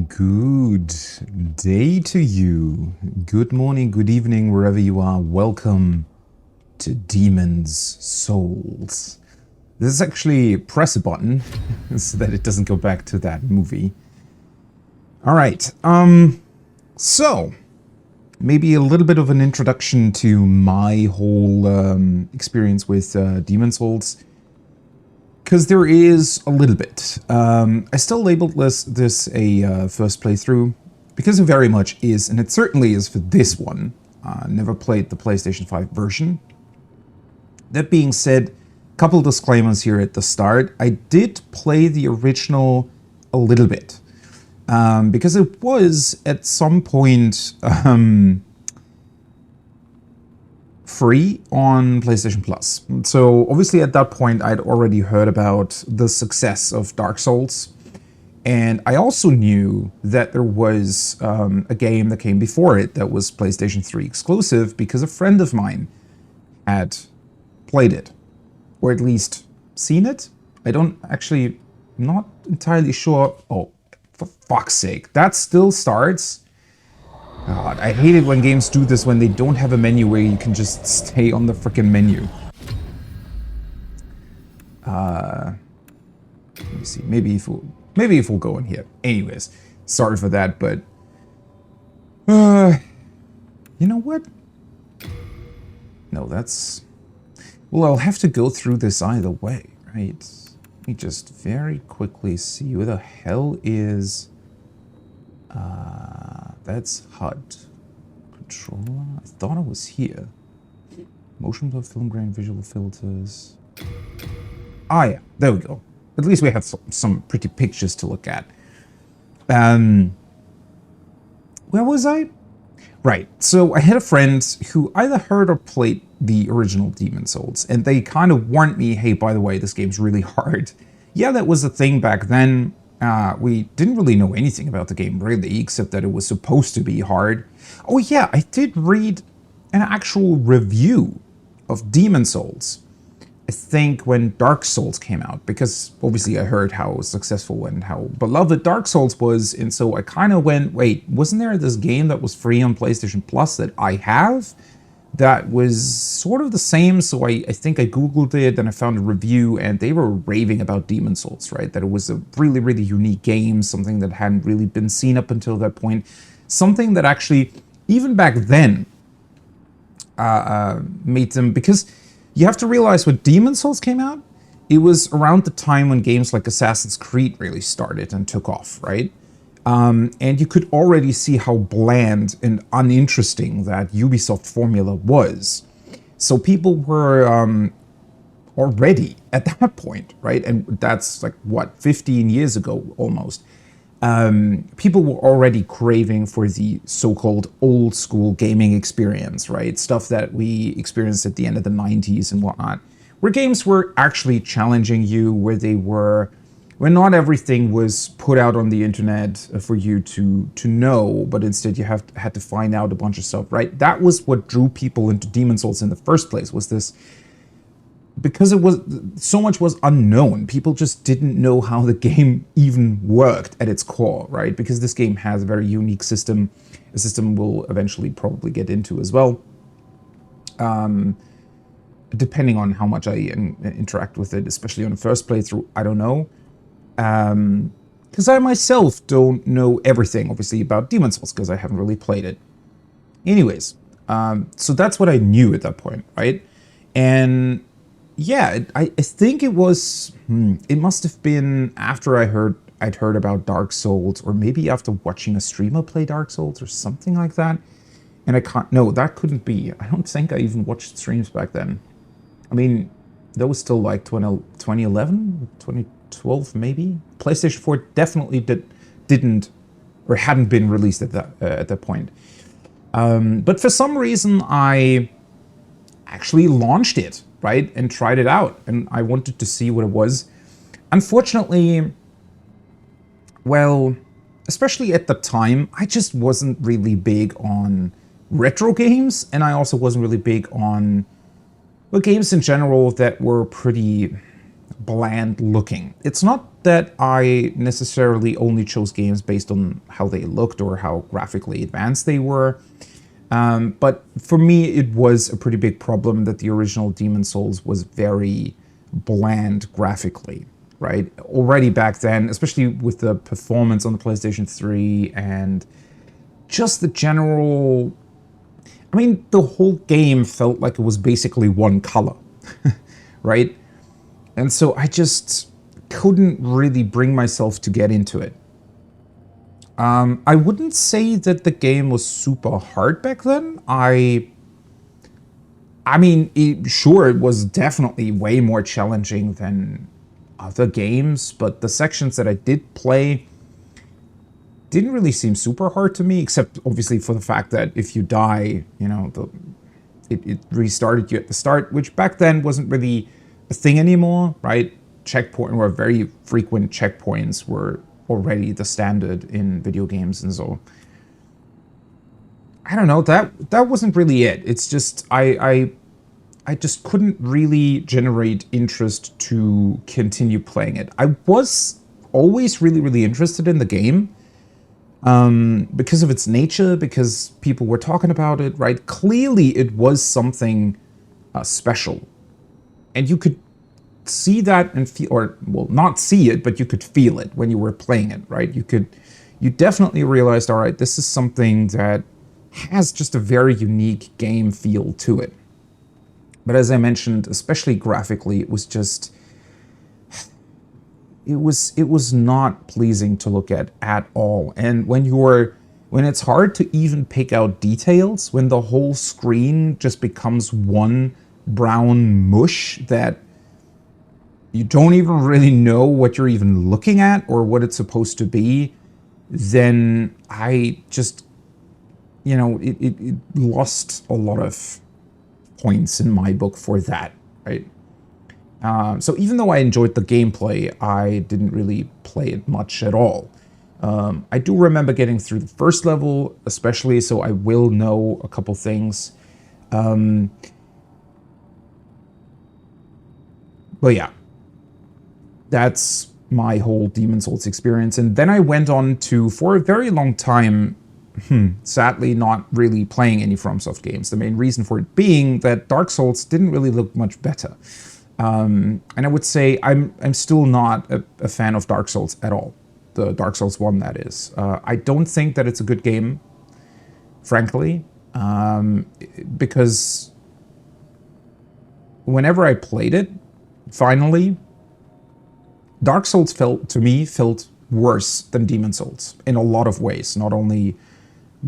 Good day to you. Good morning, good evening, wherever you are. Welcome to Demon's Souls. This is actually press a button so that it doesn't go back to that movie. All right. So maybe a little bit of an introduction to my whole experience with Demon's Souls. Because there is a little bit. I still labeled this a first playthrough, because it very much is, and it certainly is for this one. Never played the PlayStation 5 version. That being said, a couple disclaimers here at the start. I did play the original a little bit, because it was at some point free on PlayStation Plus. So obviously at that point I'd already heard about the success of Dark Souls, and I also knew that there was a game that came before it that was PlayStation 3 exclusive, because a friend of mine had played it, or at least seen it. I don't actually, not entirely sure. Oh, for fuck's sake, that still starts. God, I hate it when games do this, when they don't have a menu where you can just stay on the frickin' menu. Let me see. Maybe if we'll go in here. Anyways, sorry for that, but you know what? No, that's, well, I'll have to go through this either way, right? Let me just very quickly see where the hell is. That's HUD. Controller? I thought it was here. Motion blur, film grain, visual filters. Ah, yeah, there we go. At least we have some pretty pictures to look at. Where was I? Right, so I had a friend who either heard or played the original Demon's Souls, and they kind of warned me, hey, by the way, this game's really hard. Yeah, that was a thing back then. We didn't really know anything about the game, really, except that it was supposed to be hard. Oh yeah, I did read an actual review of Demon's Souls, I think when Dark Souls came out, because obviously I heard how successful and how beloved Dark Souls was, and so I kind of went, wait, wasn't there this game that was free on PlayStation Plus that I have? That was sort of the same, so I think I googled it and I found a review, and they were raving about Demon's Souls, right? That it was a really, really unique game, something that hadn't really been seen up until that point. Something that actually, even back then, made them, because you have to realize when Demon's Souls came out, it was around the time when games like Assassin's Creed really started and took off, right? And you could already see how bland and uninteresting that Ubisoft formula was. So people were already at that point, right? And that's like, what, 15 years ago almost. People were already craving for the so-called old school gaming experience, right? Stuff that we experienced at the end of the 90s and whatnot. Where games were actually challenging you, where not everything was put out on the internet for you to know, but instead you had to find out a bunch of stuff, right? That was what drew people into Demon's Souls in the first place, was this, because it was, so much was unknown. People just didn't know how the game even worked at its core, right? Because this game has a very unique system, a system we'll eventually probably get into as well. Depending on how much I interact with it, especially on the first playthrough, I don't know. Because I myself don't know everything, obviously, about Demon's Souls, because I haven't really played it. Anyways, so that's what I knew at that point, right? And yeah, I think it was, it must have been after I'd heard about Dark Souls, or maybe after watching a streamer play Dark Souls or something like that. And I can't, no, that couldn't be. I don't think I even watched streams back then. I mean, that was still like 2011, 2012 maybe. PlayStation 4 definitely didn't or hadn't been released at that point. But for some reason I actually launched it, right, and tried it out, and I wanted to see what it was. Unfortunately, well, especially at the time, I just wasn't really big on retro games, and I also wasn't really big on, well, games in general that were pretty, bland looking. It's not that I necessarily only chose games based on how they looked or how graphically advanced they were. But for me, it was a pretty big problem that the original Demon's Souls was very bland graphically, right? Already back then, especially with the performance on the PlayStation 3 and just the general... I mean, the whole game felt like it was basically one color, right? And so I just couldn't really bring myself to get into it. I wouldn't say that the game was super hard back then. I mean, sure, it was definitely way more challenging than other games, but the sections that I did play didn't really seem super hard to me, except obviously for the fact that if you die, you know, it restarted you at the start, which back then wasn't really a thing anymore, right? Checkpoint or very frequent checkpoints were already the standard in video games, and so I don't know, that wasn't really it. It's just I just couldn't really generate interest to continue playing it. I was always really interested in the game. Because of its nature, because people were talking about it, right? Clearly it was something special. And you could see that and feel, or, well, not see it, but you could feel it when you were playing it, right? You definitely realized, all right, this is something that has just a very unique game feel to it. But as I mentioned, especially graphically, it was just... It was not pleasing to look at all. And when it's hard to even pick out details, when the whole screen just becomes one brown mush that you don't even really know what you're even looking at or what it's supposed to be, then I just, you know, it lost a lot of points in my book for that, right? So even though I enjoyed the gameplay, I didn't really play it much at all. I do remember getting through the first level, especially, so I will know a couple things. But yeah, that's my whole Demon's Souls experience. And then I went on to, for a very long time, sadly not really playing any FromSoft games. The main reason for it being that Dark Souls didn't really look much better. And I would say I'm still not a fan of Dark Souls at all. The Dark Souls 1, that is. I don't think that it's a good game, frankly, because whenever I played it, finally, Dark Souls felt worse than Demon's Souls in a lot of ways, not only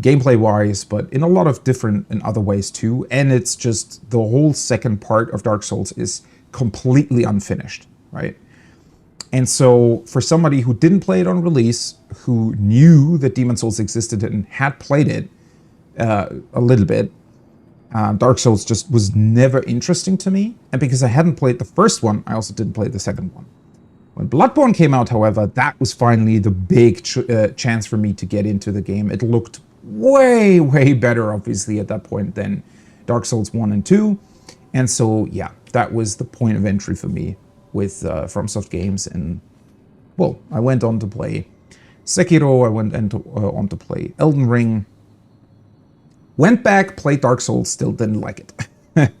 gameplay-wise, but in a lot of different and other ways too. And it's just the whole second part of Dark Souls is completely unfinished, right? And so for somebody who didn't play it on release, who knew that Demon's Souls existed and had played it a little bit, Dark Souls just was never interesting to me. And because I hadn't played the first one, I also didn't play the second one. When Bloodborne came out, however, that was finally the big chance for me to get into the game. It looked way better, obviously, at that point than Dark Souls 1 and 2. And so, yeah, that was the point of entry for me with FromSoft games. And, well, I went on to play Sekiro, I went on to play Elden Ring. Went back, played Dark Souls, still didn't like it.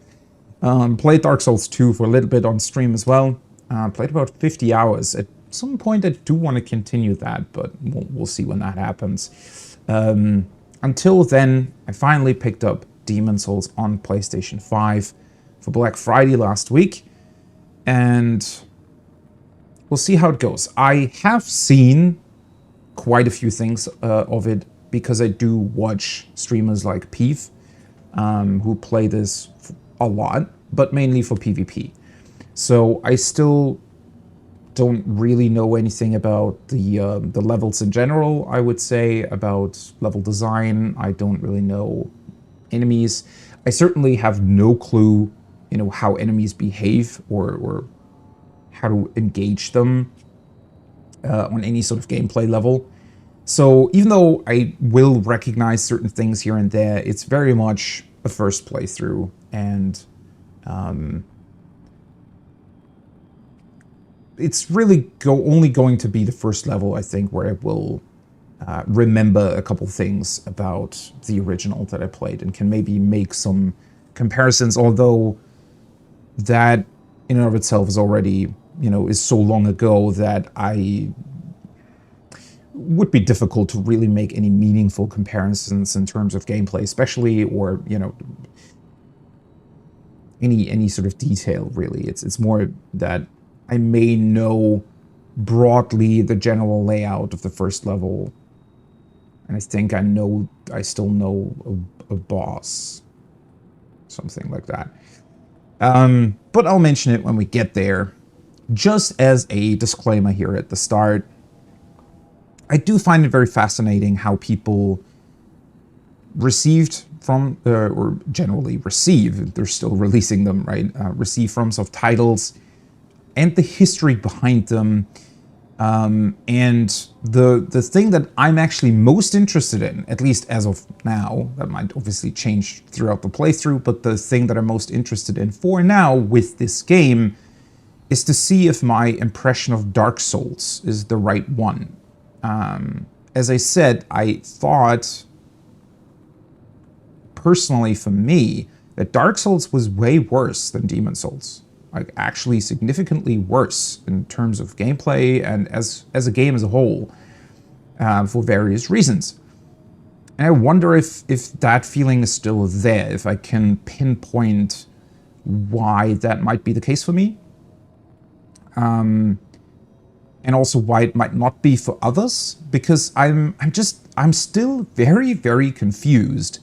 Played Dark Souls 2 for a little bit on stream as well. Played about 50 hours. At some point I do want to continue that, but we'll see when that happens. Until then, I finally picked up Demon's Souls on PlayStation 5 for Black Friday last week, and we'll see how it goes. I have seen quite a few things of it, because I do watch streamers like Peeve, who play this a lot, but mainly for PvP. So I still don't really know anything about the levels in general, I would say, about level design. I don't really know enemies. I certainly have no clue, you know, how enemies behave or how to engage them on any sort of gameplay level. So even though I will recognize certain things here and there, it's very much a first playthrough, and it's really only going to be the first level, I think, where I will remember a couple things about the original that I played and can maybe make some comparisons, although that in and of itself is already, is so long ago that I would be difficult to really make any meaningful comparisons in terms of gameplay, especially, or, any sort of detail, really. It's more that I may know broadly the general layout of the first level, and I think I still know a boss, something like that. But I'll mention it when we get there. Just as a disclaimer here at the start, I do find it very fascinating how people received from, or generally receive, they're still releasing them, right? Receive from some titles and the history behind them. And the thing that I'm actually most interested in, at least as of now, that might obviously change throughout the playthrough, but the thing that I'm most interested in for now with this game is to see if my impression of Dark Souls is the right one. As I said, I thought, personally for me, that Dark Souls was way worse than Demon Souls. Like, actually significantly worse in terms of gameplay and as a game as a whole, for various reasons. And I wonder if that feeling is still there, if I can pinpoint why that might be the case for me. And also why it might not be for others, because I'm still very, very confused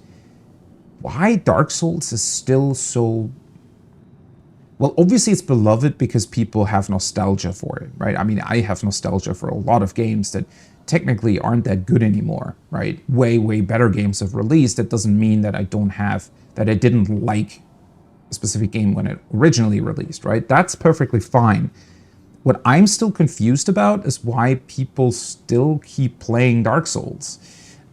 why Dark Souls is still so... Well, obviously it's beloved because people have nostalgia for it, right? I mean, I have nostalgia for a lot of games that technically aren't that good anymore, right? Way, way better games have released. That doesn't mean that I didn't like a specific game when it originally released, right? That's perfectly fine. What I'm still confused about is why people still keep playing Dark Souls,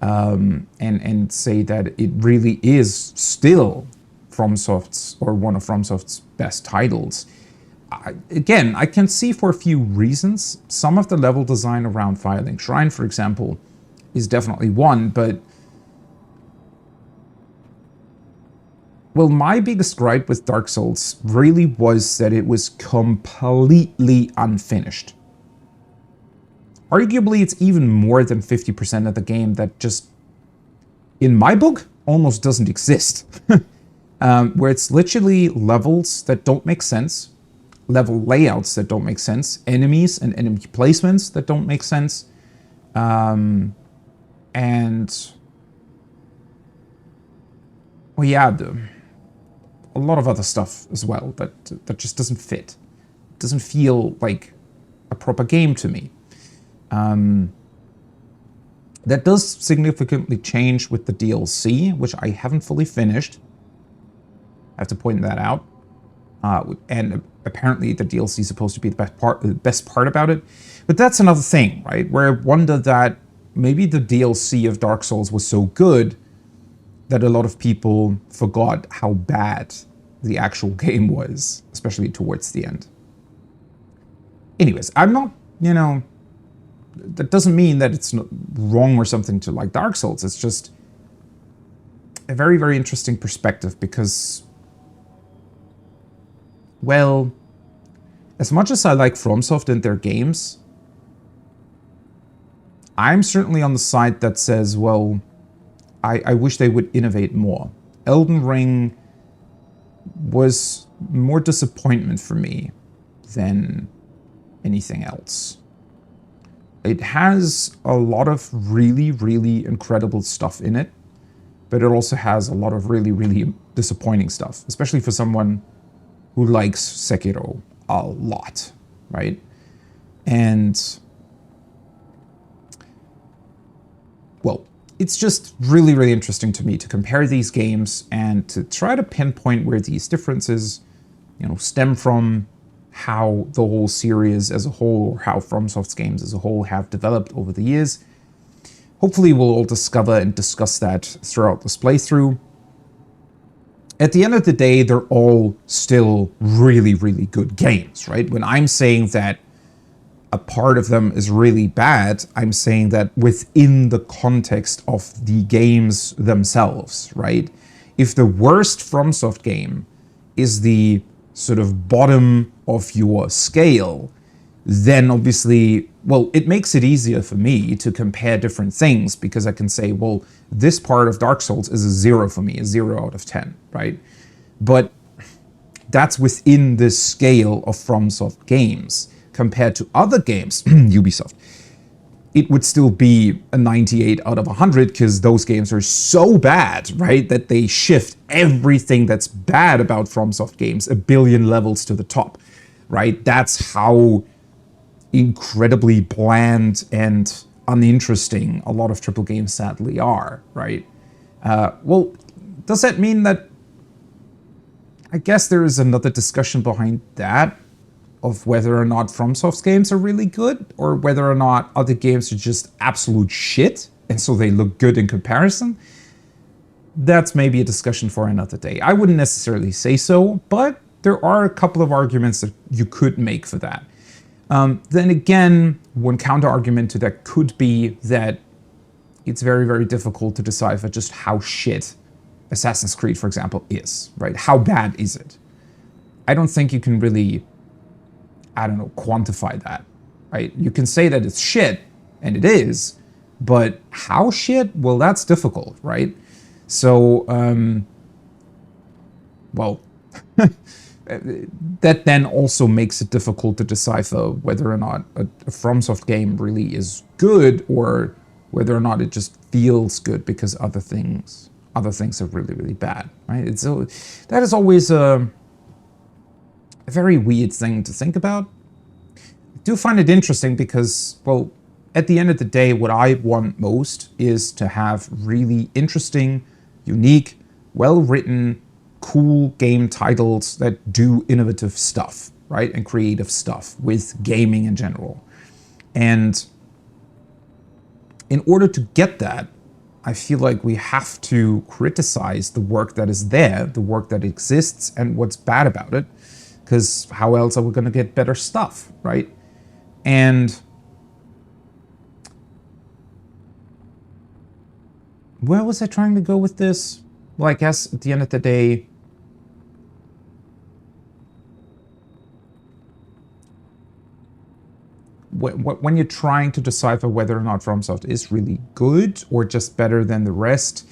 and say that it really is still FromSoft's, or one of FromSoft's best titles. Again, I can see for a few reasons. Some of the level design around Firelink Shrine, for example, is definitely one, but... Well, my biggest gripe with Dark Souls really was that it was completely unfinished. Arguably, it's even more than 50% of the game that just, in my book, almost doesn't exist. Where it's literally levels that don't make sense, level layouts that don't make sense, enemies and enemy placements that don't make sense, and... well, yeah, a lot of other stuff as well that just doesn't fit. It doesn't feel like a proper game to me. That does significantly change with the DLC, which I haven't fully finished. I have to point that out. And apparently the DLC is supposed to be the best part about it. But that's another thing, right? Where I wonder that maybe the DLC of Dark Souls was so good that a lot of people forgot how bad the actual game was, especially towards the end. Anyways, I'm not, that doesn't mean that it's not wrong or something to like Dark Souls. It's just a very, very interesting perspective because, well, as much as I like FromSoft and their games, I'm certainly on the side that says, well, I wish they would innovate more. Elden Ring was more disappointment for me than anything else. It has a lot of really, really incredible stuff in it, but it also has a lot of really, really disappointing stuff, especially for someone who likes Sekiro a lot, right? And, well, it's just really, really interesting to me to compare these games and to try to pinpoint where these differences, stem from, how the whole series as a whole, or how FromSoft's games as a whole have developed over the years. Hopefully we'll all discover and discuss that throughout this playthrough. At the end of the day, they're all still really, really good games, right? When I'm saying that a part of them is really bad. I'm saying that within the context of the games themselves, right? If the worst FromSoft game is the sort of bottom of your scale, then obviously, well, it makes it easier for me to compare different things because I can say, well, this part of Dark Souls is a 0 for me, a 0 out of 10, right? But that's within this scale of FromSoft games. Compared to other games, Ubisoft, it would still be a 98 out of 100 because those games are so bad, right, that they shift everything that's bad about FromSoft games a billion levels to the top, right? That's how incredibly bland and uninteresting a lot of AAA games sadly are, right? Well, does that mean that... I guess there is another discussion behind that of whether or not FromSoft's games are really good or whether or not other games are just absolute shit and so they look good in comparison. That's maybe a discussion for another day. I wouldn't necessarily say so, but there are a couple of arguments that you could make for that. Then again, one counter argument to that could be that it's very, very difficult to decipher just how shit Assassin's Creed, for example, is, right? How bad is it? I don't think you can really, I don't know, quantify that, right? You can say that it's shit, and it is, but how shit? Well, that's difficult, right? So, well, that then also makes it difficult to decipher whether or not a FromSoft game really is good or whether or not it just feels good because other things are really, really bad, right? That is always a very weird thing to think about. I do find it interesting because, well, at the end of the day, what I want most is to have really interesting, unique, well-written, cool game titles that do innovative stuff, right? And creative stuff with gaming in general. And in order to get that, I feel like we have to criticize the work that is there, the work that exists, and what's bad about it. Because how else are we going to get better stuff, right? And where was I trying to go with this? Well, I guess at the end of the day, when you're trying to decipher whether or not FromSoft is really good or just better than the rest,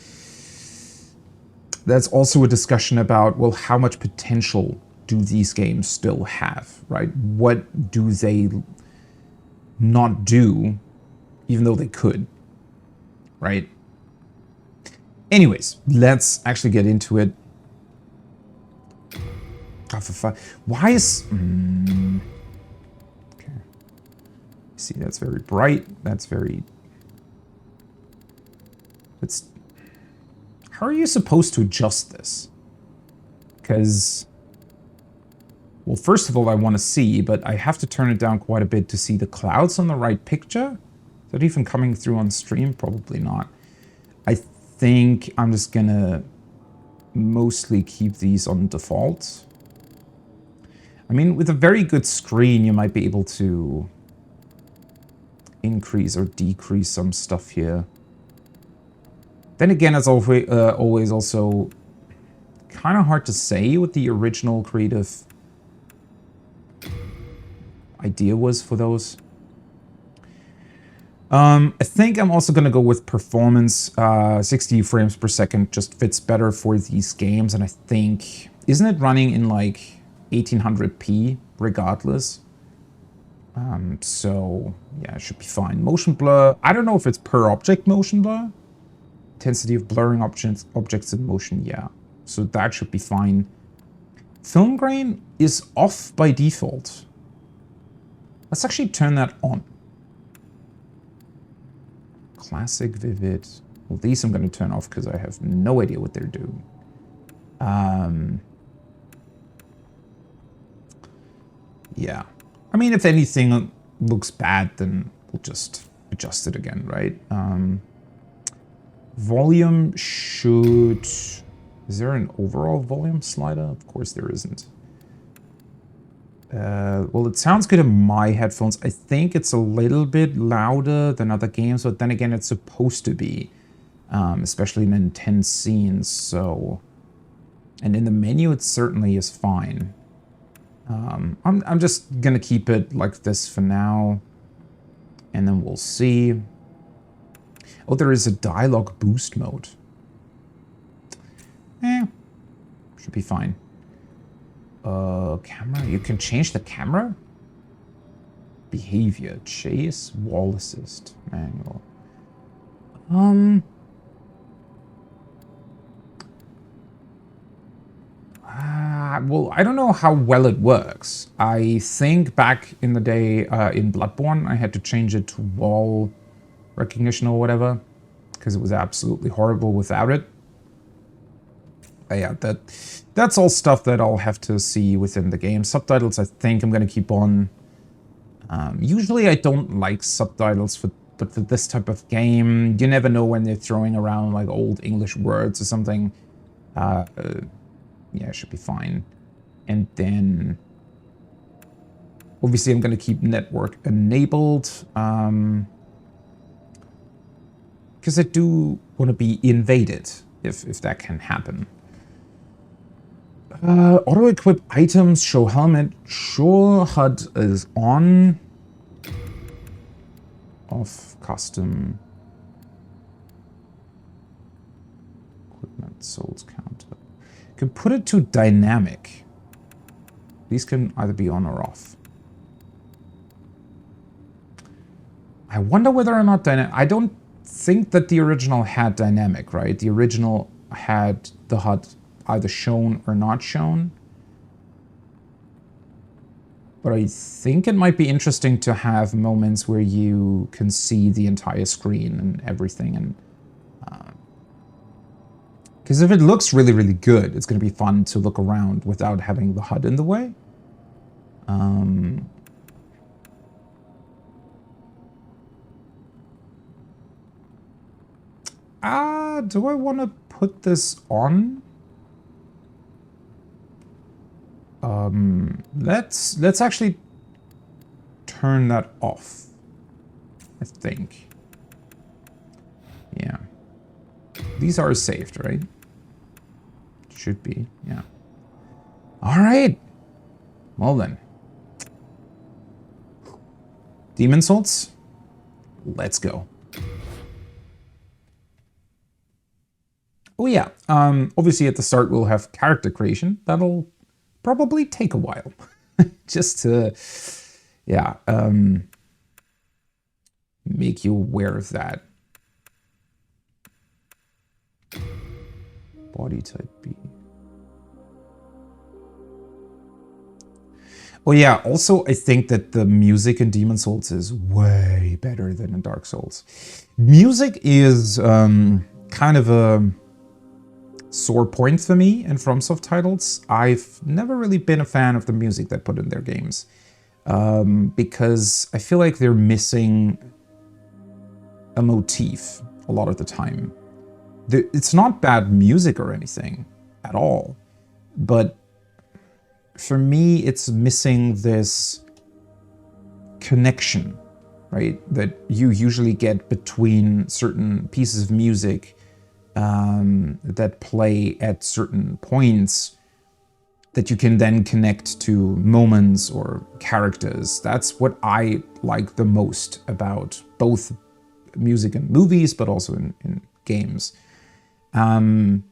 that's also a discussion about, well, how much potential do these games still have, right? What do they not do, even though they could, right? Anyways, let's actually get into it. Oh, for fun. Why is... okay. See, that's very bright. That's very... How are you supposed to adjust this? Because... well, first of all, I want to see, but I have to turn it down quite a bit to see the clouds on the right picture. Is that even coming through on stream? Probably not. I think I'm just gonna mostly keep these on default. I mean, with a very good screen, you might be able to increase or decrease some stuff here. Then again, it's always also kind of hard to say what the original creative idea was for those. I think I'm also going to go with performance. 60 frames per second just fits better for these games, and I think... isn't it running in like 1800p regardless? So yeah, it should be fine. Motion blur, I don't know if it's per object motion blur. Intensity of blurring objects in motion, yeah. So that should be fine. Film grain is off by default. Let's actually turn that on. Classic, vivid. Well, these I'm going to turn off because I have no idea what they're doing. Yeah. I mean, if anything looks bad, then we'll just adjust it again, right? Volume should... is there an overall volume slider? Of course there isn't. Well, it sounds good in my headphones. I think it's a little bit louder than other games, but then again, it's supposed to be, especially in intense scenes, so... And in the menu, it certainly is fine. I'm just gonna keep it like this for now, and then we'll see. Oh, there is a dialogue boost mode. Should be fine. Camera, you can change the camera? Behavior, chase, wall assist, manual. Well, I don't know how well it works. I think back in the day in Bloodborne, I had to change it to wall recognition or whatever, because it was absolutely horrible without it. But yeah, that's all stuff that I'll have to see within the game. Subtitles, I think I'm going to keep on. Usually I don't like subtitles, but for this type of game, you never know when they're throwing around like old English words or something. Yeah, it should be fine. And then, obviously I'm going to keep network enabled. Because I do want to be invaded, if that can happen. Auto-equip items, show helmet. Sure, HUD is on. Off, custom. Equipment, souls counter. You can put it to dynamic. These can either be on or off. I wonder whether or not dynamic... I don't think that the original had dynamic, right? The original had the HUD either shown or not shown. But I think it might be interesting to have moments where you can see the entire screen and everything. And because if it looks really, really good, it's going to be fun to look around without having the HUD in the way. Do I want to put this on? Let's actually turn that off, I think. Yeah. These are saved, right? Should be, yeah. All right. Well then. Demon Souls? Let's go. Oh yeah, obviously at the start we'll have character creation. That'll probably take a while. Just to, yeah, make you aware of that. Body type B. Oh yeah, also I think that the music in Demon Souls is way better than in Dark Souls. Music is kind of a sore point for me in FromSoft titles. I've never really been a fan of the music they put in their games, because I feel like they're missing a motif a lot of the time. It's not bad music or anything at all, but for me it's missing this connection, right, that you usually get between certain pieces of music that play at certain points that you can then connect to moments or characters. That's what I like the most about both music and movies, but also in games. And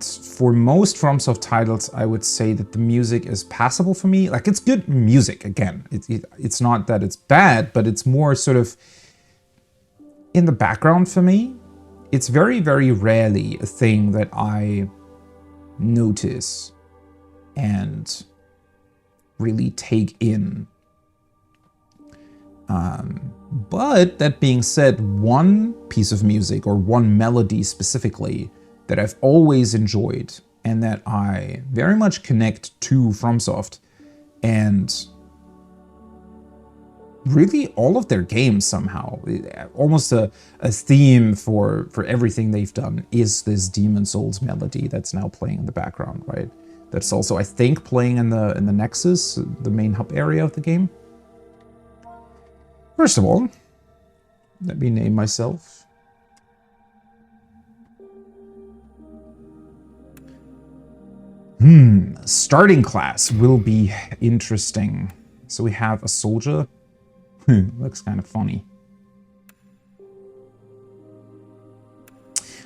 for most FromSoft titles, I would say that the music is passable for me. Like, it's good music, again. It's not that it's bad, but it's more sort of in the background for me. It's very, very rarely a thing that I notice and really take in. But that being said, one piece of music or one melody specifically that I've always enjoyed and that I very much connect to FromSoft, and really all of their games somehow, almost a theme for everything they've done, is this Demon Souls melody that's now playing in the background, right? That's also, I think, playing in the Nexus, the main hub area of the game. First of all, let me name myself. Starting class will be interesting. So we have a soldier. Looks kind of funny.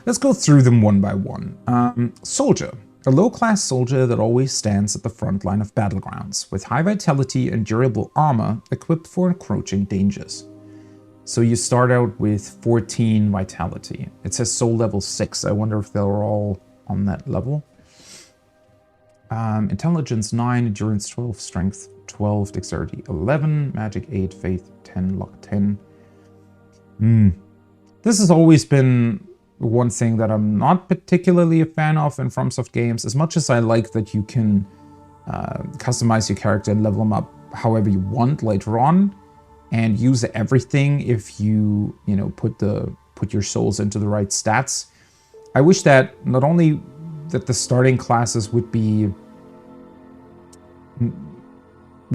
Let's go through them one by one. Soldier. A low-class soldier that always stands at the front line of battlegrounds, with high vitality and durable armor equipped for encroaching dangers. So you start out with 14 vitality. It says soul level 6. I wonder if they're all on that level. Intelligence 9, endurance 12, strength 12, dexterity 11, magic 8, faith 10, luck 10. This has always been one thing that I'm not particularly a fan of in FromSoft games, as much as I like that you can customize your character and level them up however you want later on, and use everything if you put your souls into the right stats. I wish that not only that the starting classes would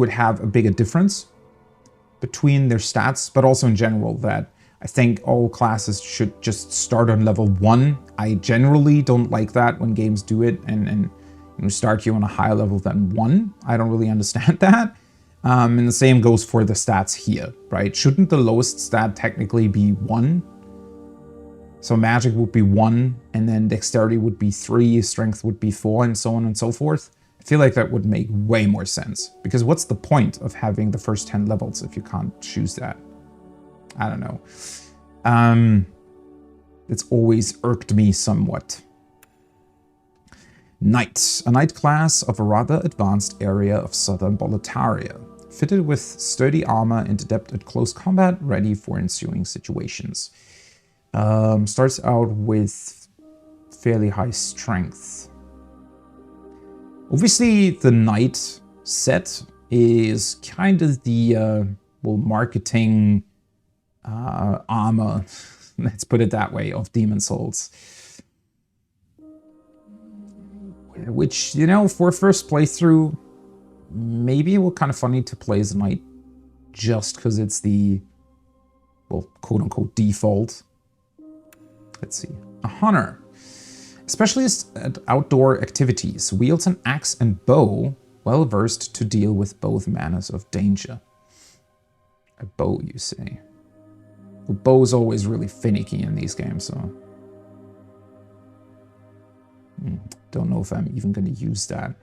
have a bigger difference between their stats, but also in general that I think all classes should just start on level 1. I generally don't like that when games do it and start you on a higher level than 1. I don't really understand that. And the same goes for the stats here, right? Shouldn't the lowest stat technically be 1? So magic would be 1, and then dexterity would be 3, strength would be 4, and so on and so forth. I feel like that would make way more sense. Because what's the point of having the first 10 levels if you can't choose that? I don't know. It's always irked me somewhat. Knight. A knight class of a rather advanced area of southern Boletaria. Fitted with sturdy armor and adept at close combat, ready for ensuing situations. Starts out with fairly high strength. Obviously, the knight set is kind of the marketing armor, let's put it that way, of Demon Souls. Which, for a first playthrough, maybe it will kind of funny to play as a knight just because it's the, well, quote-unquote default. Let's see. A hunter. Specialist at outdoor activities. Wields an axe and bow, well versed to deal with both manners of danger. A bow, you say? Well, bow is always really finicky in these games, so... don't know if I'm even going to use that.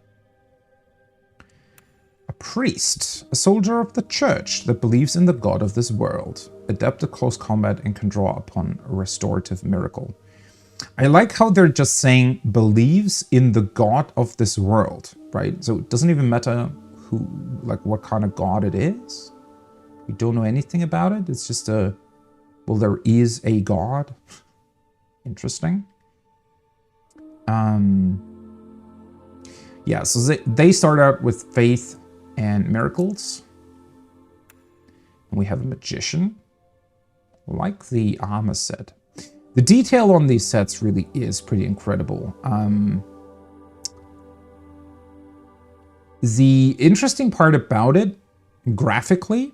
A priest. A soldier of the church that believes in the god of this world. Adept at close combat and can draw upon a restorative miracle. I like how they're just saying believes in the god of this world, right? So it doesn't even matter what kind of god it is. We don't know anything about it. It's just well, there is a god. Interesting. Yeah, so they start out with faith and miracles. And we have a magician. Like the armor set. The detail on these sets really is pretty incredible. The interesting part about it, graphically,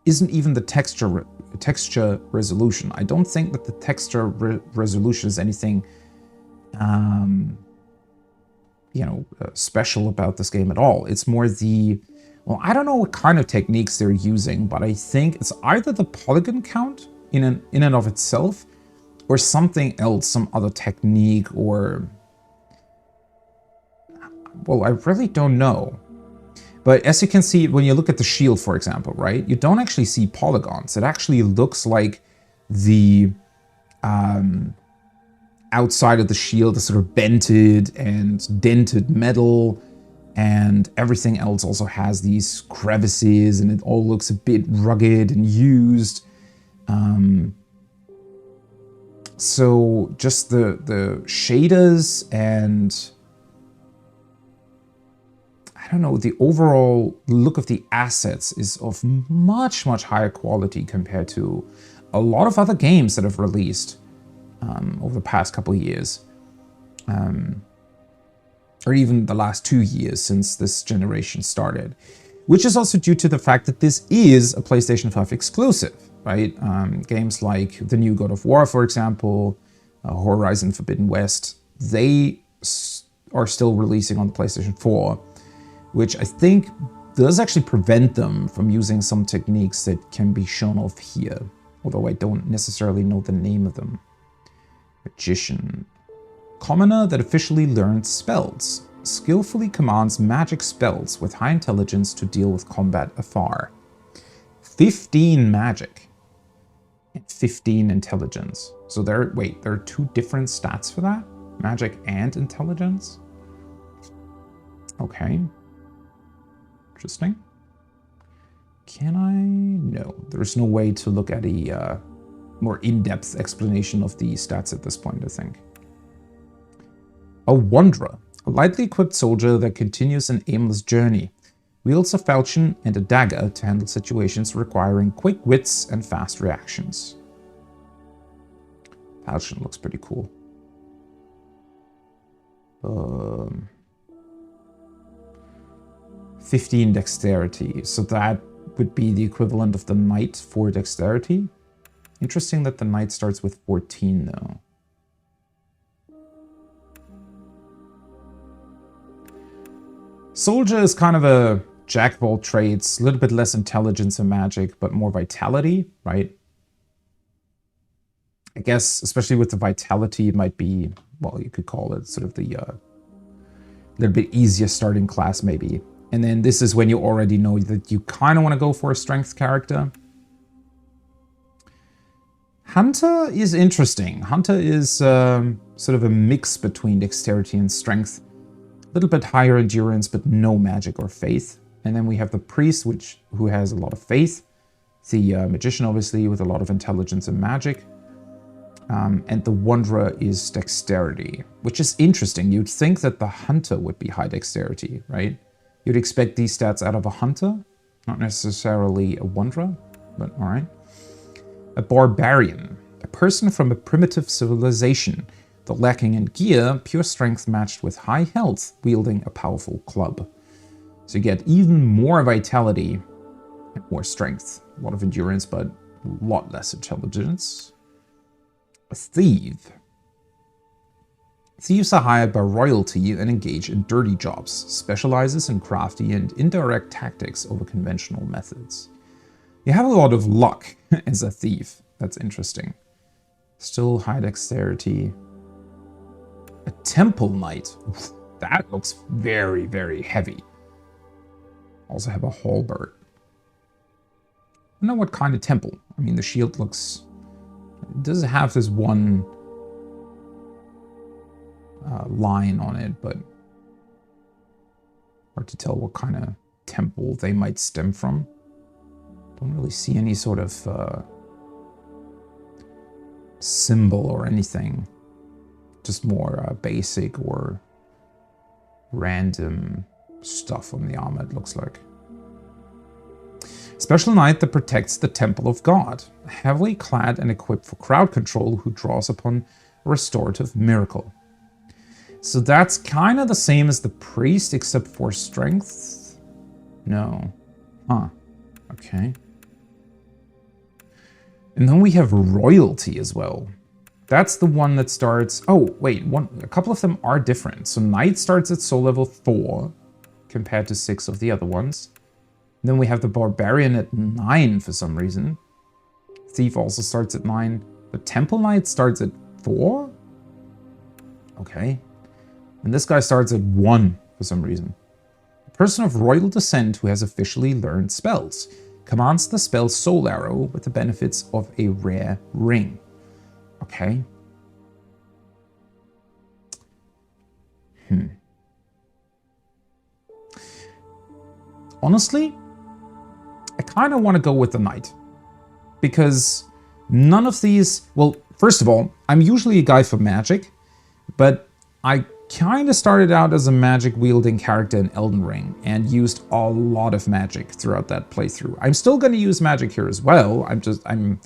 isn't even the texture resolution. I don't think that the texture resolution is anything, special about this game at all. It's more the, well, I don't know what kind of techniques they're using, but I think it's either the polygon count in and of itself, or something else, some other technique, or, well, I really don't know. But as you can see, when you look at the shield, for example, right, you don't actually see polygons. It actually looks like the outside of the shield is sort of bented and dented metal, and everything else also has these crevices, and it all looks a bit rugged and used. So just the shaders and, I don't know, the overall look of the assets is of much, much higher quality compared to a lot of other games that have released over the past couple of years. or even the last 2 years since this generation started, which is also due to the fact that this is a PlayStation 5 exclusive, right? Games like the new God of War, for example, Horizon Forbidden West, they are still releasing on the PlayStation 4, which I think does actually prevent them from using some techniques that can be shown off here, although I don't necessarily know the name of them. Magician. Commoner that officially learned spells. Skillfully commands magic spells with high intelligence to deal with combat afar. 15 magic and 15 intelligence. So there are 2 different stats for that? Magic and intelligence? Okay. Interesting. Can I? No, there's no way to look at a more in-depth explanation of the stats at this point, I think. A Wanderer, a lightly equipped soldier that continues an aimless journey, wields a falchion and a dagger to handle situations requiring quick wits and fast reactions. Falchion looks pretty cool. 15 dexterity, so that would be the equivalent of the knight for dexterity. Interesting that the knight starts with 14 though. Soldier is kind of a jack of all trades, a little bit less intelligence and magic, but more vitality, right? I guess, especially with the vitality, it might be, well, you could call it sort of the little bit easier starting class, maybe. And then this is when you already know that you kind of want to go for a strength character. Hunter is interesting. Hunter is sort of a mix between dexterity and strength. A little bit higher endurance, but no magic or faith. And then we have the priest, who has a lot of faith. The magician, obviously, with a lot of intelligence and magic. And the wanderer is dexterity, which is interesting. You'd think that the hunter would be high dexterity, right? You'd expect these stats out of a hunter, not necessarily a wanderer, but all right. A barbarian, a person from a primitive civilization, though lacking in gear, pure strength matched with high health, wielding a powerful club. So you get even more vitality and more strength. A lot of endurance, but a lot less intelligence. A thief. Thieves are hired by royalty and engage in dirty jobs, specializes in crafty and indirect tactics over conventional methods. You have a lot of luck as a thief. That's interesting. Still high dexterity. A temple knight. That looks very, very heavy. Also have a halberd. I don't know what kind of temple. I mean, the shield looks... It does have this one line on it, but hard to tell what kind of temple they might stem from. Don't really see any sort of symbol or anything. Just more basic or random stuff on the armor, it looks like. Special knight that protects the Temple of God, heavily clad and equipped for crowd control, who draws upon a restorative miracle. So that's kind of the same as the priest, except for strength? No. Huh. Okay. And then we have royalty as well. That's the one that starts... Oh, wait. A couple of them are different. So knight starts at soul level 4, compared to 6 of the other ones. Then we have the barbarian at 9 for some reason. Thief also starts at 9. The temple knight starts at 4? Okay. And this guy starts at 1 for some reason. A person of royal descent who has officially learned spells. Commands the spell Soul Arrow with the benefits of a rare ring. Okay. Honestly, I kind of want to go with the knight. Because none of these... Well, first of all, I'm usually a guy for magic, but I kind of started out as a magic-wielding character in Elden Ring and used a lot of magic throughout that playthrough. I'm still going to use magic here as well. I'm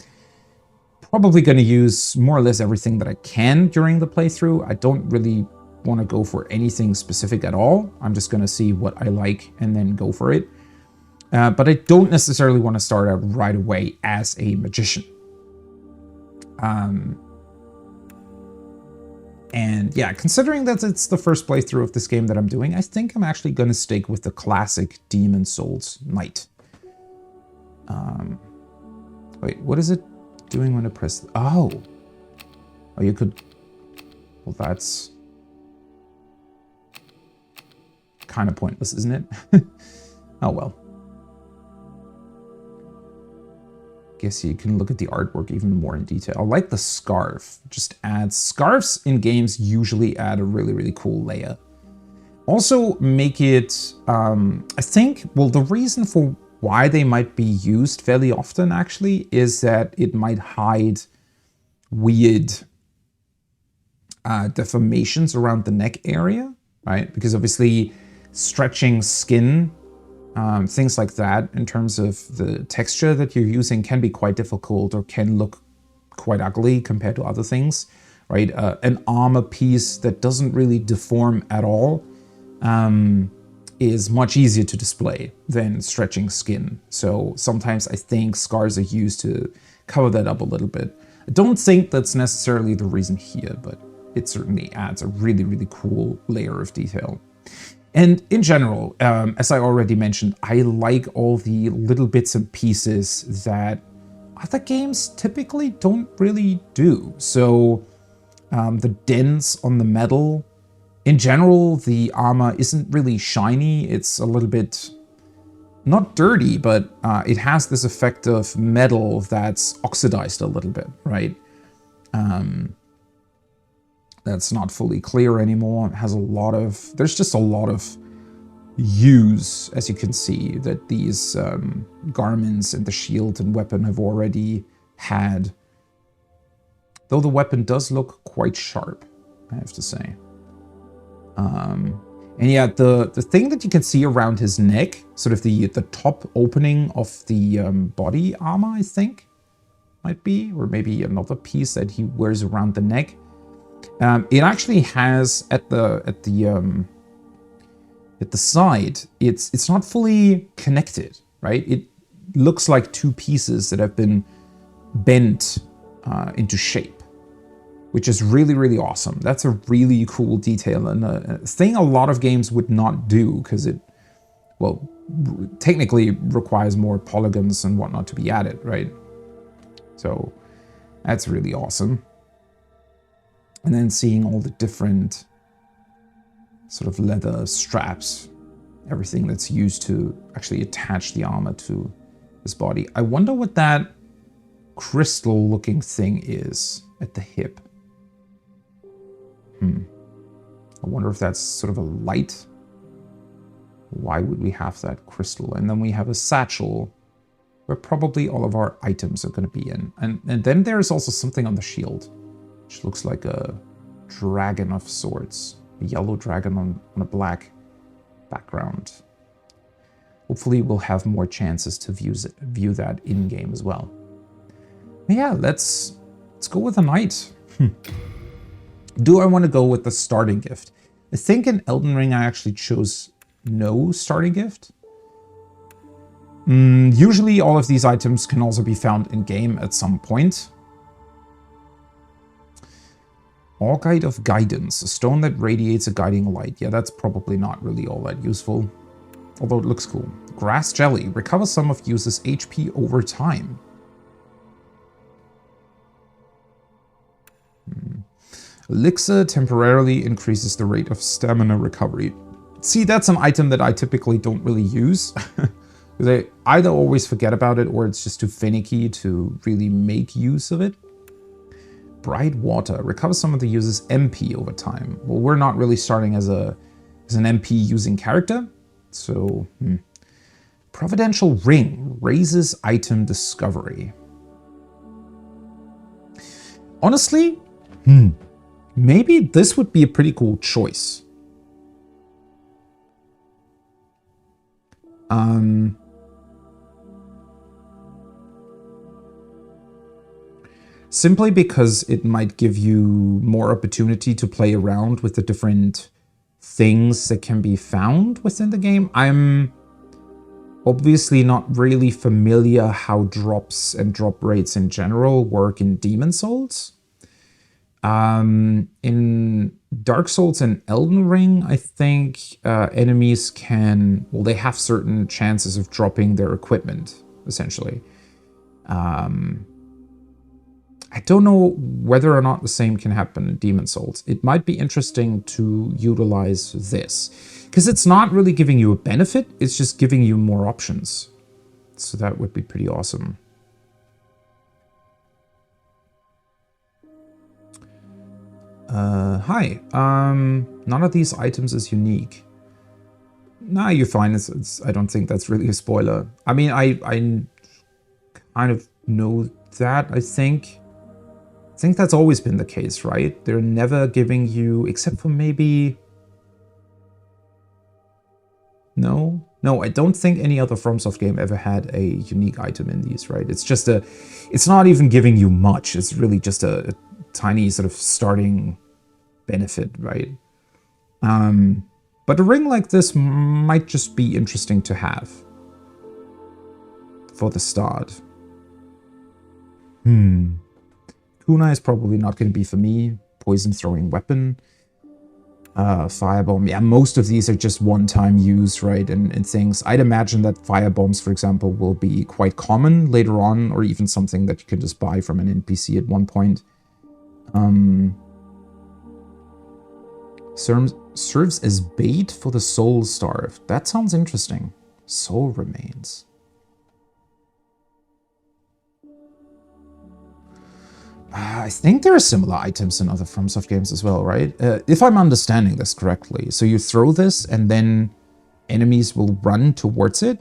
probably going to use more or less everything that I can during the playthrough. I don't really want to go for anything specific at all. I'm just going to see what I like and then go for it. But I don't necessarily want to start out right away as a magician. And yeah, considering that it's the first playthrough of this game that I'm doing, I think I'm actually going to stick with the classic Demon Souls Knight. Wait, what is it doing when I press? Oh, you could. Well, that's kind of pointless, isn't it? Oh well. Guess you can look at the artwork even more in detail. I like the scarf. Just adds scarves in games usually add a really, really cool layer. Also make it, I think, well, the reason for why they might be used fairly often actually is that it might hide weird deformations around the neck area, right? Because obviously stretching skin, things like that in terms of the texture that you're using can be quite difficult or can look quite ugly compared to other things, right? An armor piece that doesn't really deform at all is much easier to display than stretching skin. So sometimes I think scars are used to cover that up a little bit. I don't think that's necessarily the reason here, but it certainly adds a really, really cool layer of detail. And in general, as I already mentioned, I like all the little bits and pieces that other games typically don't really do. So the dents on the metal, in general, the armor isn't really shiny. It's a little bit, not dirty, but it has this effect of metal that's oxidized a little bit, right? That's not fully clear anymore. It has a lot of, there's just a lot of use, as you can see, that these garments and the shield and weapon have already had. Though the weapon does look quite sharp, I have to say. And yeah, the thing that you can see around his neck, sort of the top opening of the body armor, I think, might be, or maybe another piece that he wears around the neck. It actually has at the side, it's not fully connected, right? It looks like two pieces that have been bent into shape, which is really, really awesome. That's a really cool detail and a thing a lot of games would not do because it, well, technically requires more polygons and whatnot to be added, right? So that's really awesome. And then seeing all the different sort of leather straps, everything that's used to actually attach the armor to his body. I wonder what that crystal looking thing is at the hip. I wonder if that's sort of a light. Why would we have that crystal? And then we have a satchel where probably all of our items are going to be in. And then there's also something on the shield, which looks like a dragon of sorts. A yellow dragon on a black background. Hopefully we'll have more chances to view that in-game as well. But yeah, let's go with a knight. Do I want to go with the starting gift? I think in Elden Ring I actually chose no starting gift. Usually all of these items can also be found in-game at some point. Orchid of Guidance, a stone that radiates a guiding light. Yeah, that's probably not really all that useful, although it looks cool. Grass Jelly, recovers some of user's HP over time. Elixir temporarily increases the rate of stamina recovery. See, that's an item that I typically don't really use. Because I either always forget about it or it's just too finicky to really make use of it. Bright Water, recovers some of the user's MP over time. Well, we're not really starting as an MP using character, so... Providential Ring, raises item discovery. Honestly, maybe this would be a pretty cool choice. simply because it might give you more opportunity to play around with the different things that can be found within the game. I'm obviously not really familiar how drops and drop rates in general work in Demon Souls. In Dark Souls and Elden Ring, I think enemies can, well, they have certain chances of dropping their equipment, essentially. I don't know whether or not the same can happen in Demon Souls. It might be interesting to utilize this, because it's not really giving you a benefit, it's just giving you more options. So that would be pretty awesome. Hi. None of these items is unique. Nah, you're fine. I don't think that's really a spoiler. I mean, I kind of know that, I think. I think that's always been the case, right? They're never giving you, except for maybe... No? No, I don't think any other FromSoft game ever had a unique item in these, right? It's just a... It's not even giving you much. It's really just a tiny sort of starting benefit, right? But a ring like this might just be interesting to have for the start. Kunai is probably not going to be for me. Poison throwing weapon. Firebomb. Yeah, most of these are just one-time use, right? And things. I'd imagine that firebombs, for example, will be quite common later on, or even something that you can just buy from an NPC at one point. Serves as bait for the soul starved. That sounds interesting. Soul remains. I think there are similar items in other FromSoft games as well, right? If I'm understanding this correctly. So you throw this and then enemies will run towards it,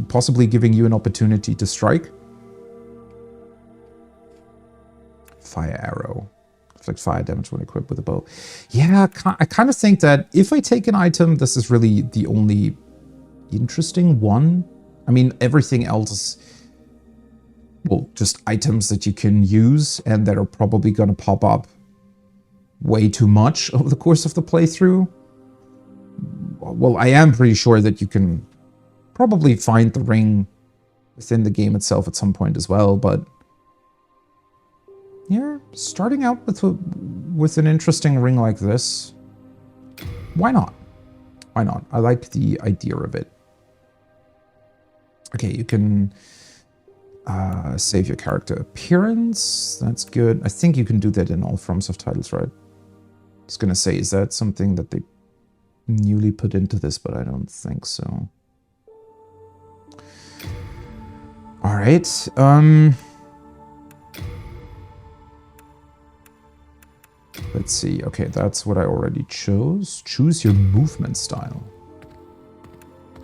possibly giving you an opportunity to strike. Fire arrow. Inflict fire damage when equipped with a bow. Yeah, I kind of think that if I take an item, this is really the only interesting one. I mean, everything else is, well, just items that you can use and that are probably going to pop up way too much over the course of the playthrough. Well, I am pretty sure that you can probably find the ring within the game itself at some point as well, but yeah, starting out with an interesting ring like this, why not? Why not? I like the idea of it. Okay, you can save your character appearance. That's good. I think you can do that in all FromSoft titles, right? I was gonna say, is that something that they newly put into this, but I don't think so. All right. Let's see. Okay, that's what I already chose. Choose your movement style.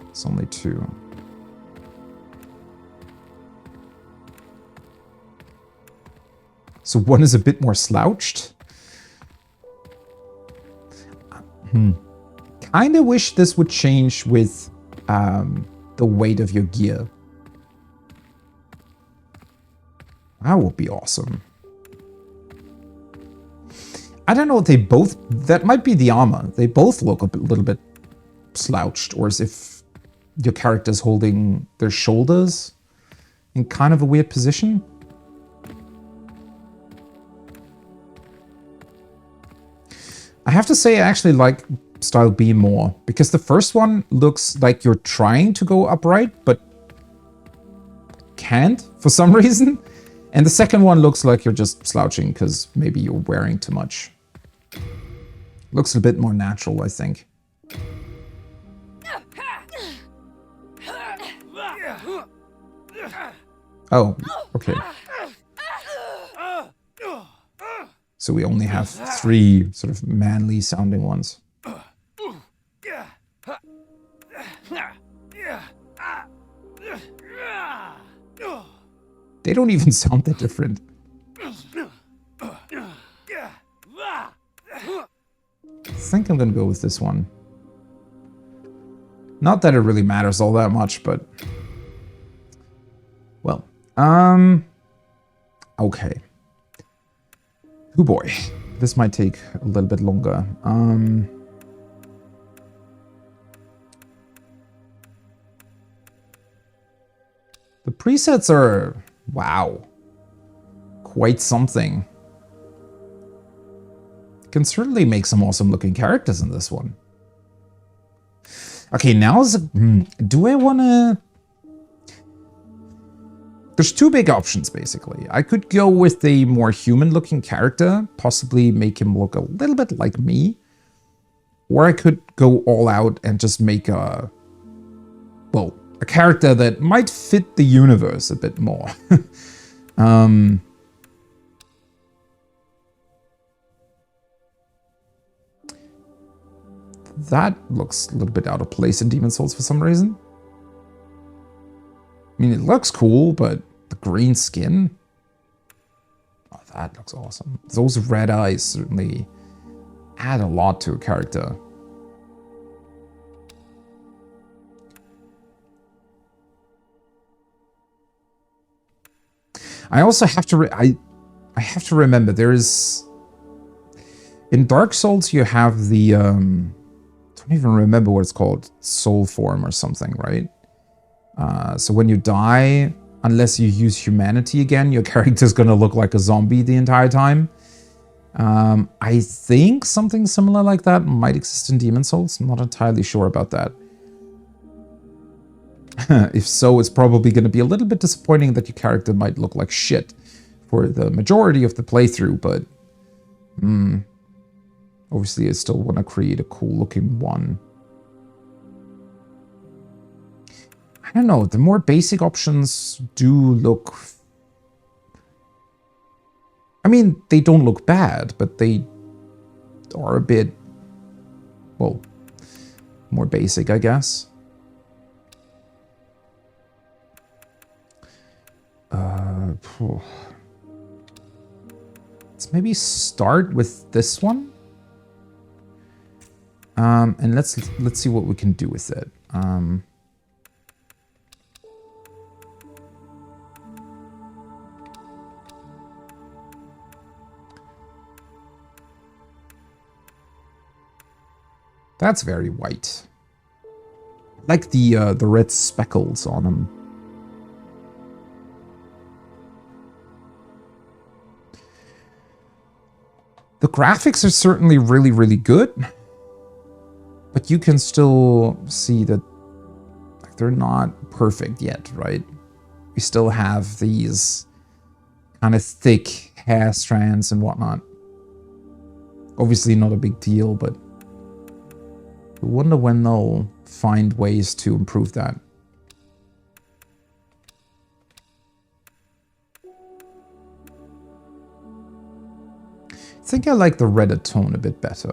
It's only 2. So one is a bit more slouched. Kind of wish this would change with the weight of your gear. That would be awesome. I don't know, they both... That might be the armor. They both look a little bit slouched, or as if your character's holding their shoulders in kind of a weird position. I have to say I actually like style B more, because the first one looks like you're trying to go upright, but can't for some reason. And the second one looks like you're just slouching because maybe you're wearing too much. Looks a bit more natural, I think. Oh, okay. So we only have 3 sort of manly sounding ones. They don't even sound that different. I think I'm gonna go with this one. Not that it really matters all that much, but... Well, Okay. Oh boy. This might take a little bit longer. The presets are, wow, quite something. Can certainly make some awesome looking characters in this one. Okay, now do I want to... There's two big options, basically. I could go with a more human-looking character, possibly make him look a little bit like me. Or I could go all out and just make a... well, a character that might fit the universe a bit more. That looks a little bit out of place in Demon's Souls for some reason. I mean, it looks cool, but the green skin? Oh, that looks awesome. Those red eyes certainly add a lot to a character. I also have to... I have to remember, there is... in Dark Souls, you have the... I don't even remember what it's called. Soul form or something, right? So when you die, unless you use humanity again, your character's gonna look like a zombie the entire time. I think something similar like that might exist in Demon's Souls. I'm not entirely sure about that. If so, it's probably going to be a little bit disappointing that your character might look like shit for the majority of the playthrough, but obviously I still want to create a cool looking one. I don't know, the more basic options do look... I mean, they don't look bad, but they are a bit, well, more basic, I guess. Let's maybe start with this one. And let's see what we can do with it. That's very white. I like the red speckles on him. The graphics are certainly really, really good, but you can still see that they're not perfect yet, right? We still have these kind of thick hair strands and whatnot. Obviously not a big deal, but I wonder when they'll find ways to improve that. I think I like the redder tone a bit better.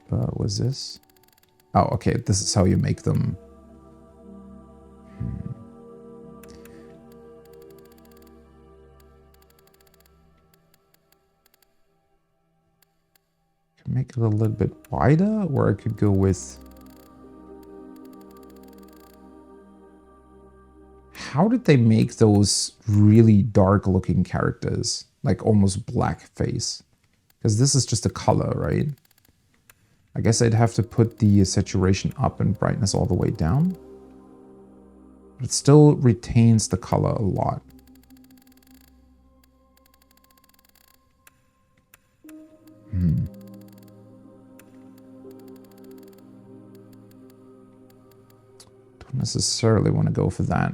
What was this? Oh, okay, this is how you make them. Can make it a little bit wider, or I could go with... How did they make those really dark looking characters? Like almost black face? Because this is just a color, right? I guess I'd have to put the saturation up and brightness all the way down. But it still retains the color a lot. Don't necessarily want to go for that.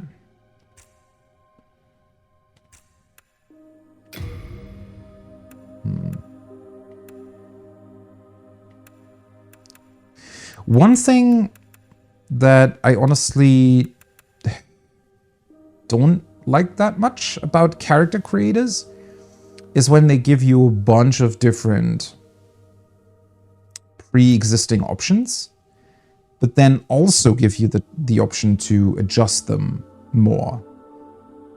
One thing that I honestly don't like that much about character creators is when they give you a bunch of different pre-existing options, but then also give you the option to adjust them more.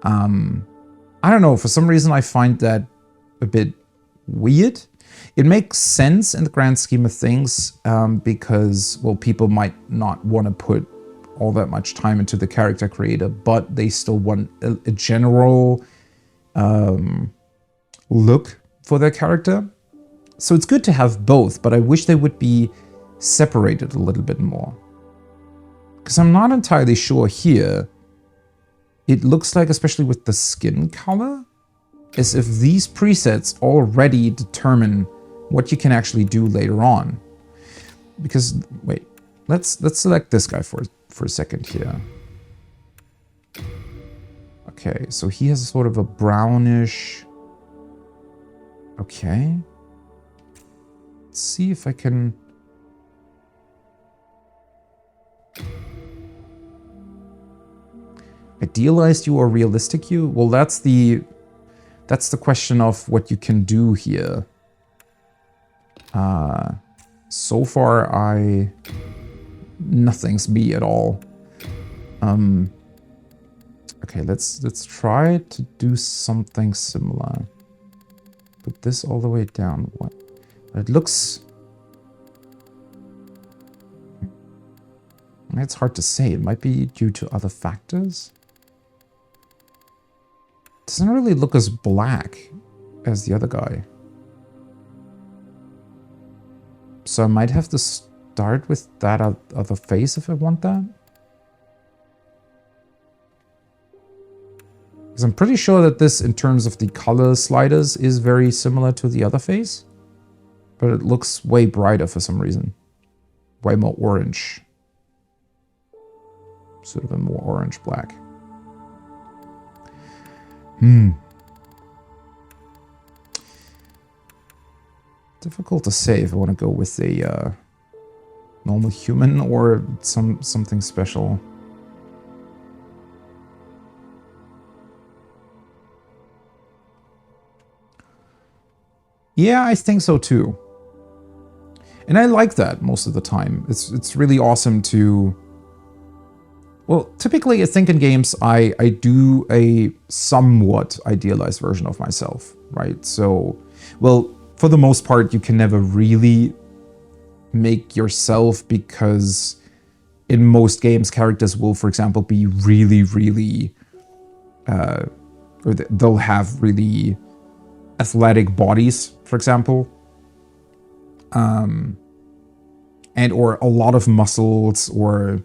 I don't know, for some reason I find that a bit weird. It makes sense in the grand scheme of things because, well, people might not want to put all that much time into the character creator, but they still want a general look for their character. So it's good to have both, but I wish they would be separated a little bit more. Because I'm not entirely sure here. It looks like, especially with the skin color, as if these presets already determine what you can actually do later on. Because, wait, let's select this guy for a second here. Okay, so he has sort of a brownish... Okay. Let's see if I can... Idealized you or realistic you? Well, that's the question of what you can do here. So far, nothing's me at all. Okay, let's try to do something similar. Put this all the way down. What? It looks... It's hard to say. It might be due to other factors. Doesn't really look as black as the other guy. So I might have to start with that other face if I want that. Because I'm pretty sure that this, in terms of the color sliders, is very similar to the other face. But it looks way brighter for some reason. Way more orange. Sort of a more orange-black. Difficult to say if I want to go with a normal human or something special. Yeah, I think so too. And I like that most of the time. It's really awesome to... Well, typically I think in games I do a somewhat idealized version of myself, right? So, well, for the most part, you can never really make yourself, because in most games, characters will, for example, be really, really... or they'll have really athletic bodies, for example. And or a lot of muscles, or...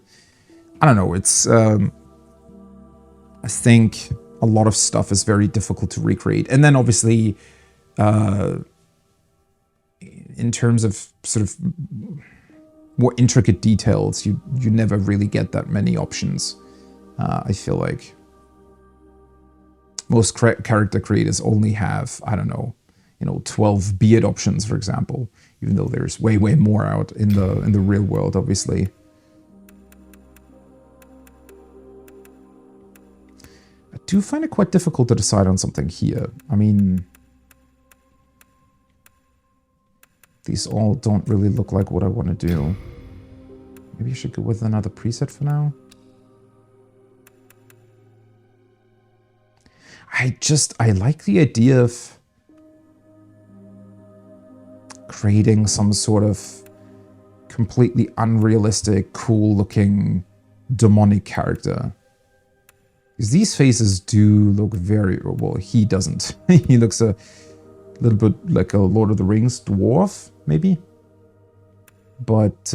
I don't know, it's, I think a lot of stuff is very difficult to recreate. And then obviously, in terms of sort of more intricate details, you never really get that many options. I feel like most character creators only have, I don't know, 12 beard options, for example, even though there's way, way more out in the real world, obviously. I do find it quite difficult to decide on something here. I mean, these all don't really look like what I want to do. Maybe I should go with another preset for now. I like the idea of creating some sort of completely unrealistic, cool-looking demonic character. Because these faces do look very... Well, he doesn't. He looks a little bit like a Lord of the Rings dwarf, maybe? But...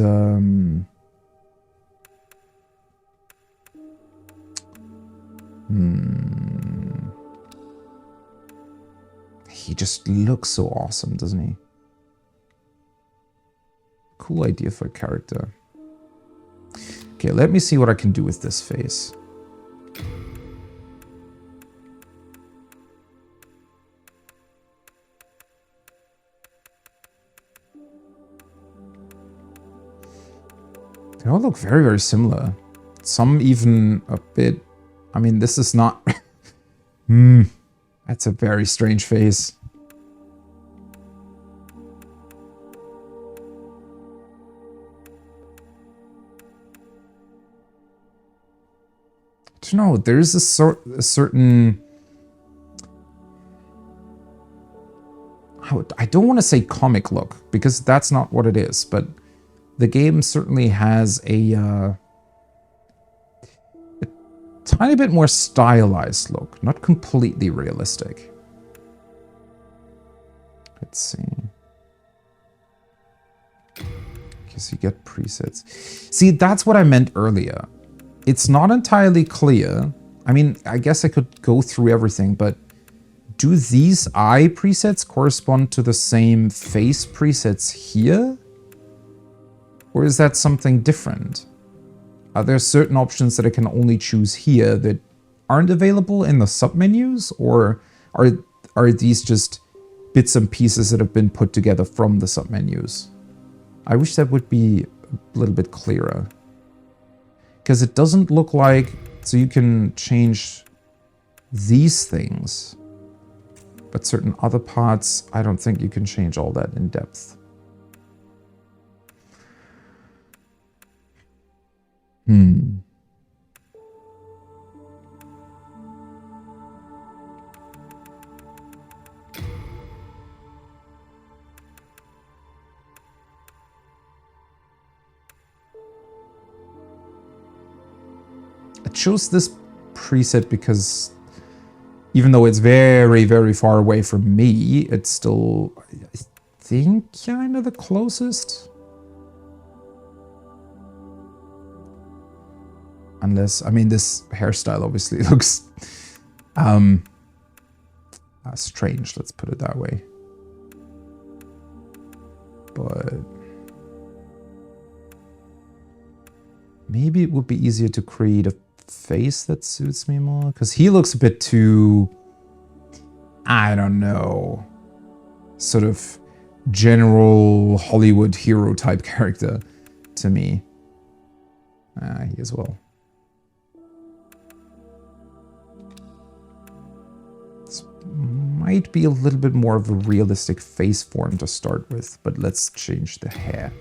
He just looks so awesome, doesn't he? Cool idea for a character. Okay, let me see what I can do with this face. They all look very, very similar. Some even a bit... I mean, this is not... That's a very strange face. I don't know, there's a certain... I don't want to say comic look, because that's not what it is, but the game certainly has a tiny bit more stylized look, not completely realistic. Let's see. Because you get presets. See, that's what I meant earlier. It's not entirely clear. I mean, I guess I could go through everything, but do these eye presets correspond to the same face presets here? Or is that something different? Are there certain options that I can only choose here that aren't available in the submenus? Or are these just bits and pieces that have been put together from the submenus? I wish that would be a little bit clearer. Because it doesn't look like... So you can change these things. But certain other parts, I don't think you can change all that in depth. I chose this preset because even though it's very, very far away from me, it's still, I think, kind of the closest. Unless, I mean, this hairstyle obviously looks strange, let's put it that way. But maybe it would be easier to create a face that suits me more, because he looks a bit too, I don't know, sort of general Hollywood hero type character to me. He as well. This might be a little bit more of a realistic face form to start with, but let's change the hair.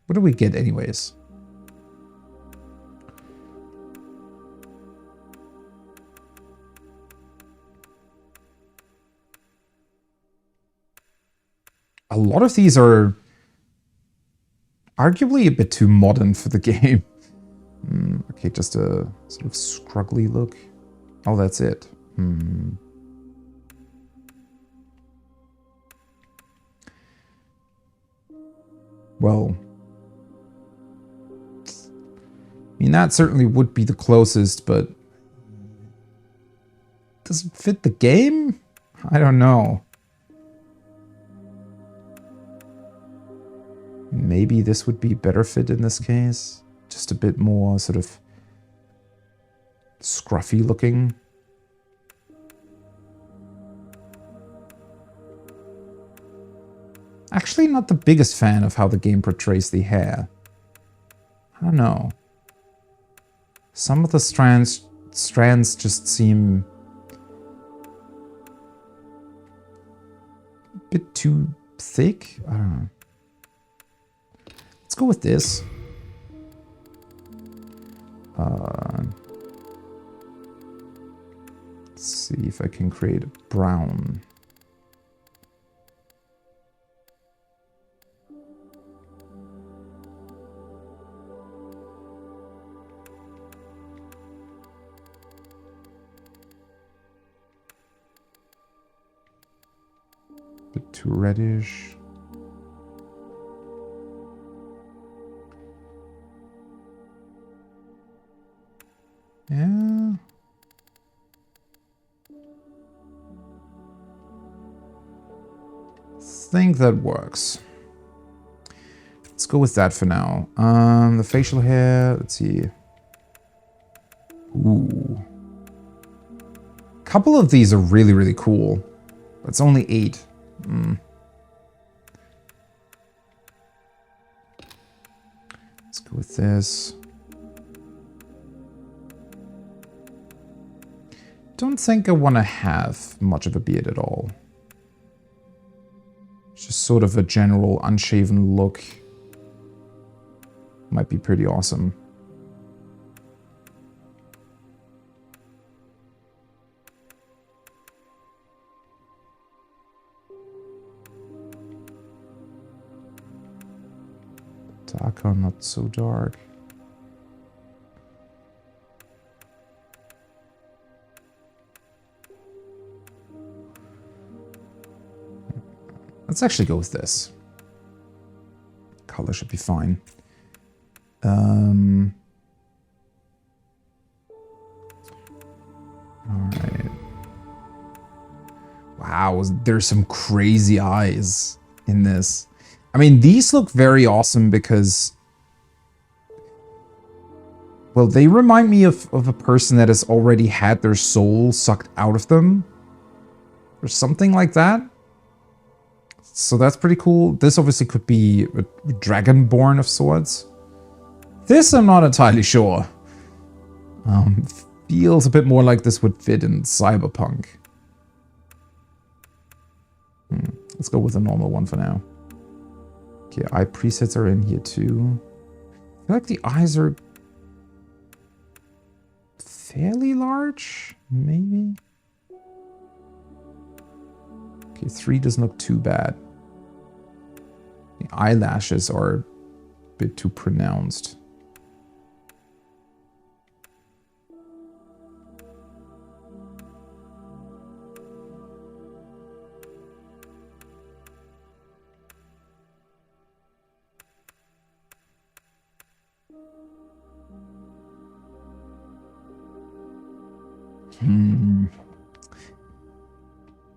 What do we get anyways? A lot of these are arguably a bit too modern for the game. Okay, just a sort of scruggly look. Oh, that's it. Well, I mean, that certainly would be the closest, but does it fit the game? I don't know. Maybe this would be better fit in this case. Just a bit more sort of scruffy looking. Actually, not the biggest fan of how the game portrays the hair. I don't know. Some of the strands just seem a bit too thick. I don't know. Let's go with this. Let's see if I can create a brown. Bit too reddish. Yeah. I think that works. Let's go with that for now. The facial hair, let's see. Ooh. A couple of these are really, really cool. It's only 8. Let's go with this. Don't think I want to have much of a beard at all. Just sort of a general unshaven look. Might be pretty awesome. Darker, not so dark. Let's actually go with this. Color should be fine. Alright. Wow, there's some crazy eyes in this. I mean, these look very awesome because... well, they remind me of a person that has already had their soul sucked out of them. Or something like that. So that's pretty cool. This obviously could be a dragonborn of sorts. This I'm not entirely sure. Feels a bit more like this would fit in Cyberpunk. Let's go with the normal one for now. Okay, eye presets are in here too. I feel like the eyes are fairly large, maybe? Okay, 3 doesn't look too bad. The eyelashes are a bit too pronounced.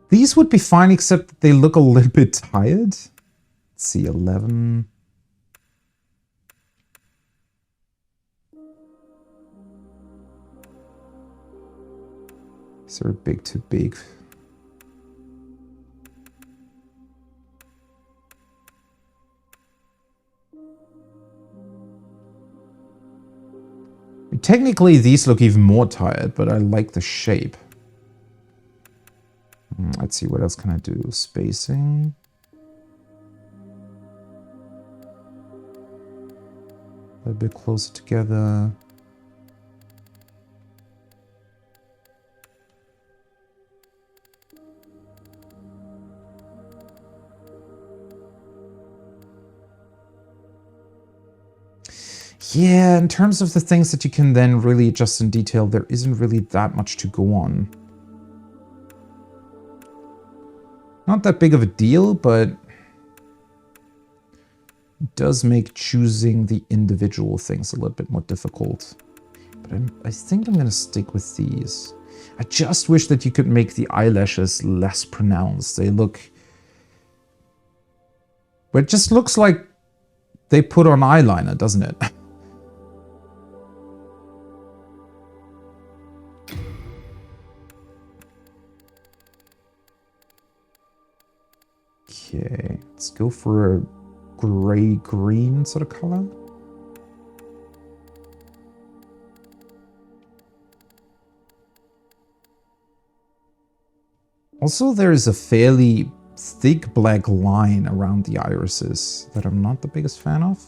These would be fine, except that they look a little bit tired. Let's see, 11. These are a bit too big. Technically, these look even more tired, but I like the shape. Let's see, what else can I do? Spacing. A bit closer together. Yeah, in terms of the things that you can then really adjust in detail, there isn't really that much to go on. Not that big of a deal, but it does make choosing the individual things a little bit more difficult. But I think I'm going to stick with these. I just wish that you could make the eyelashes less pronounced. They look... but it just looks like they put on eyeliner, doesn't it? Okay, let's go for a gray-green sort of color. Also, there is a fairly thick black line around the irises that I'm not the biggest fan of.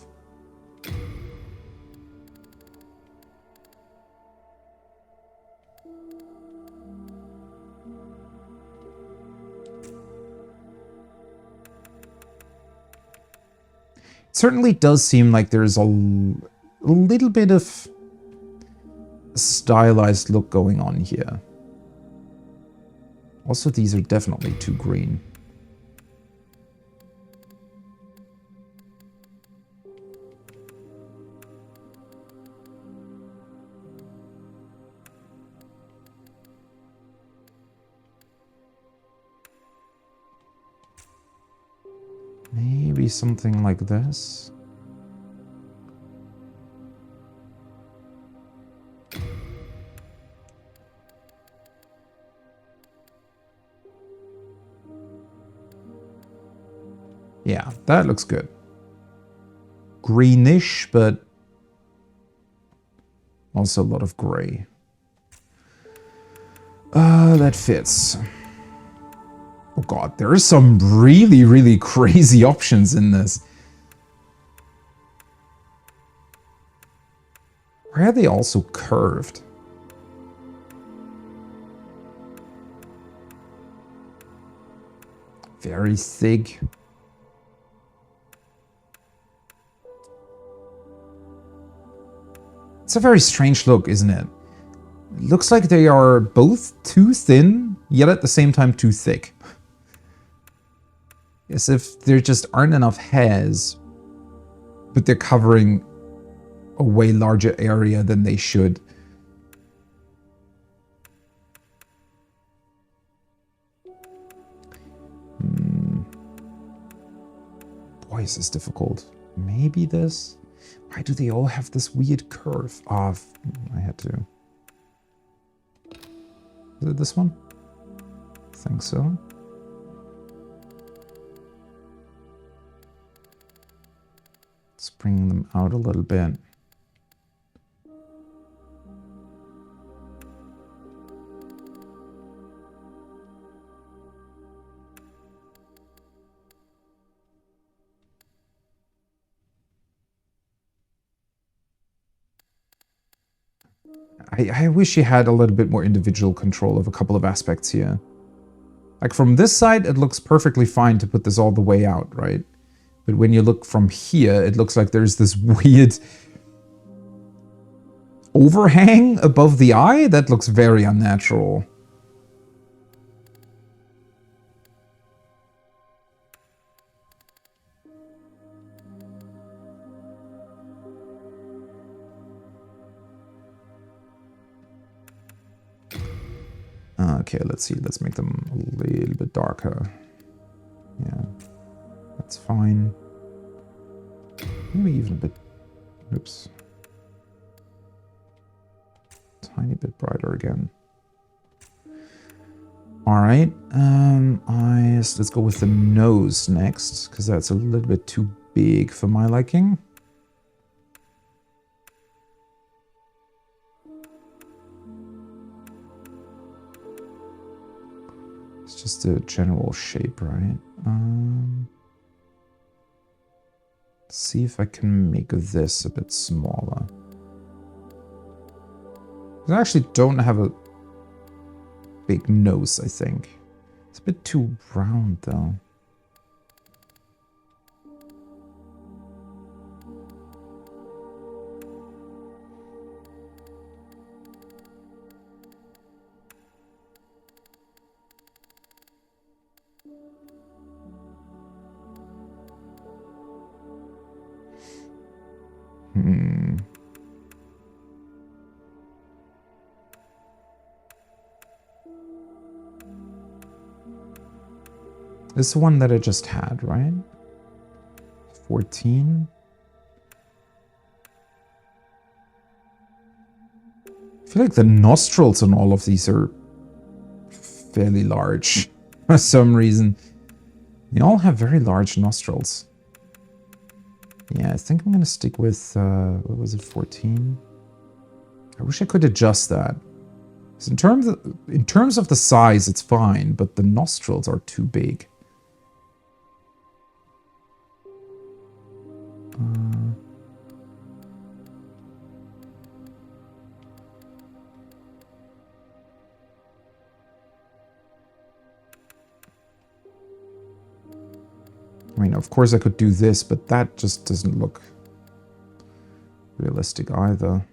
Certainly does seem like there's a little bit of stylized look going on here. Also, these are definitely too green. Maybe something like this. Yeah, that looks good. Greenish, but also a lot of gray. That fits. Oh god, there are some really, really crazy options in this. Why are they also curved? Very thick. It's a very strange look, isn't it? It looks like they are both too thin, yet at the same time too thick. As if there just aren't enough hairs, but they're covering a way larger area than they should. Boy, is this difficult. Maybe this? Why do they all have this weird curve? Oh, I had to. Is it this one? I think so. Let's bring them out a little bit. I wish you had a little bit more individual control of a couple of aspects here. Like from this side, it looks perfectly fine to put this all the way out, right? But when you look from here, it looks like there's this weird overhang above the eye that looks very unnatural. Okay, let's see. Let's make them a little bit darker. Yeah, that's fine. Maybe even a bit... Oops. Tiny bit brighter again. Alright, let's go with the nose next, because that's a little bit too big for my liking. It's just a general shape, right? Let's see if I can make this a bit smaller. I actually don't have a big nose, I think. It's a bit too round, though. This is the one that I just had, right? 14. I feel like the nostrils on all of these are fairly large for some reason. They all have very large nostrils. Yeah, I think I'm going to stick with, what was it, 14? I wish I could adjust that. So in terms of the size, it's fine, but the nostrils are too big. I mean, of course I could do this, but that just doesn't look realistic either.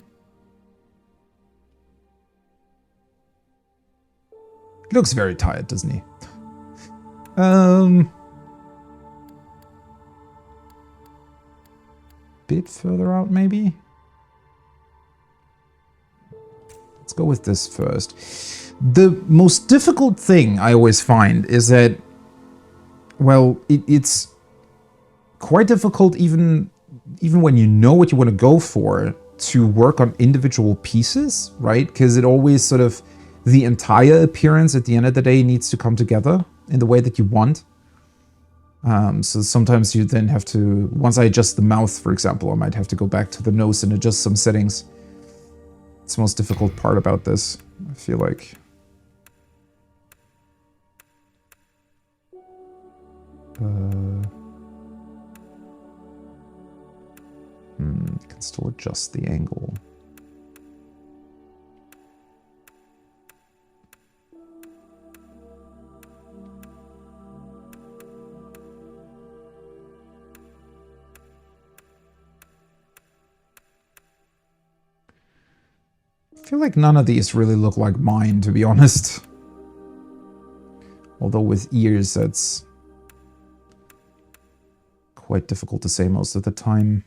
He looks very tired, doesn't he? Bit further out, maybe? Let's go with this first. The most difficult thing I always find is that, well, it's quite difficult even when you know what you want to go for to work on individual pieces, right? Because it always sort of, the entire appearance at the end of the day needs to come together in the way that you want. So sometimes you then have to, once I adjust the mouth, for example, I might have to go back to the nose and adjust some settings. It's the most difficult part about this, I feel like. Can still adjust the angle. I feel like none of these really look like mine, to be honest. Although with ears, that's quite difficult to say most of the time.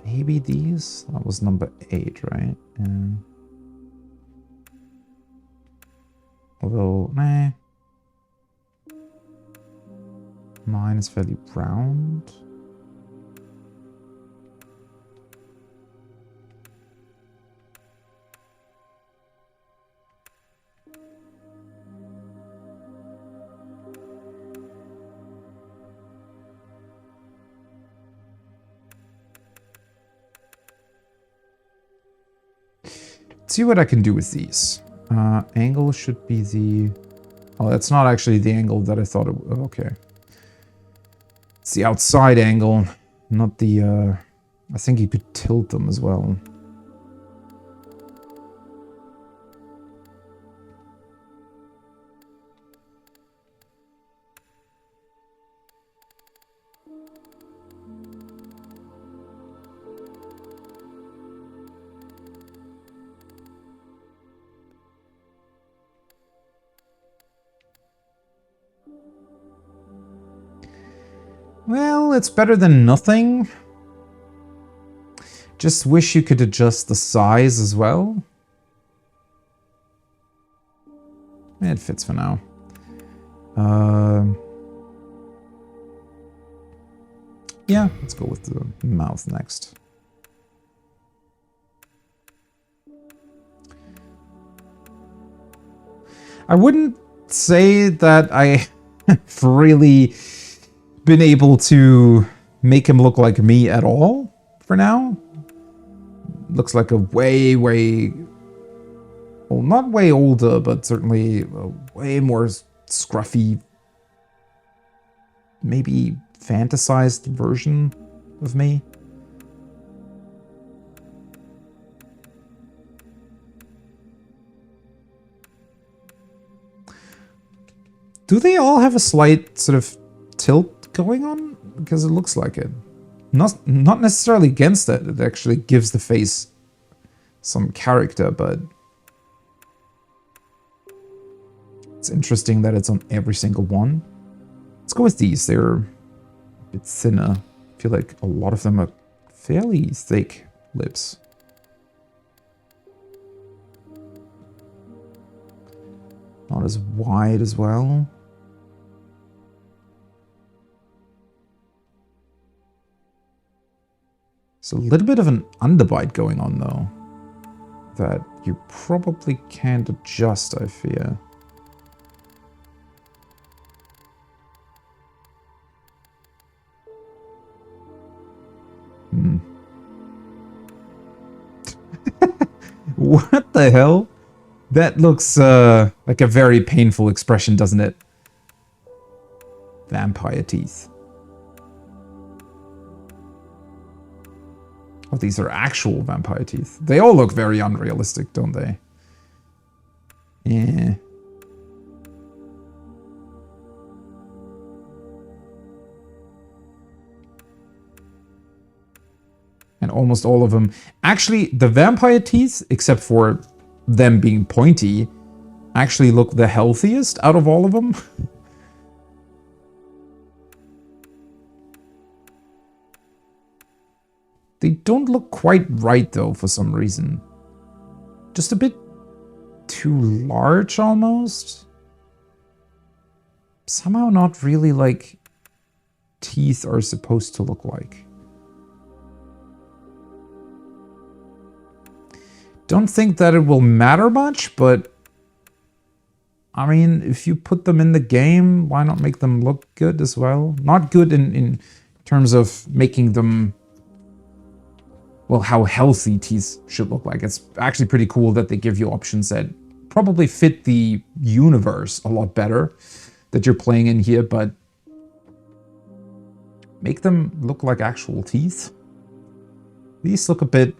Maybe these? That was number 8, right? Yeah. Although, nah. 9 is fairly round. Let's see what I can do with these. Angle should be the... Oh, that's not actually the angle that I thought it would. Okay. It's the outside angle, not the... I think you could tilt them as well. Well, it's better than nothing. Just wish you could adjust the size as well. It fits for now. Yeah, let's go with the mouth next. I wouldn't say that I really been able to make him look like me at all for now. Looks like a way, well, not way older, but certainly a way more scruffy, maybe fantasized version of me. Do they all have a slight sort of tilt going on? Because it looks like it. Not necessarily against it. It actually gives the face some character, but it's interesting that it's on every single one. Let's go with these. They're a bit thinner. I feel like a lot of them are fairly thick lips. Not as wide as well. It's a little bit of an underbite going on, though, that you probably can't adjust, I fear. What the hell? That looks like a very painful expression, doesn't it? Vampire teeth. Oh, these are actual vampire teeth. They all look very unrealistic, don't they? Yeah. And almost all of them. Actually, the vampire teeth, except for them being pointy, actually look the healthiest out of all of them. They don't look quite right, though, for some reason. Just a bit too large, almost. Somehow not really like teeth are supposed to look like. Don't think that it will matter much, but I mean, if you put them in the game, why not make them look good as well? Not good in terms of making them... well, how healthy teeth should look like. It's actually pretty cool that they give you options that probably fit the universe a lot better that you're playing in here, but make them look like actual teeth. These look a bit,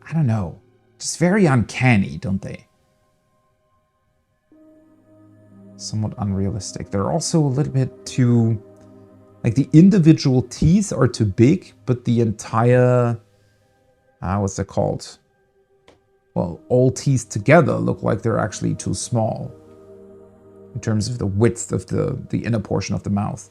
I don't know, just very uncanny, don't they? Somewhat unrealistic. They're also a little bit too... like, the individual teeth are too big, but the entire... what's that called? well, all teeth together look like they're actually too small in terms of the width of the inner portion of the mouth.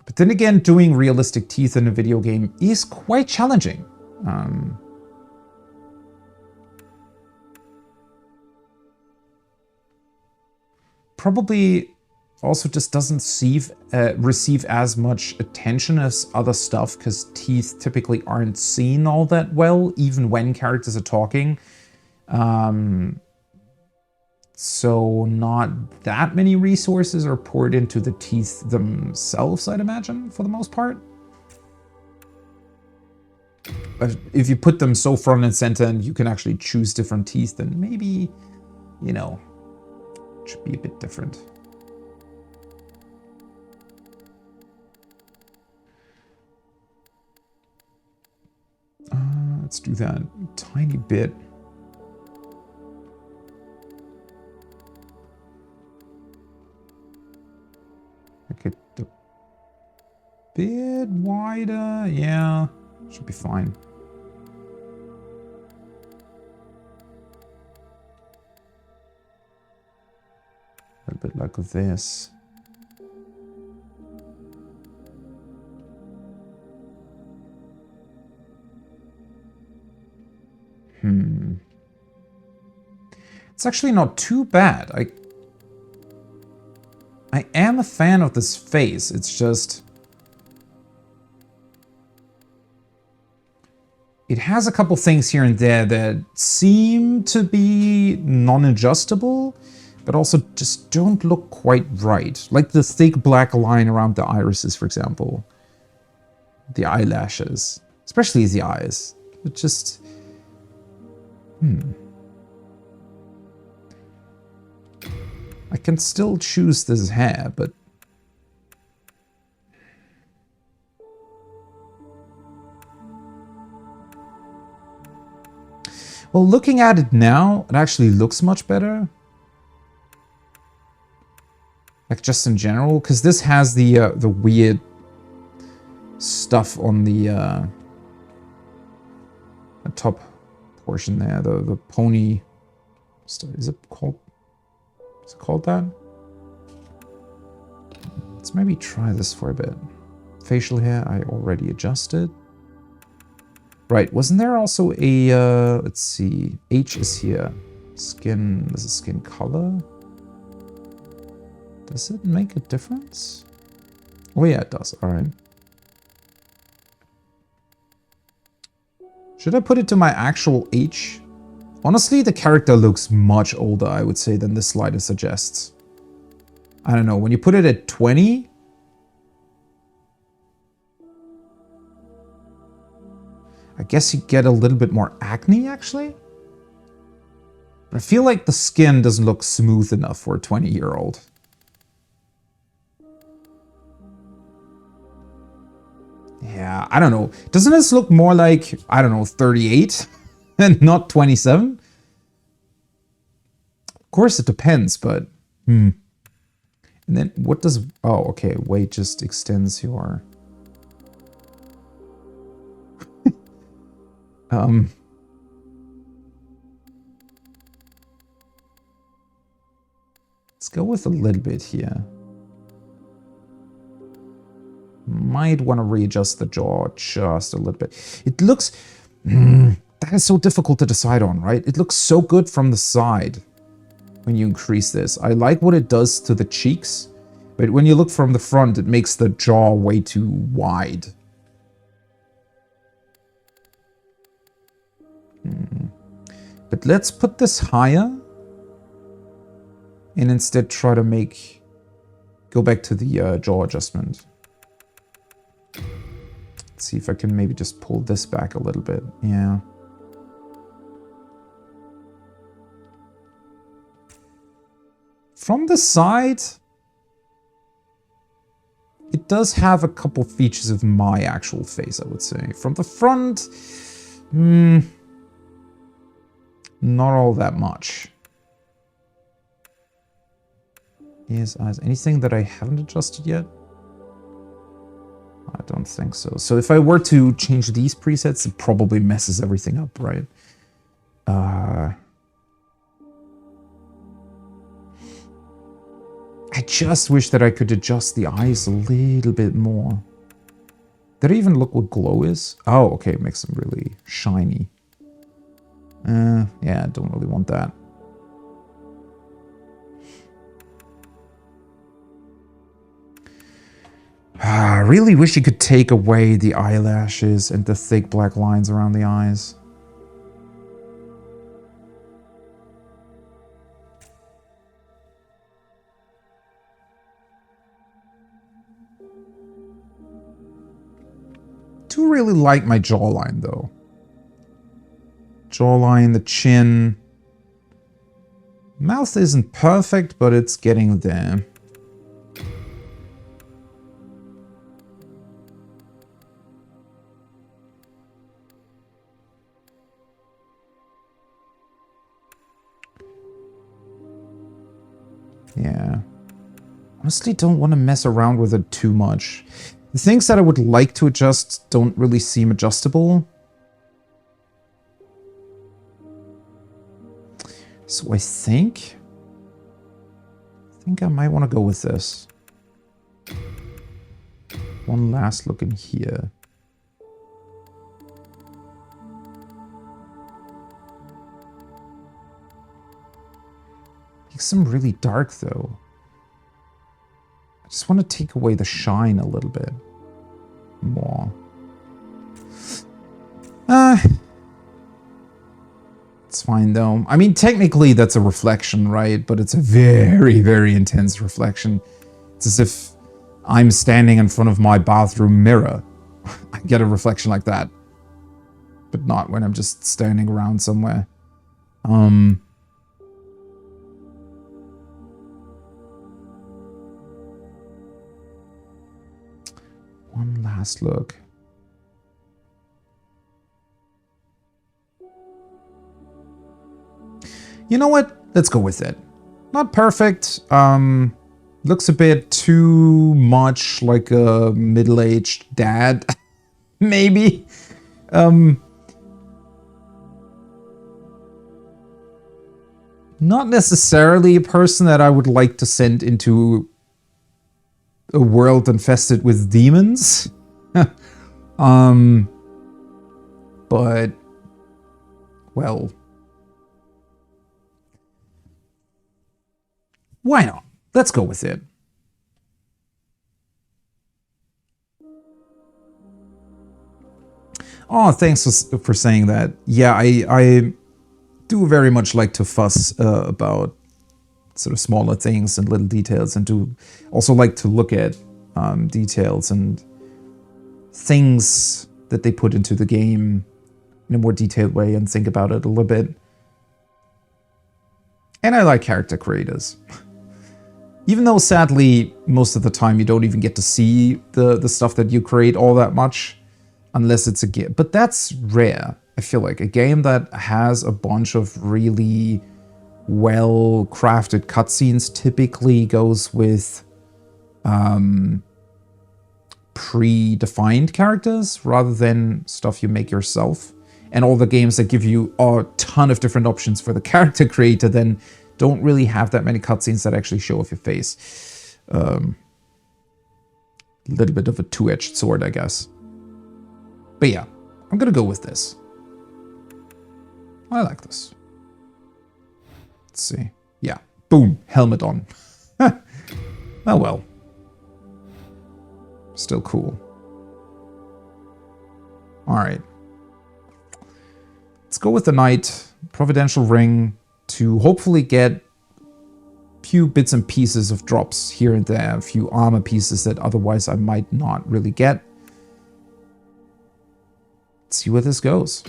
But then again, doing realistic teeth in a video game is quite challenging. Probably also just doesn't receive as much attention as other stuff, because teeth typically aren't seen all that well, even when characters are talking. So not that many resources are poured into the teeth themselves, I'd imagine, for the most part. But if you put them so front and center and you can actually choose different teeth, then maybe, you know, it should be a bit different. Let's do that a tiny bit. Make it a bit wider. Yeah, should be fine. A bit like this. It's actually not too bad. I am a fan of this face. It's just... it has a couple things here and there that seem to be non-adjustable, but also just don't look quite right. Like the thick black line around the irises, for example. The eyelashes. Especially the eyes. It just... I can still choose this hair, but... well, looking at it now, it actually looks much better. Like, just in general, because this has the weird stuff on the top portion there, the pony stuff. Is it called that? Let's maybe try this for a bit. Facial hair I already adjusted. Right, wasn't there also a let's see, H is here. Skin, this is skin color. Does it make a difference? Oh yeah, it does. All right. Should I put it to my actual H? Honestly, the character looks much older, I would say, than the slider suggests. I don't know, when you put it at 20... I guess you get a little bit more acne, actually. But I feel like the skin doesn't look smooth enough for a 20-year-old. Yeah, I don't know. Doesn't this look more like, I don't know, 38 and not 27? Of course it depends, but... And then what does... oh, okay, weight just extends your... Let's go with a little bit here. Might want to readjust the jaw just a little bit. It looks... that is so difficult to decide on, right? It looks so good from the side when you increase this. I like what it does to the cheeks, but when you look from the front, it makes the jaw way too wide. But let's put this higher and instead try to go back to the jaw adjustment. Let's see if I can maybe just pull this back a little bit. Yeah. From the side, it does have a couple features of my actual face, I would say. From the front, not all that much. Ears, eyes, anything that I haven't adjusted yet? I don't think so. So if I were to change these presets, it probably messes everything up, right? I just wish that I could adjust the eyes a little bit more. Did I even look what glow is? Oh, okay, it makes them really shiny. Yeah, I don't really want that. I really wish you could take away the eyelashes and the thick black lines around the eyes. Do really like my jawline though. Jawline, the chin. Mouth isn't perfect, but it's getting there. Yeah. Honestly, don't want to mess around with it too much. The things that I would like to adjust don't really seem adjustable. So I think I might want to go with this. One last look in here. Makes them really dark though. I just want to take away the shine a little bit more. It's fine though. I mean, technically that's a reflection, right? But it's a very, very intense reflection. It's as if I'm standing in front of my bathroom mirror. I get a reflection like that. But not when I'm just standing around somewhere. One last look. You know what? Let's go with it. Not perfect. Looks a bit too much like a middle-aged dad. Maybe. Not necessarily a person that I would like to send into a world infested with demons. But, well, why not? Let's go with it. Oh, thanks for saying that. Yeah, I do very much like to fuss about sort of smaller things and little details, and do also like to look at details and things that they put into the game in a more detailed way and think about it a little bit. And I like character creators. Even though, sadly, most of the time you don't even get to see the stuff that you create all that much, unless it's a game. But that's rare, I feel like. A game that has a bunch of really well-crafted cutscenes typically goes with predefined characters rather than stuff you make yourself. And all the games that give you a ton of different options for the character creator then don't really have that many cutscenes that actually show off your face. A little bit of a two-edged sword, I guess. But yeah, I'm gonna go with this. I like this. Let's see. Yeah, boom, helmet on. Oh well. Still cool. Alright. Let's go with the Knight, Providential Ring, to hopefully get a few bits and pieces of drops here and there, a few armor pieces that otherwise I might not really get. Let's see where this goes.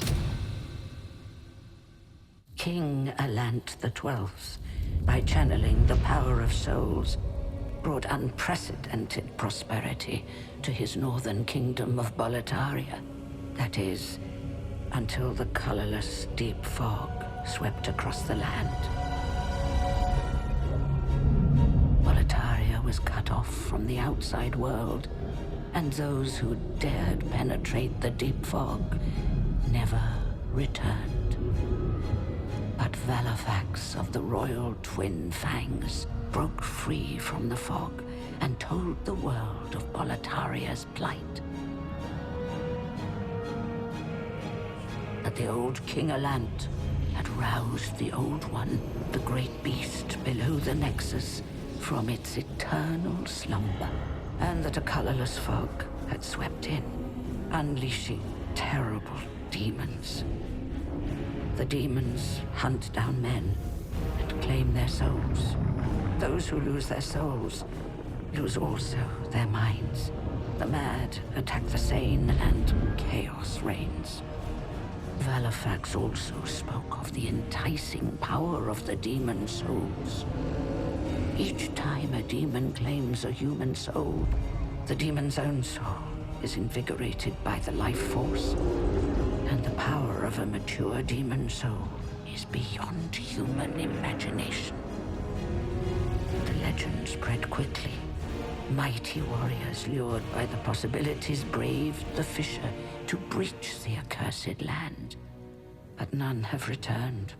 King Alant XII, by channeling the power of souls, brought unprecedented prosperity to his northern kingdom of Boletaria. That is, until the colorless deep fog swept across the land. Boletaria was cut off from the outside world, and those who dared penetrate the deep fog never returned. But Valifax of the Royal Twin Fangs broke free from the fog and told the world of Boletaria's plight. That the old King Alant had roused the Old One, the great beast below the Nexus, from its eternal slumber, and that a colorless fog had swept in, unleashing terrible demons. The demons hunt down men and claim their souls. Those who lose their souls lose also their minds. The mad attack the sane, and chaos reigns. Valifax also spoke of the enticing power of the demon souls. Each time a demon claims a human soul, the demon's own soul is invigorated by the life force, and the power of a mature demon soul is beyond human imagination. The legend spread quickly. Mighty warriors lured by the possibilities braved the Fissure to breach the accursed land, but none have returned.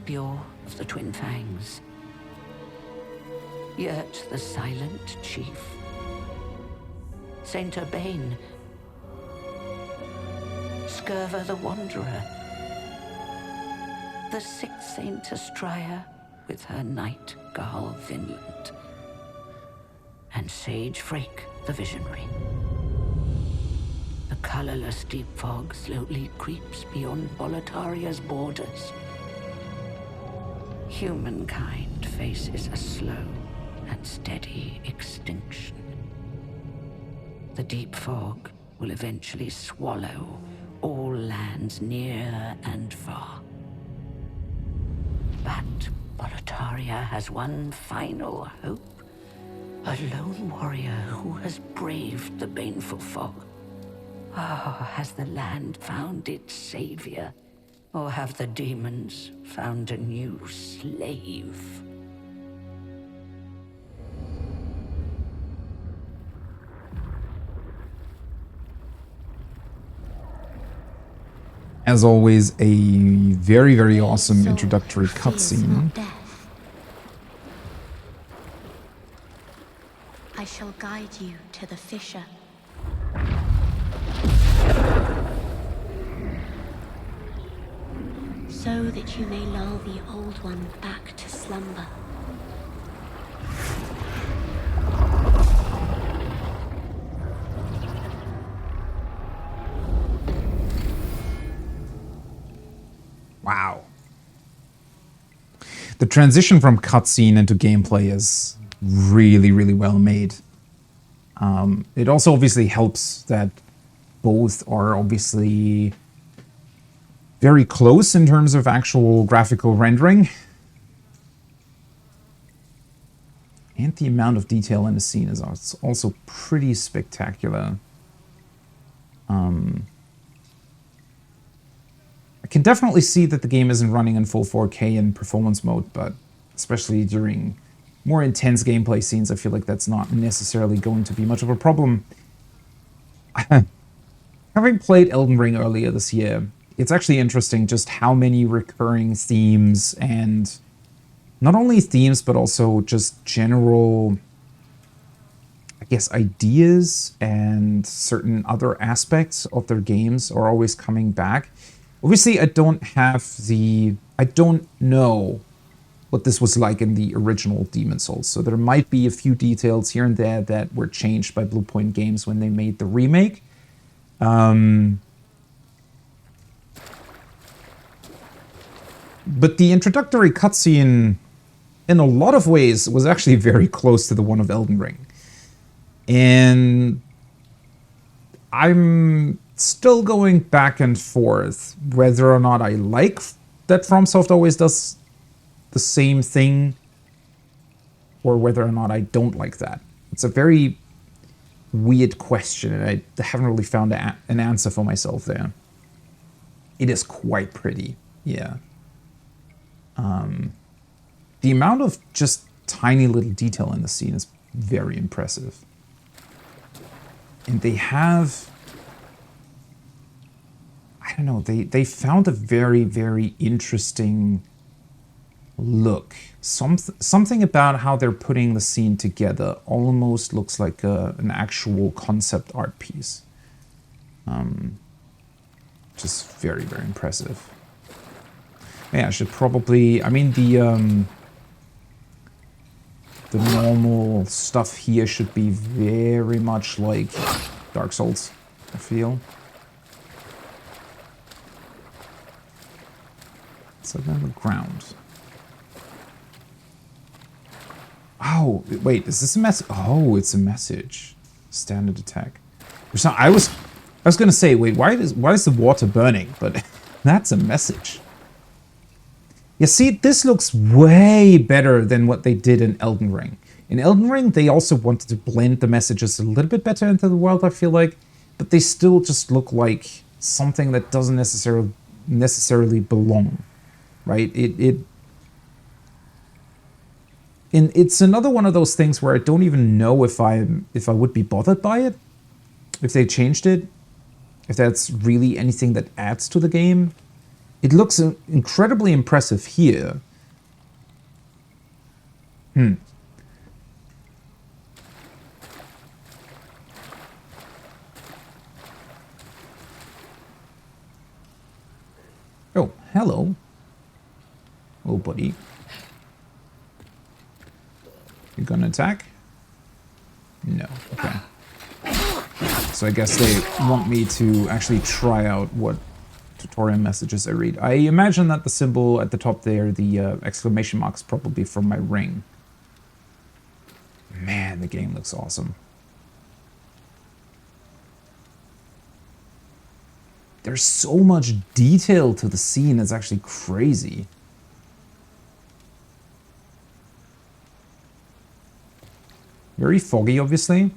Pure of the Twin Fangs, yet the silent chief, Saint Urbane, Scurva the Wanderer, the sixth Saint Astraea with her night Garl Vinland, and Sage Frake the Visionary. The colorless deep fog slowly creeps beyond Boletaria's borders. Humankind faces a slow and steady extinction. The deep fog will eventually swallow all lands near and far. But Boletaria has one final hope. A lone warrior who has braved the baneful fog. Has the land found its savior? Or have the demons found a new slave? As always, a very, very awesome introductory cutscene. I shall guide you to the Fissure. So that you may lull the Old One back to slumber. Wow. The transition from cutscene into gameplay is really, really well made. It also obviously helps that both are obviously very close in terms of actual graphical rendering. And the amount of detail in the scene is also pretty spectacular. I can definitely see that the game isn't running in full 4K in performance mode, but especially during more intense gameplay scenes, I feel like that's not necessarily going to be much of a problem. Having played Elden Ring earlier this year, it's actually interesting just how many recurring themes, and not only themes, but also just general, I guess, ideas and certain other aspects of their games are always coming back. Obviously, I don't know what this was like in the original Demon's Souls, so there might be a few details here and there that were changed by Bluepoint Games when they made the remake. But the introductory cutscene, in a lot of ways, was actually very close to the one of Elden Ring. And I'm still going back and forth whether or not I like that FromSoft always does the same thing, or whether or not I don't like that. It's a very weird question, and I haven't really found an answer for myself there. It is quite pretty, yeah. The amount of just tiny little detail in the scene is very impressive. And they have, I don't know, they found a very, very interesting look. Something about how they're putting the scene together almost looks like an actual concept art piece. Just very, very impressive. Yeah, I should probably, I mean, the normal stuff here should be very much like Dark Souls, I feel. So then the ground. Oh, wait, is this a message? Oh, it's a message. Standard attack. I was gonna say, wait, why is the water burning? But that's a message. You see, this looks way better than what they did in Elden Ring. In Elden Ring, they also wanted to blend the messages a little bit better into the world, I feel like, but they still just look like something that doesn't necessarily belong, right? It's another one of those things where I don't even know if I would be bothered by it, if they changed it, if that's really anything that adds to the game. It looks incredibly impressive here. Oh, hello. Oh, buddy. You gonna attack? No. Okay. So I guess they want me to actually try out what tutorial messages I read. I imagine that the symbol at the top there, the exclamation mark, is probably from my ring. Man, the game looks awesome. There's so much detail to the scene, it's actually crazy. Very foggy, obviously.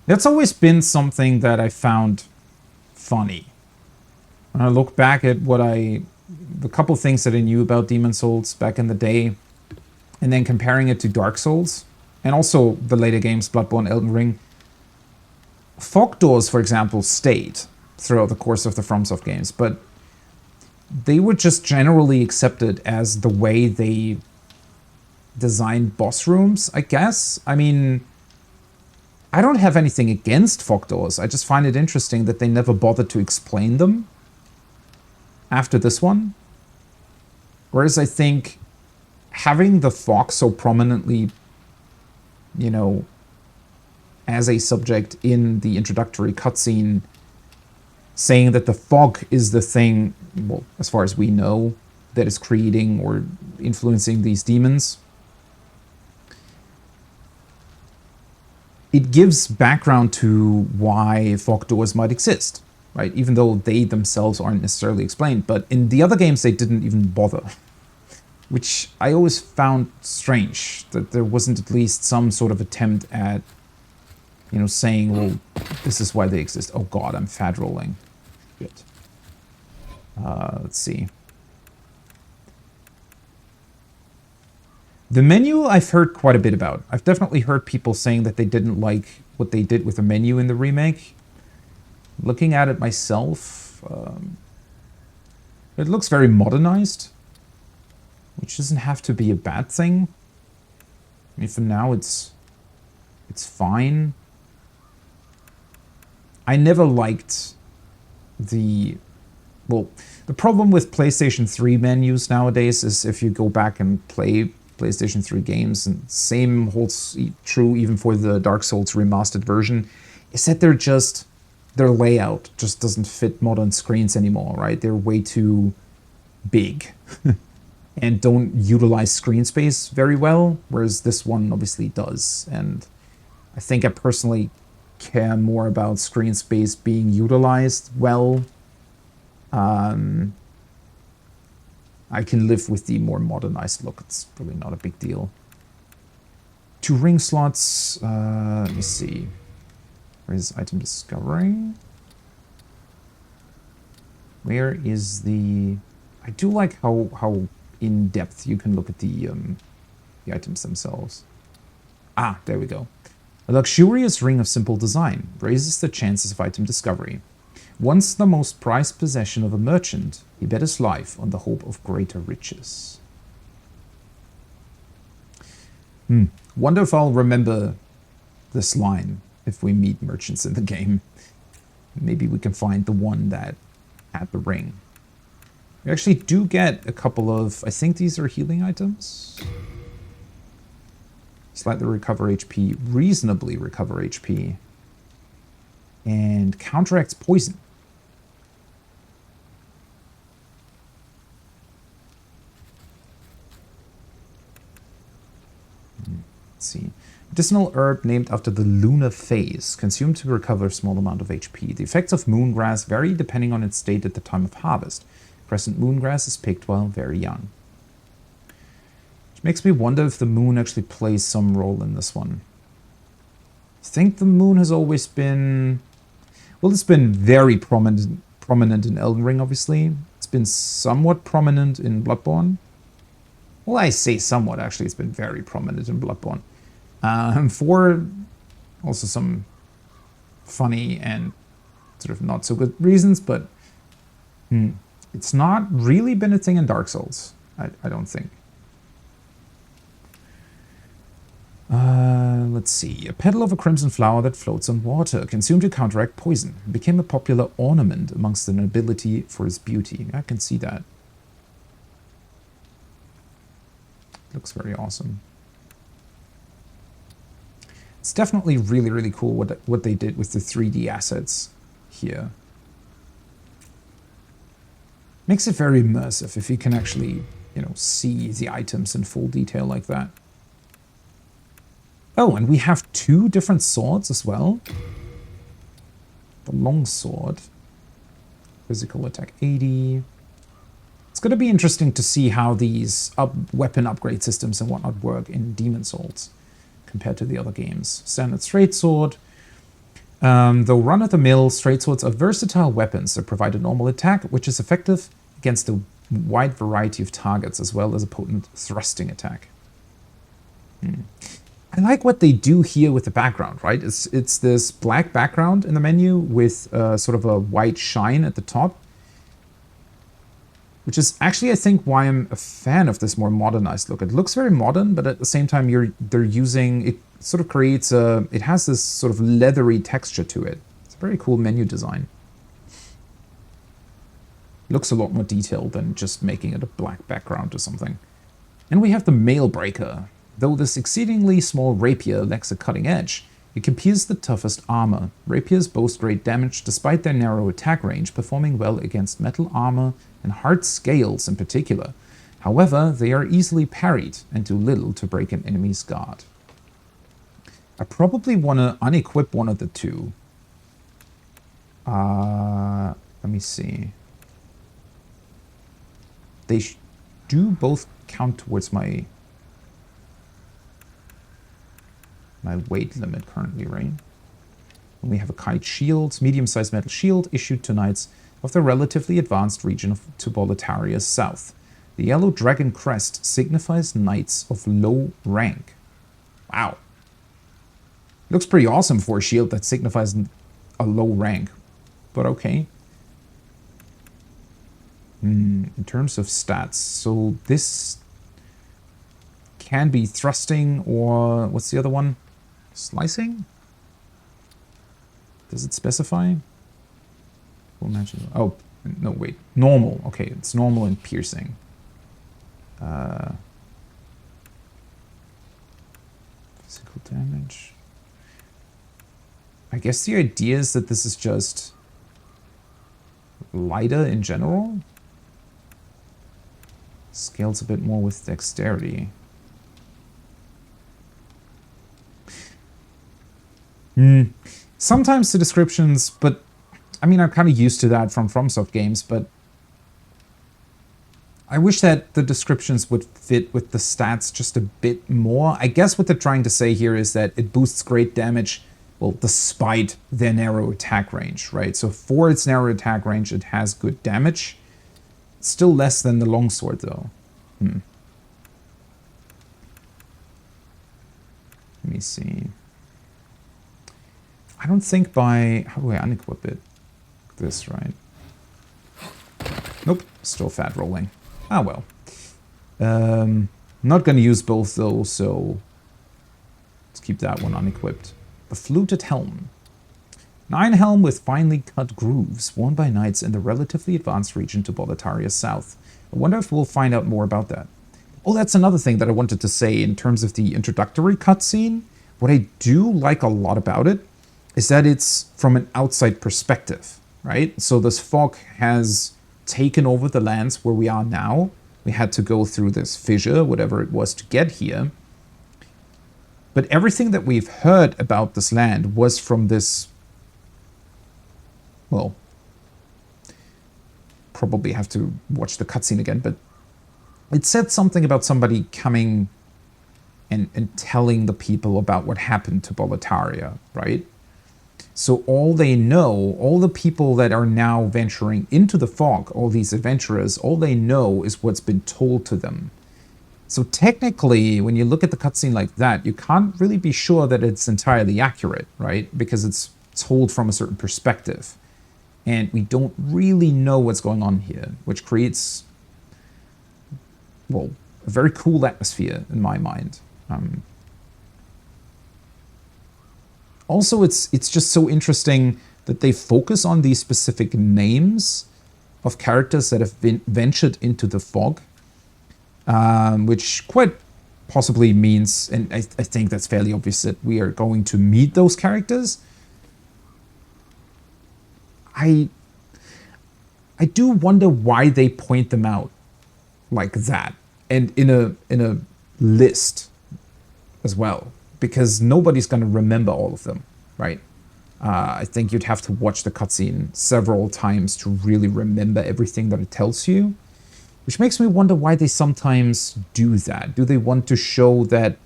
That's always been something that I found funny. When I look back at the couple things that I knew about Demon's Souls back in the day, and then comparing it to Dark Souls, and also the later games, Bloodborne, Elden Ring, fog doors, for example, stayed throughout the course of the FromSoft games, but they were just generally accepted as the way they designed boss rooms, I guess. I mean, I don't have anything against fog doors. I just find it interesting that they never bothered to explain them after this one. Whereas I think having the fog so prominently, you know, as a subject in the introductory cutscene, saying that the fog is the thing, well, as far as we know, that is creating or influencing these demons, it gives background to why fog doors might exist, right? Even though they themselves aren't necessarily explained. But in the other games, they didn't even bother, which I always found strange, that there wasn't at least some sort of attempt at, you know, saying, well, this is why they exist. Oh god, I'm fad rolling. Shit. Let's see. The menu I've heard quite a bit about. I've definitely heard people saying that they didn't like what they did with the menu in the remake. Looking at it myself, it looks very modernized, which doesn't have to be a bad thing. I mean, for now, it's fine. I never liked the problem with PlayStation 3 menus nowadays is if you go back and play PlayStation 3 games, and same holds true even for the Dark Souls remastered version, is that their layout just doesn't fit modern screens anymore, right? They're way too big and don't utilize screen space very well, whereas this one obviously does. And I think I personally care more about screen space being utilized well. I can live with the more modernized look. It's probably not a big deal. 2 ring slots. Let me see. Where's item discovery? Where is the... I do like how in depth you can look at the items themselves. Ah, there we go. A luxurious ring of simple design raises the chances of item discovery. Once the most prized possession of a merchant, he bet his life on the hope of greater riches. Wonder if I'll remember this line if we meet merchants in the game. Maybe we can find the one that had the ring. We actually do get a couple of, I think these are healing items. Slightly recover HP, reasonably recover HP, and counteracts poison. Let's see. Medicinal herb named after the lunar phase, consumed to recover a small amount of HP. The effects of moongrass vary depending on its state at the time of harvest. Crescent moongrass is picked while very young. Which makes me wonder if the moon actually plays some role in this one. I think the moon has always been... Well, it's been very prominent in Elden Ring, obviously. It's been somewhat prominent in Bloodborne. Well, I say somewhat, actually. It's been very prominent in Bloodborne. For also some funny and sort of not so good reasons, but it's not really been a thing in Dark Souls, I don't think. Let's see. A petal of a crimson flower that floats on water, consumed to counteract poison. It became a popular ornament amongst the nobility for its beauty. I can see that. Looks very awesome. It's definitely really, really cool what they did with the 3D assets here. Makes it very immersive if you can actually, you know, see the items in full detail like that. Oh, and we have 2 different swords as well. The long sword. Physical attack 80. It's going to be interesting to see how these weapon upgrade systems and whatnot work in Demon Souls compared to the other games. Standard straight sword. Though run-of-the-mill, straight swords are versatile weapons that provide a normal attack, which is effective against a wide variety of targets, as well as a potent thrusting attack. I like what they do here with the background, right? It's this black background in the menu with sort of a white shine at the top. Which is actually, I think, why I'm a fan of this more modernized look. It looks very modern, but at the same time, they're using, it sort of creates a, it has this sort of leathery texture to it. It's a very cool menu design. Looks a lot more detailed than just making it a black background or something. And we have the Mail Breaker. Though this exceedingly small rapier lacks a cutting edge, it can pierce the toughest armor. Rapiers boast great damage despite their narrow attack range, performing well against metal armor and hard scales in particular. However, they are easily parried and do little to break an enemy's guard. I probably want to unequip one of the 2. Let me see. They do both count towards my weight limit currently, right? And we have a kite shield, medium-sized metal shield issued to knights of the relatively advanced region of Boletauria's south. The yellow dragon crest signifies knights of low rank. Wow. Looks pretty awesome for a shield that signifies a low rank, but okay. In terms of stats, so this can be thrusting or what's the other one? Slicing? Does it specify? We'll imagine. Oh, no, wait. Normal. Okay, it's normal and piercing. Physical damage. I guess the idea is that this is just lighter in general. Scales a bit more with dexterity. Sometimes the descriptions, but I mean, I'm kind of used to that from FromSoft games, but I wish that the descriptions would fit with the stats just a bit more. I guess what they're trying to say here is that it boosts great damage, well, despite their narrow attack range, right? So for its narrow attack range, it has good damage. Still less than the longsword, though. Let me see. I don't think by... How do I unequip it? This, right? Nope. Still fat rolling. Ah, well. Not going to use both, though, so... Let's keep that one unequipped. The Fluted Helm. 9 helm with finely cut grooves, worn by knights in the relatively advanced region to Boletaria's south. I wonder if we'll find out more about that. Oh, that's another thing that I wanted to say in terms of the introductory cutscene. What I do like a lot about it is that it's from an outside perspective, right? So this fog has taken over the lands where we are now. We had to go through this fissure, whatever it was, to get here. But everything that we've heard about this land was from this... Well, probably have to watch the cutscene again, but it said something about somebody coming and telling the people about what happened to Boletaria, right? So all they know, all the people that are now venturing into the fog, all these adventurers, all they know is what's been told to them. So technically, when you look at the cutscene like that, you can't really be sure that it's entirely accurate, right? Because it's told from a certain perspective. And we don't really know what's going on here, which creates, well, a very cool atmosphere in my mind. Also, it's just so interesting that they focus on these specific names of characters that have ventured into the fog, which quite possibly means, and I think that's fairly obvious, that we are going to meet those characters. I do wonder why they point them out like that, and in a list as well, because nobody's going to remember all of them, right? I think you'd have to watch the cutscene several times to really remember everything that it tells you, which makes me wonder why they sometimes do that. Do they want to show that,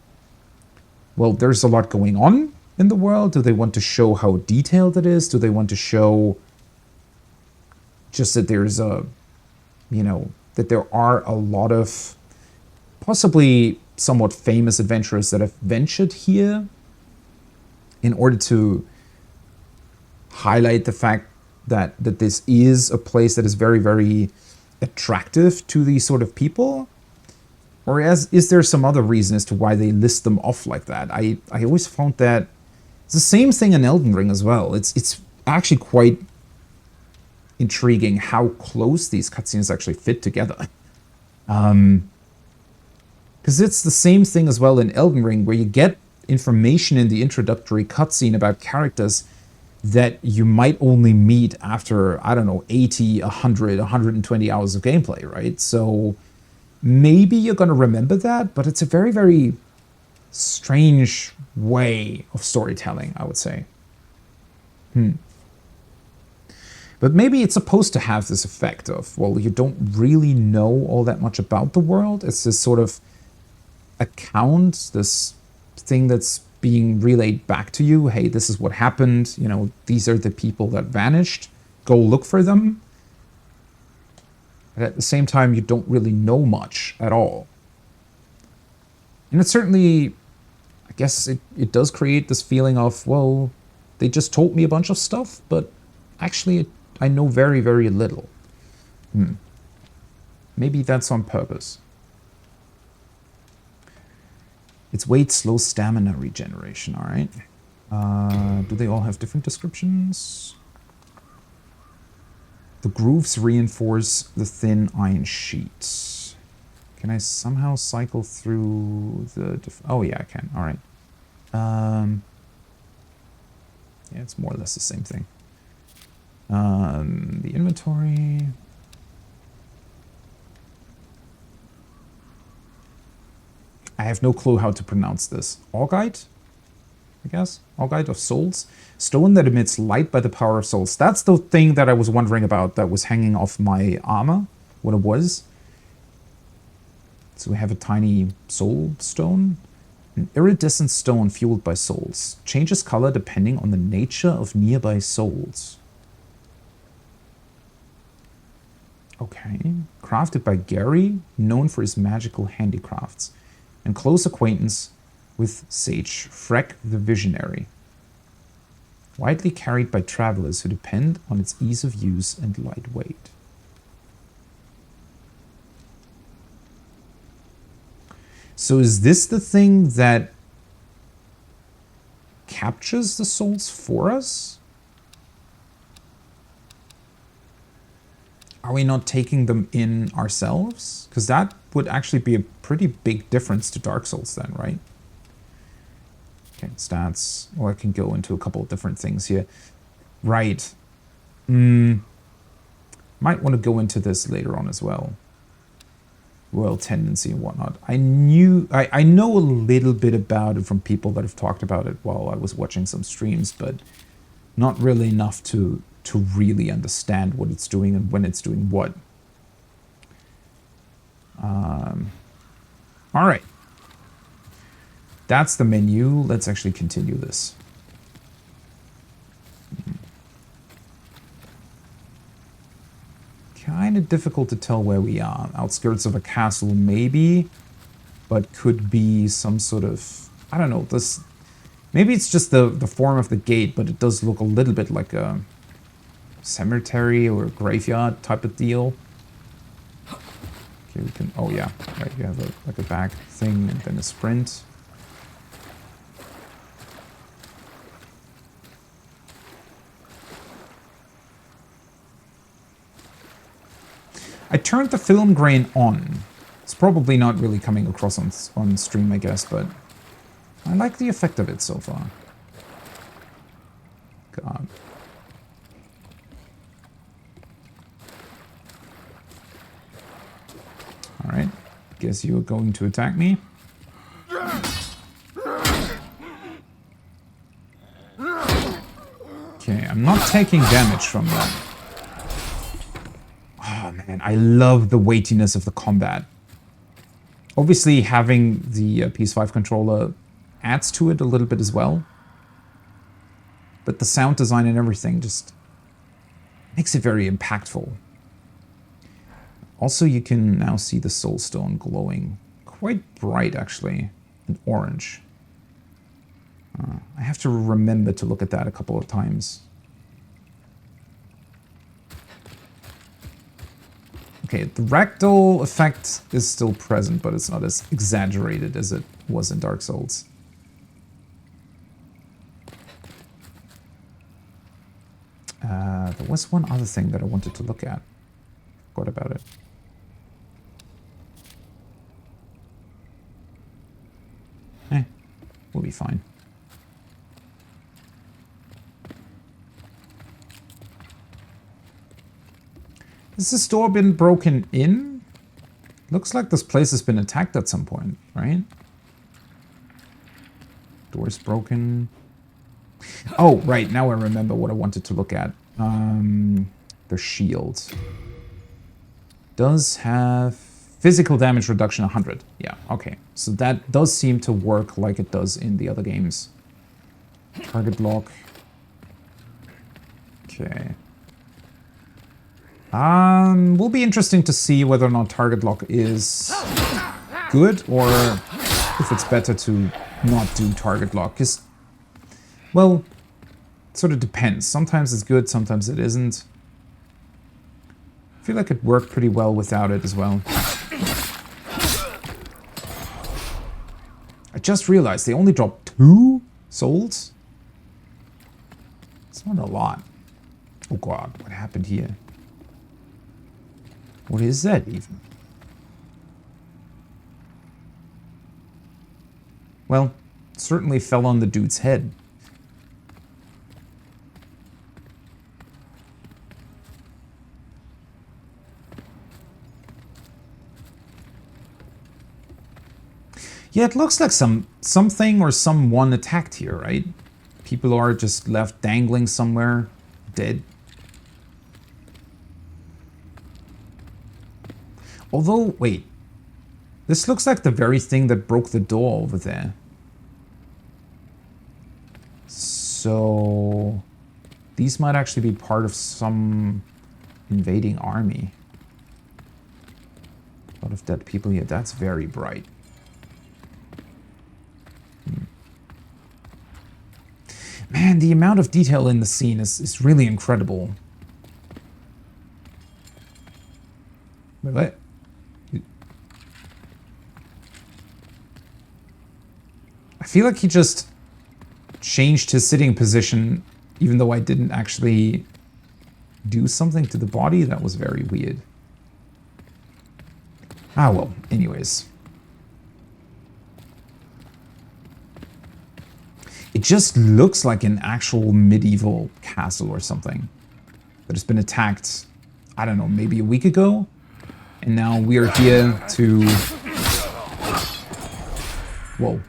well, there's a lot going on in the world? Do they want to show how detailed it is? Do they want to show just that there's a, you know, that there are a lot of possibly somewhat famous adventurers that have ventured here in order to highlight the fact that this is a place that is very, very attractive to these sort of people? Or is there some other reason as to why they list them off like that? I always found that it's the same thing in Elden Ring as well. It's actually quite intriguing how close these cutscenes actually fit together. Because it's the same thing as well in Elden Ring, where you get information in the introductory cutscene about characters that you might only meet after, I don't know, 80, 100, 120 hours of gameplay, right? So maybe you're going to remember that, but it's a very, very strange way of storytelling, I would say. But maybe it's supposed to have this effect of, well, you don't really know all that much about the world. It's this sort of account, this thing that's being relayed back to you. Hey, this is what happened. You know, these are the people that vanished. Go look for them. But at the same time, you don't really know much at all. And it certainly, I guess it does create this feeling of, well, they just told me a bunch of stuff, but actually I know very, very little. Maybe that's on purpose. Its weight slows stamina regeneration, alright. Do they all have different descriptions? The grooves reinforce the thin iron sheet. Can I somehow cycle through the... Oh yeah, I can, alright. Yeah, it's more or less the same thing. The inventory... I have no clue how to pronounce this. Augite? I guess? Augite of Souls? Stone that emits light by the power of souls. That's the thing that I was wondering about that was hanging off my armor. What it was. So we have a tiny soul stone. An iridescent stone fueled by souls. Changes color depending on the nature of nearby souls. Okay. Crafted by Gary, known for his magical handicrafts. And close acquaintance with Sage, Freck the Visionary. Widely carried by travelers who depend on its ease of use and lightweight. So is this the thing that captures the souls for us? Are we not taking them in ourselves? Because that would actually be a pretty big difference to Dark Souls then, right? Okay, stats. Or I can go into a couple of different things here. Right. Might want to go into this later on as well. Royal tendency and whatnot. I know a little bit about it from people that have talked about it while I was watching some streams, but not really enough to really understand what it's doing and when it's doing what. All right. That's the menu. Let's actually continue this. Kind of difficult to tell where we are. Outskirts of a castle, maybe, but could be some sort of, I don't know, this, maybe it's just the form of the gate, but it does look a little bit like a cemetery or a graveyard type of deal. Okay, we can, oh yeah, right, you have like a back thing and then a sprint. I turned the film grain on. It's probably not really coming across on stream, I guess, but I like the effect of it so far. God. Alright. Guess you are going to attack me. Okay, I'm not taking damage from that. Oh man, I love the weightiness of the combat. Obviously, having the PS5 controller adds to it a little bit as well. But the sound design and everything just makes it very impactful. Also, you can now see the soulstone glowing quite bright, actually, in orange. I have to remember to look at that a couple of times. Okay, the ragdoll effect is still present, but it's not as exaggerated as it was in Dark Souls. There was one other thing that I wanted to look at. Forgot about it. We'll be fine. Has this door been broken in? Looks like this place has been attacked at some point, right? Door's broken. Oh, right. Now I remember what I wanted to look at. Their shield. Does have physical damage reduction 100. Yeah, okay. So that does seem to work like it does in the other games. Target lock. Okay. Will be interesting to see whether or not target lock is good or if it's better to not do target lock. Because, well, it sort of depends. Sometimes it's good, sometimes it isn't. I feel like it worked pretty well without it as well. I just realized they only dropped 2 souls? It's not a lot. Oh god, what happened here? What is that even? Well, it certainly fell on the dude's head. Yeah, it looks like something or someone attacked here, right? People are just left dangling somewhere, dead. Although, wait. This looks like the very thing that broke the door over there. So these might actually be part of some invading army. A lot of dead people here. That's very bright. Man, the amount of detail in the scene is really incredible. Wait, what? I feel like he just changed his sitting position, even though I didn't actually do something to the body. That was very weird. Ah, well, anyways. It just looks like an actual medieval castle or something that has been attacked, I don't know, maybe a week ago. And now we are here to... Whoa.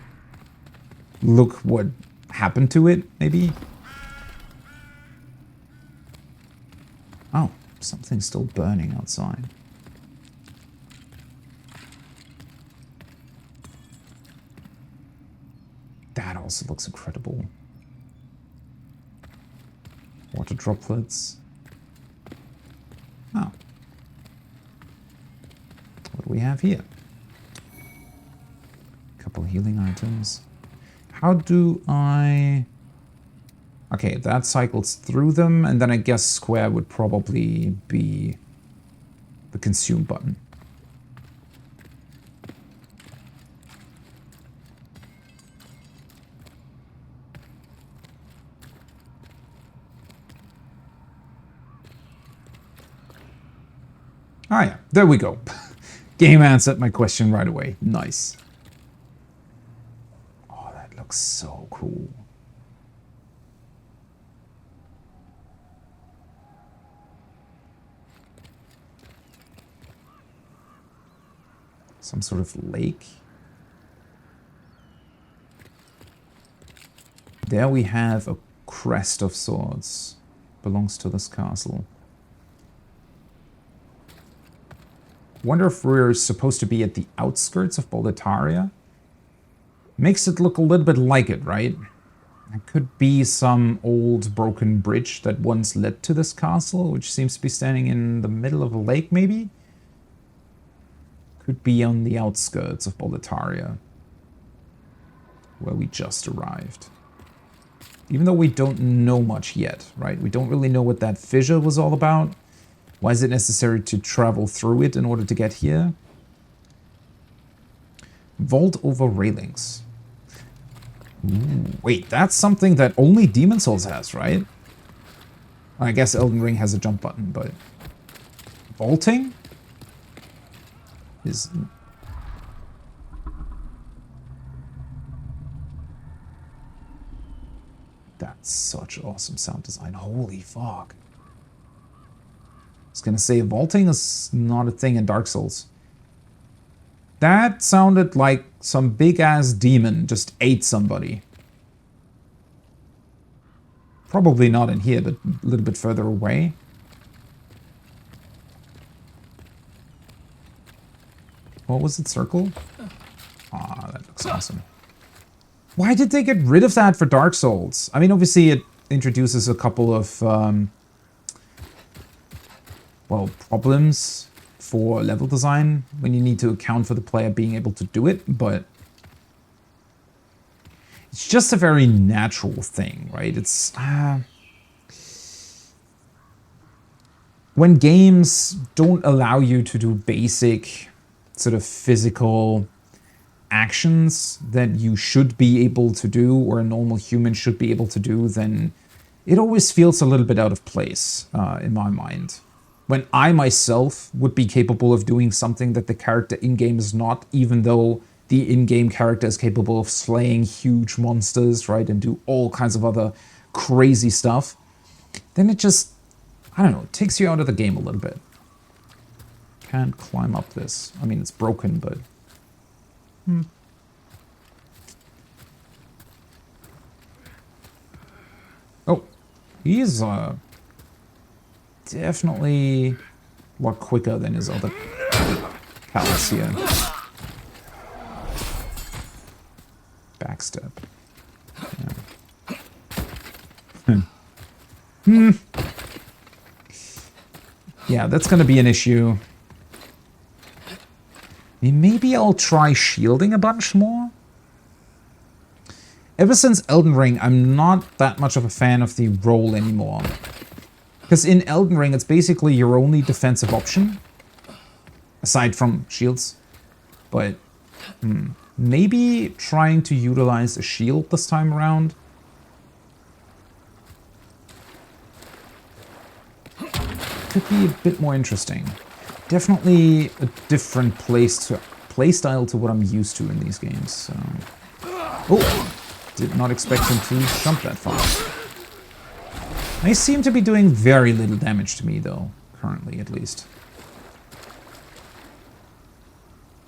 Look what happened to it, maybe? Oh, something's still burning outside. That also looks incredible. Water droplets. Oh. What do we have here? A couple healing items. How do I... Okay, that cycles through them, and then I guess square would probably be the consume button. Ah yeah, there we go. Game answered my question right away. Nice. Oh, that looks so cool. Some sort of lake. There we have a crest of sorts. Belongs to this castle. Wonder if we're supposed to be at the outskirts of Boletaria? Makes it look a little bit like it, right? It could be some old broken bridge that once led to this castle, which seems to be standing in the middle of a lake, maybe? Could be on the outskirts of Boletaria, where we just arrived. Even though we don't know much yet, right? We don't really know what that fissure was all about. Why is it necessary to travel through it in order to get here? Vault over railings. Ooh, wait, that's something that only Demon Souls has, right? I guess Elden Ring has a jump button, but... Vaulting? Is... That's such awesome sound design. Holy fuck. I was gonna say, vaulting is not a thing in Dark Souls. That sounded like some big-ass demon just ate somebody. Probably not in here, but a little bit further away. What was it, circle? Ah, that looks awesome. Why did they get rid of that for Dark Souls? I mean, obviously it introduces a couple of... well, problems for level design when you need to account for the player being able to do it, but it's just a very natural thing, right? It's when games don't allow you to do basic sort of physical actions that you should be able to do, or a normal human should be able to do, then it always feels a little bit out of place in my mind. When I myself would be capable of doing something that the character in-game is not, even though the in-game character is capable of slaying huge monsters, right, and do all kinds of other crazy stuff, then it just, I don't know, it takes you out of the game a little bit. Can't climb up this. I mean, it's broken, but... Oh, he's, definitely a lot quicker than his other pals here. Backstep. Yeah. Yeah, that's gonna be an issue. Maybe I'll try shielding a bunch more. Ever since Elden Ring, I'm not that much of a fan of the roll anymore. Because in Elden Ring, it's basically your only defensive option. Aside from shields. But maybe trying to utilize a shield this time around. Could be a bit more interesting. Definitely a different playstyle to what I'm used to in these games. So. Oh, did not expect him to jump that far. They seem to be doing very little damage to me, though, currently at least.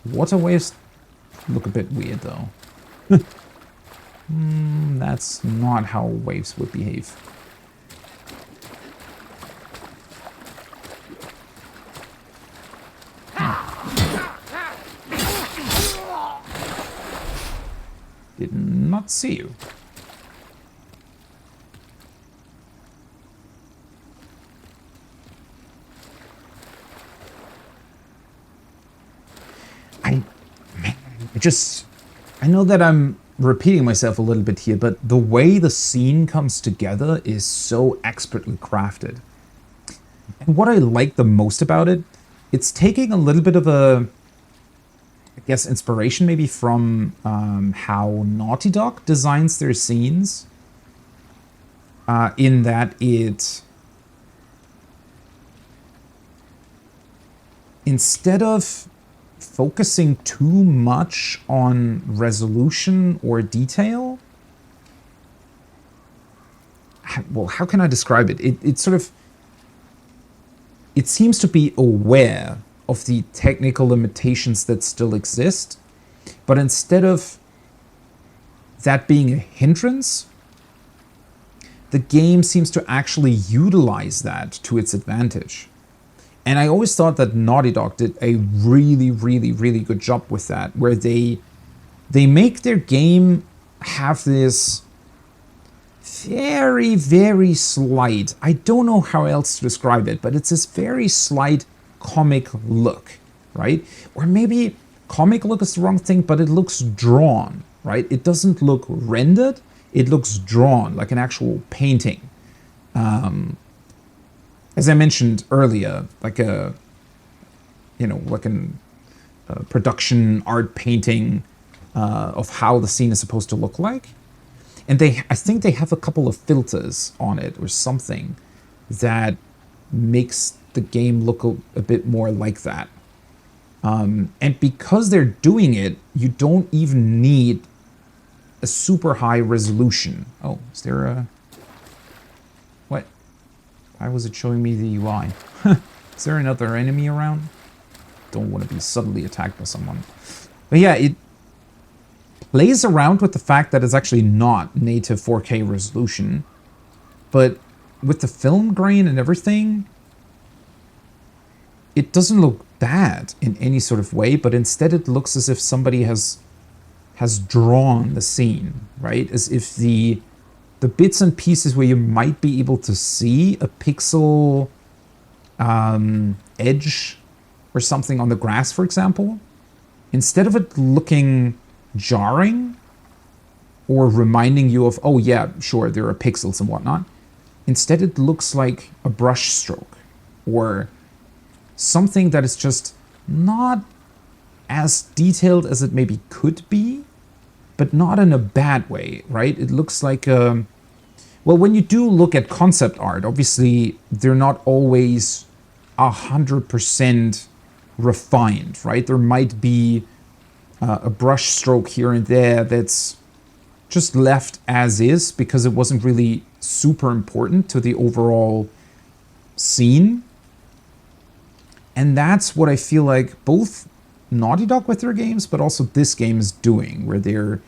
Water waves look a bit weird, though. That's not how waves would behave. Did not see you. I know that I'm repeating myself a little bit here, but the way the scene comes together is so expertly crafted. And what I like the most about it, it's taking a little bit of a, I guess, inspiration maybe from how Naughty Dog designs their scenes. In that it, instead of focusing too much on resolution or detail, well, how can I describe it? It sort of, it seems to be aware of the technical limitations that still exist, but instead of that being a hindrance, the game seems to actually utilize that to its advantage. And I always thought that Naughty Dog did a really, really, really good job with that, where they make their game have this very, very slight, I don't know how else to describe it, but it's this very slight comic look, right? Or maybe comic look is the wrong thing, but it looks drawn, right? It doesn't look rendered, it looks drawn, like an actual painting. As I mentioned earlier, like a, you know, like a production art painting of how the scene is supposed to look like. And I think they have a couple of filters on it or something that makes the game look a bit more like that. And because they're doing it, you don't even need a super high resolution. Oh, is there a... What? Why was it showing me the UI? Is there another enemy around? Don't want to be suddenly attacked by someone. But yeah, it plays around with the fact that it's actually not native 4K resolution. But with the film grain and everything, it doesn't look bad in any sort of way, but instead it looks as if somebody has drawn the scene, right? As if the bits and pieces where you might be able to see a pixel edge or something on the grass, for example, instead of it looking jarring or reminding you of, oh yeah, sure, there are pixels and whatnot, instead it looks like a brush stroke or something that is just not as detailed as it maybe could be, but not in a bad way, right? It looks like well, when you do look at concept art, obviously they're not always 100% refined, right? There might be a brush stroke here and there that's just left as is because it wasn't really super important to the overall scene. And that's what I feel like both Naughty Dog with their games, but also this game is doing, where they're,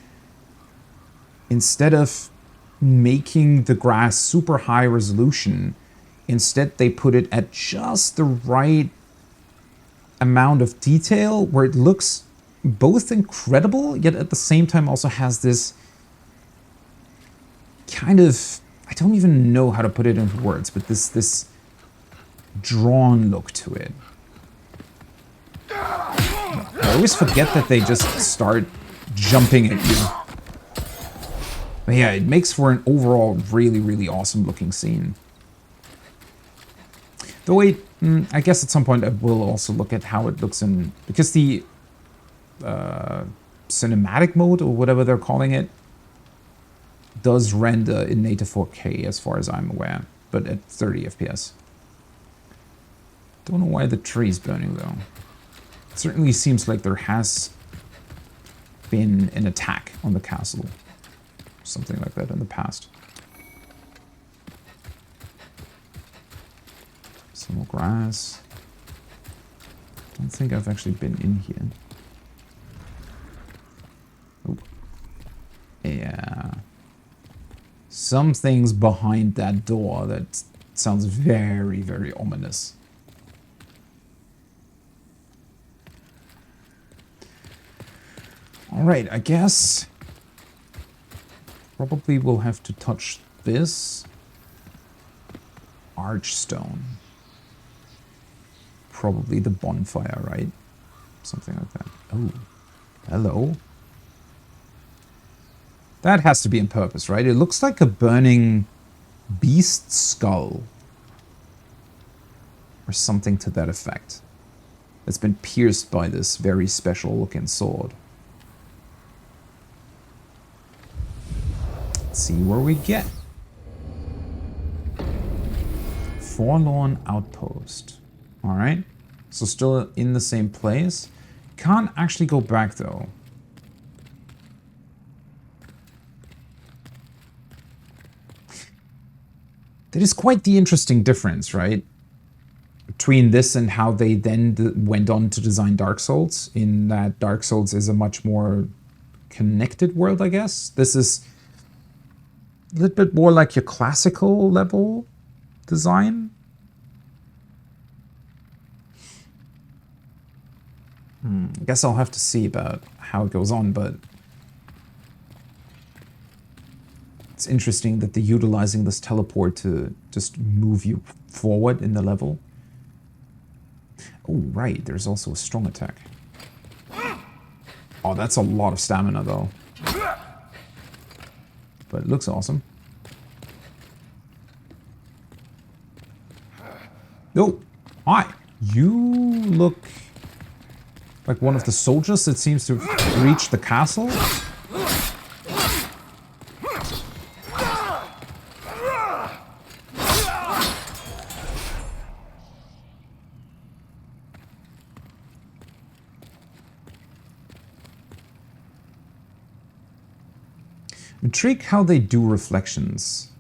instead of making the grass super high resolution, instead they put it at just the right amount of detail where it looks both incredible, yet at the same time also has this kind of, I don't even know how to put it into words, but this drawn look to it. I always forget that they just start jumping at you. But yeah, it makes for an overall really, really awesome looking scene. Though I guess at some point I will also look at how it looks in... Because the cinematic mode, or whatever they're calling it, does render in native 4K as far as I'm aware, but at 30 FPS. Don't know why the tree's burning though. It certainly seems like there has been an attack on the castle. Something like that in the past. Some more grass. Don't think I've actually been in here. Oh. Yeah. Some things behind that door that sounds very, very ominous. Alright, I guess probably we'll have to touch this archstone. Probably the bonfire, right? Something like that. Oh, hello. That has to be on purpose, right? It looks like a burning beast skull. Or something to that effect. It's been pierced by this very special looking sword. Let's see where we get. Forlorn Outpost. Alright. So still in the same place. Can't actually go back though. That is quite the interesting difference, right? Between this and how they then went on to design Dark Souls, in that Dark Souls is a much more connected world, I guess. This is a little bit more like your classical level design. I guess I'll have to see about how it goes on, but it's interesting that they're utilizing this teleport to just move you forward in the level. Oh, right, there's also a strong attack. Oh, that's a lot of stamina, though. But it looks awesome. Oh, hi. You look like one of the soldiers that seems to have reached the castle. Intrigued how they do reflections.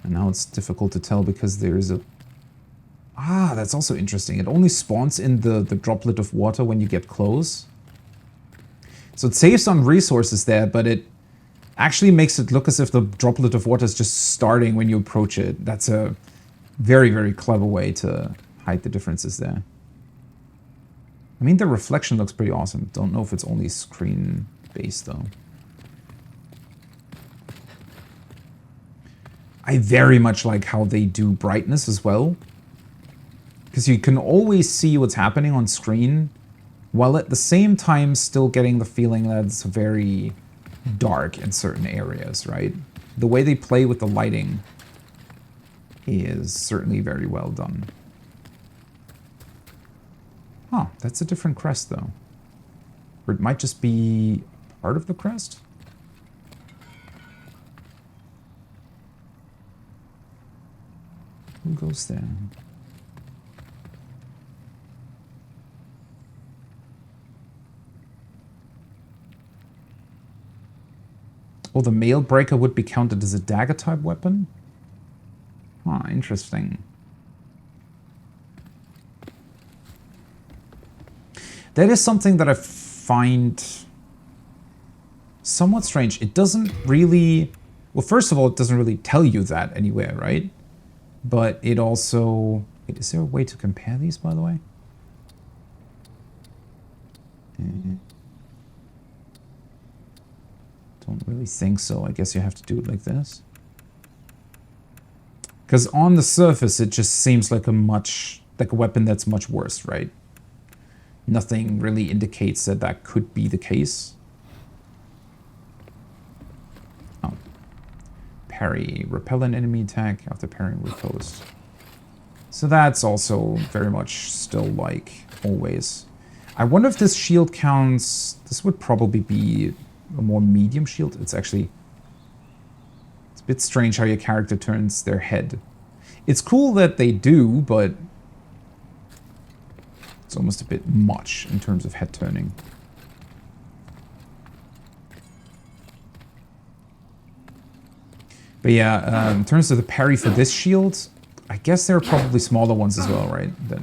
And now it's difficult to tell because there is a... Ah, that's also interesting. It only spawns in the droplet of water when you get close. So it saves on resources there, but it actually makes it look as if the droplet of water is just starting when you approach it. That's a very, very clever way to hide the differences there. I mean, the reflection looks pretty awesome. Don't know if it's only screen-based, though. I very much like how they do brightness as well. Because you can always see what's happening on screen, while at the same time still getting the feeling that it's very dark in certain areas, right? The way they play with the lighting is certainly very well done. Huh, that's a different crest though. Or it might just be part of the crest? Who goes there? Oh, the mail breaker would be counted as a dagger type weapon? Ah, interesting. That is something that I find somewhat strange. It doesn't really... Well, first of all, it doesn't really tell you that anywhere, right? But it also... Wait, is there a way to compare these, by the way? Don't really think so. I guess you have to do it like this. Because on the surface, it just seems like a weapon that's much worse, right? Nothing really indicates that that could be the case. parry. Repel an enemy attack after parrying riposte. So that's also very much still like always. I wonder if this shield counts... This would probably be a more medium shield. It's actually... It's a bit strange how your character turns their head. It's cool that they do, but... It's almost a bit much in terms of head turning. But yeah, in terms of the parry for this shield, I guess there are probably smaller ones as well, right? That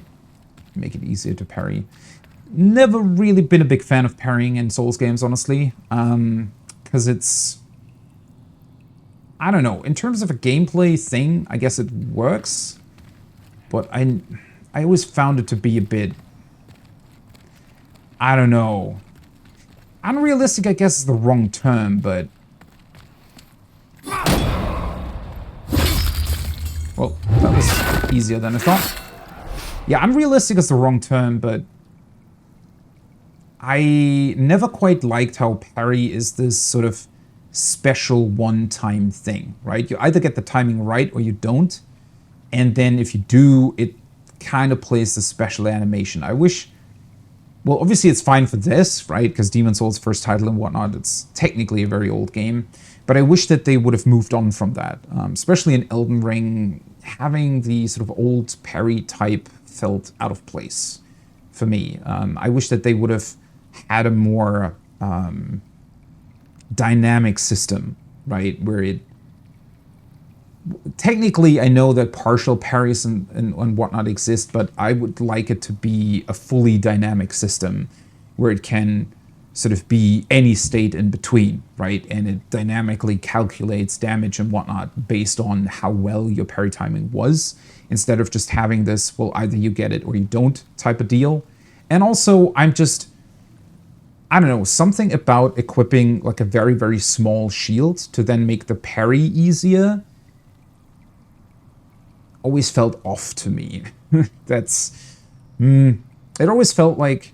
make it easier to parry. Never really been a big fan of parrying in Souls games, honestly. Because it's... I don't know. In terms of a gameplay thing, I guess it works. But I always found it to be a bit... I don't know. Unrealistic, I guess, is the wrong term, but... Well, that was easier than I thought. Yeah, unrealistic is the wrong term, but... I never quite liked how parry is this sort of special one-time thing, right? You either get the timing right or you don't. And then if you do, it kind of plays the special animation. I wish... Well, obviously it's fine for this, right? Because Demon's Souls' first title and whatnot, it's technically a very old game. But I wish that they would have moved on from that. Especially in Elden Ring, having the sort of old parry type felt out of place for me. I wish that they would have had a more dynamic system, right? Where it... Technically, I know that partial parries and whatnot exist, but I would like it to be a fully dynamic system where it can sort of be any state in between, right? And it dynamically calculates damage and whatnot based on how well your parry timing was, instead of just having this, well, either you get it or you don't type of deal. And also, I don't know, something about equipping like a very, very small shield to then make the parry easier always felt off to me. That's... it always felt like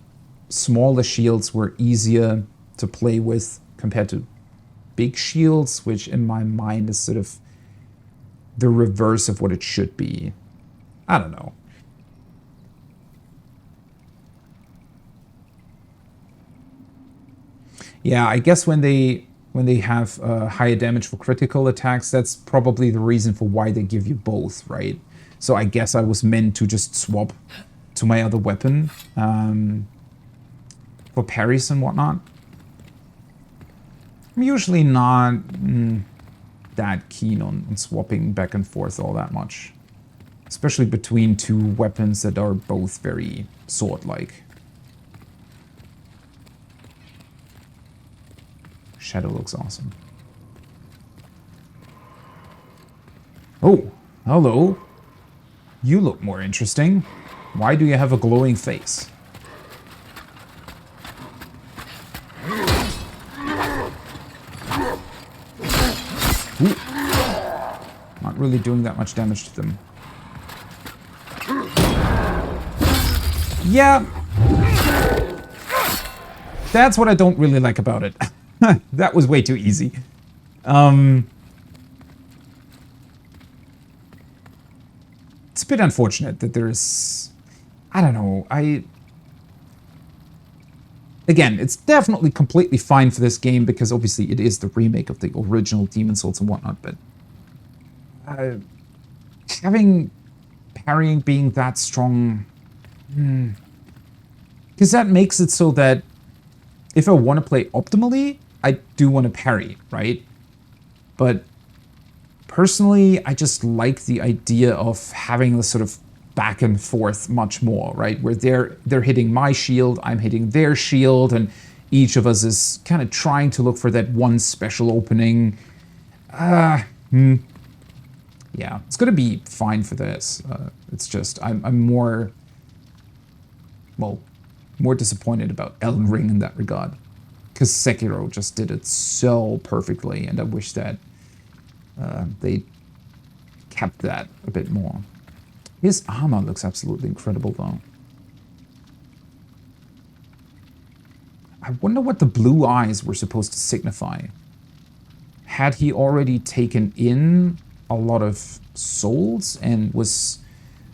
smaller shields were easier to play with compared to big shields, which in my mind is sort of the reverse of what it should be. I don't know. Yeah, I guess when they have higher damage for critical attacks, that's probably the reason for why they give you both, right? So I guess I was meant to just swap to my other weapon for parries and whatnot. I'm usually not that keen on swapping back and forth all that much. Especially between two weapons that are both very sword-like. Shadow looks awesome. Oh, hello. You look more interesting. Why do you have a glowing face? Ooh. Not really doing that much damage to them. Yeah. That's what I don't really like about it. That was way too easy. It's a bit unfortunate that there's... I don't know, Again, it's definitely completely fine for this game because obviously it is the remake of the original Demon's Souls and whatnot, but... having parrying being that strong... Because that makes it so that if I want to play optimally, I do want to parry, right? But personally, I just like the idea of having this sort of back and forth much more, right? Where they're hitting my shield, I'm hitting their shield, and each of us is kind of trying to look for that one special opening. Yeah, it's gonna be fine for this. It's just I'm more, well, more disappointed about Elden Ring in that regard. Because Sekiro just did it so perfectly, and I wish that they kept that a bit more. His armor looks absolutely incredible, though. I wonder what the blue eyes were supposed to signify. had he already taken in a lot of souls and was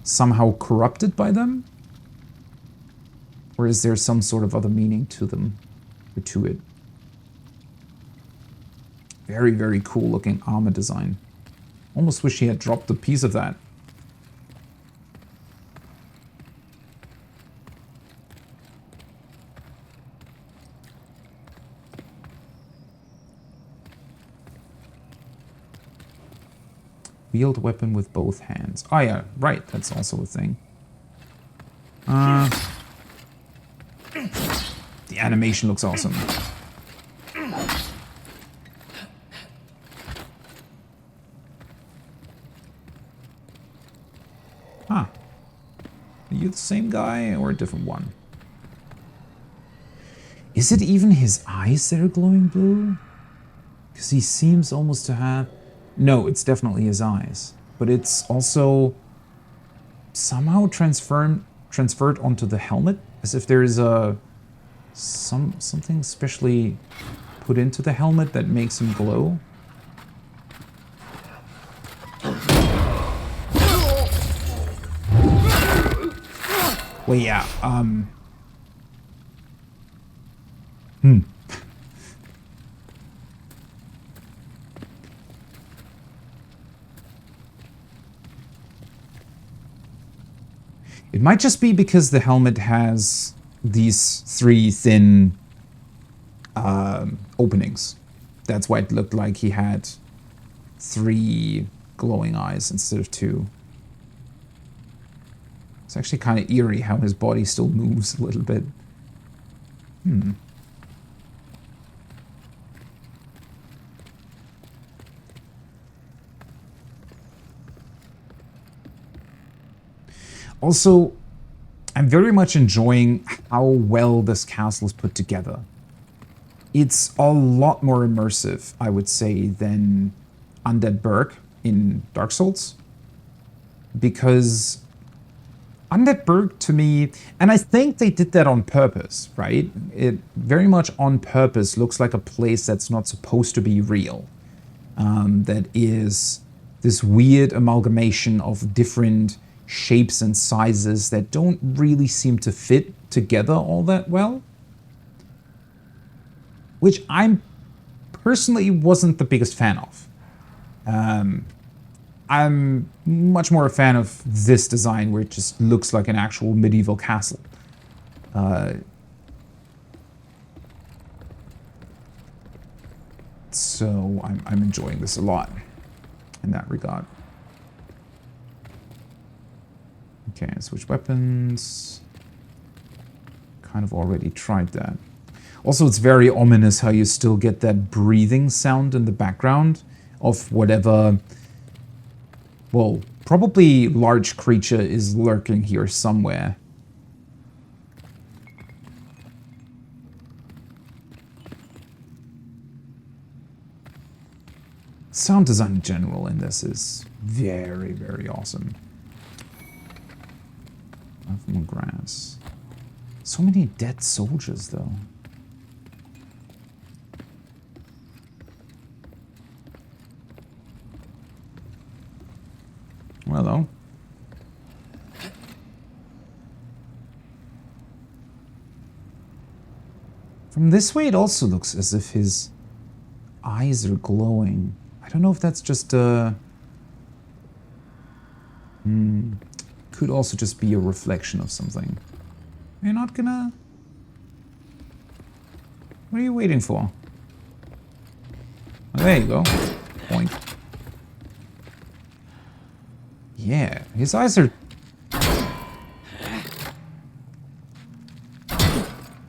somehow corrupted by them? Or is there some sort of other meaning to them, or to it? Very, very cool looking armor design. Almost wish he had dropped a piece of that. Wield weapon with both hands. Oh yeah, right, that's also a thing. The animation looks awesome. Huh. Are you the same guy or a different one? Is it even his eyes that are glowing blue? Because he seems almost to have... No, it's definitely his eyes. But it's also somehow transferred onto the helmet, as if there is a something specially put into the helmet that makes him glow. Well, yeah, It might just be because the helmet has these 3 thin openings. That's why it looked like he had 3 glowing eyes instead of 2. It's actually kind of eerie how his body still moves a little bit. Also, I'm very much enjoying how well this castle is put together. It's a lot more immersive, I would say, than Undead Burg in Dark Souls. Because Undead Burg, to me, and I think they did that on purpose, right? It very much on purpose looks like a place that's not supposed to be real. That is this weird amalgamation of different shapes and sizes that don't really seem to fit together all that well. Which I'm personally wasn't the biggest fan of. I'm much more a fan of this design where it just looks like an actual medieval castle. So I'm enjoying this a lot in that regard. Okay, switch weapons. Kind of already tried that. Also, it's very ominous how you still get that breathing sound in the background of whatever, well, probably large creature is lurking here somewhere. Sound design in general in this is very, very awesome. More grass. So many dead soldiers, though. Well, though. From this way, it also looks as if his eyes are glowing. I don't know if that's just a... Could also just be a reflection of something. You're not gonna... What are you waiting for? Oh, there you go. Point. Yeah, his eyes are...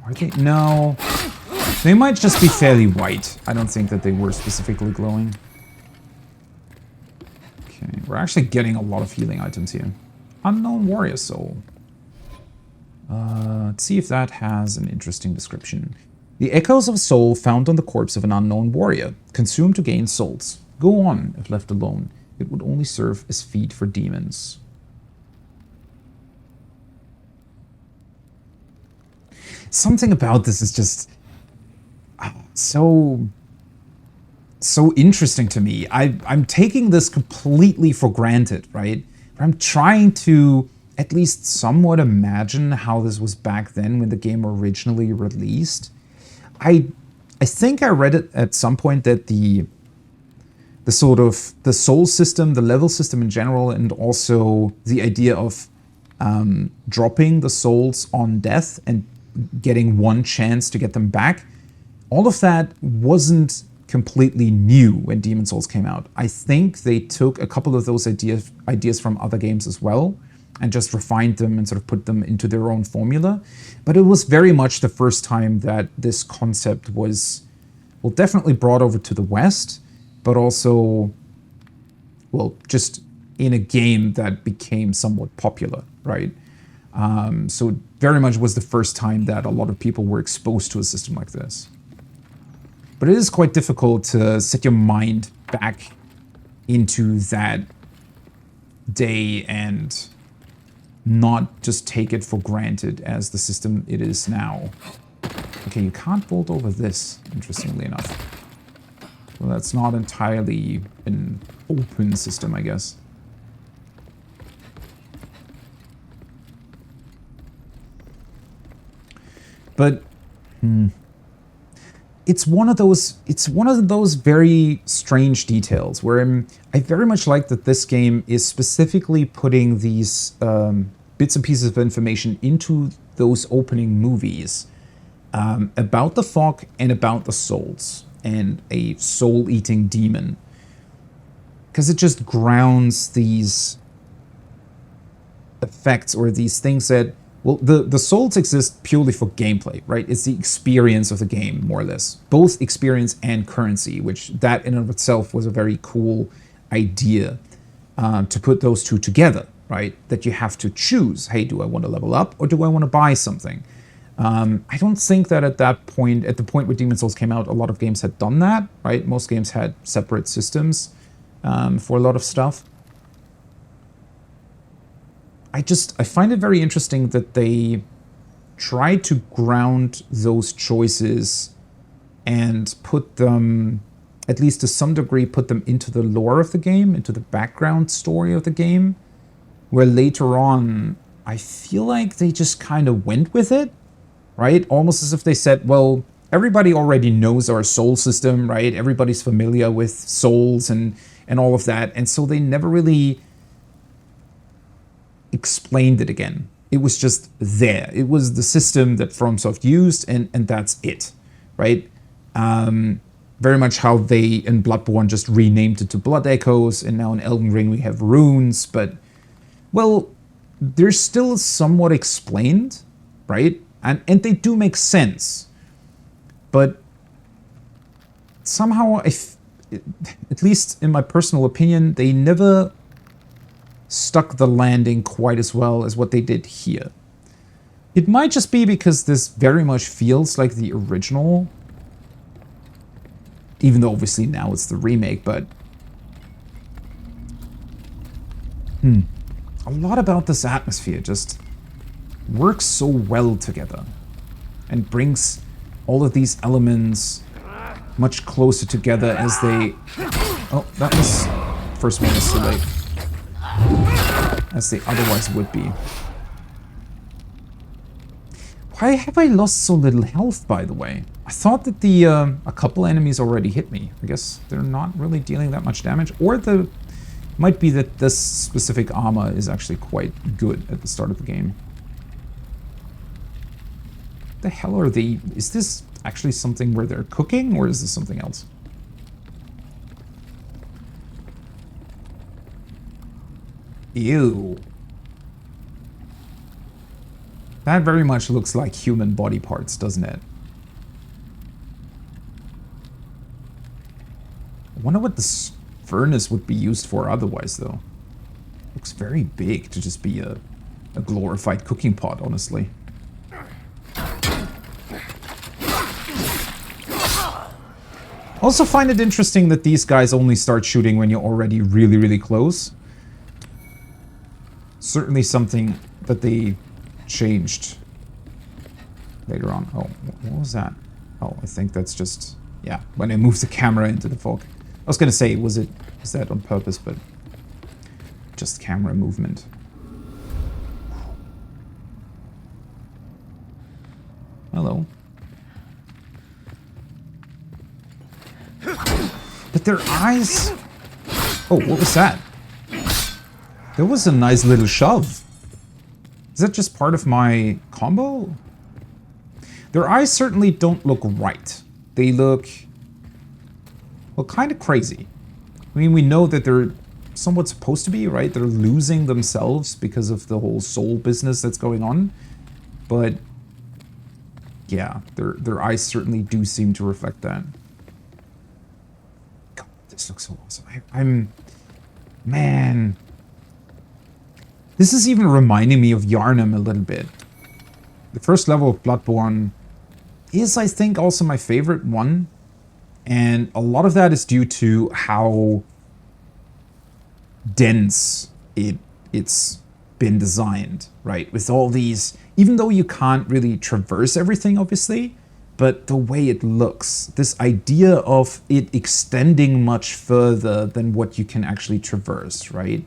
Are they? No. They might just be fairly white. I don't think that they were specifically glowing. Okay, we're actually getting a lot of healing items here. Unknown warrior soul. Let's see if that has an interesting description. The echoes of a soul found on the corpse of an unknown warrior, consumed to gain souls. Go on, if left alone. It would only serve as feed for demons. Something about this is just so so interesting to me. I'm taking this completely for granted, right? I'm trying to at least somewhat imagine how this was back then when the game originally released. I think I read it at some point that the sort of the soul system, the level system in general, and also the idea of dropping the souls on death and getting one chance to get them back, all of that wasn't completely new when Demon Souls came out. I think they took a couple of those ideas from other games as well and just refined them and sort of put them into their own formula. But it was very much the first time that this concept was, well, definitely brought over to the West, but also, well, just in a game that became somewhat popular, right? So very much was the first time that a lot of people were exposed to a system like this. But it is quite difficult to set your mind back into that day and not just take it for granted as the system it is now. Okay, you can't bolt over this, interestingly enough. Well, that's not entirely an open system, I guess. But, it's one of those very strange details where I very much like that this game is specifically putting these bits and pieces of information into those opening movies about the fog and about the souls and a soul-eating demon, because it just grounds these effects or these things that, well, the souls exist purely for gameplay, right? It's the experience of the game, more or less. Both experience and currency, which that in and of itself was a very cool idea to put those two together, right? That you have to choose, hey, do I want to level up or do I want to buy something? I don't think that at the point where Demon Souls came out, a lot of games had done that, right? Most games had separate systems for a lot of stuff. I find it very interesting that they try to ground those choices and put them, at least to some degree, put them into the lore of the game, into the background story of the game, where later on, I feel like they just kind of went with it, right? Almost as if they said, well, everybody already knows our soul system, right? Everybody's familiar with souls and all of that, and so they never really explained it again. It was just there. It was the system that FromSoft used, and that's it, right? Very much how they in Bloodborne just renamed it to Blood Echoes, and now in Elden Ring we have runes, but, well, they're still somewhat explained, right? And they do make sense, but somehow, at least in my personal opinion, they never stuck the landing quite as well as what they did here. It might just be because this very much feels like the original, even though obviously now it's the remake, but a lot about this atmosphere just works so well together and brings all of these elements much closer together as they... Oh, that was... First one was too late. As they otherwise would be. Why have I lost so little health, by the way? I thought that a couple enemies already hit me. I guess they're not really dealing that much damage. Or might be that this specific armor is actually quite good at the start of the game. The hell are they? Is this actually something where they're cooking, or is this something else? Ew. That very much looks like human body parts, doesn't it? I wonder what this furnace would be used for otherwise, though. Looks very big to just be a glorified cooking pot, honestly. Also find it interesting that these guys only start shooting when you're already really, really close. Certainly something that they changed later on. Oh, what was that? Oh, I think that's just Yeah, when I moved the camera into the fog. I was gonna say, is that on purpose, but just camera movement. Hello. But their eyes... Oh, what was that? There was a nice little shove. Is that just part of my combo? Their eyes certainly don't look right. They look... well, kind of crazy. I mean, we know that they're somewhat supposed to be, right? They're losing themselves because of the whole soul business that's going on. But... yeah, their eyes certainly do seem to reflect that. God, this looks so awesome. Man. This is even reminding me of Yharnam a little bit. The first level of Bloodborne is, I think, also my favorite one. And a lot of that is due to how dense it's been designed, right? With all these, even though you can't really traverse everything, obviously, but the way it looks, this idea of it extending much further than what you can actually traverse, right?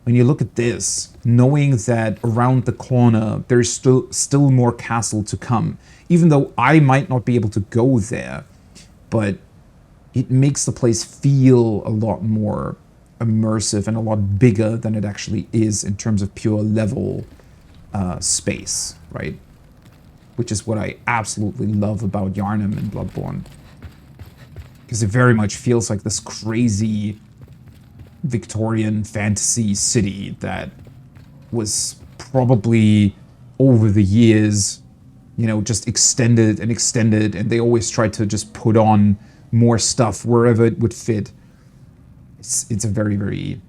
When you look at this, knowing that around the corner, there's still more castle to come, even though I might not be able to go there, but it makes the place feel a lot more immersive and a lot bigger than it actually is in terms of pure level space, right? Which is what I absolutely love about Yharnam and Bloodborne. Because it very much feels like this crazy Victorian fantasy city that was probably over the years, you know, just extended and extended, and they always tried to just put on more stuff wherever it would fit. It's a very, very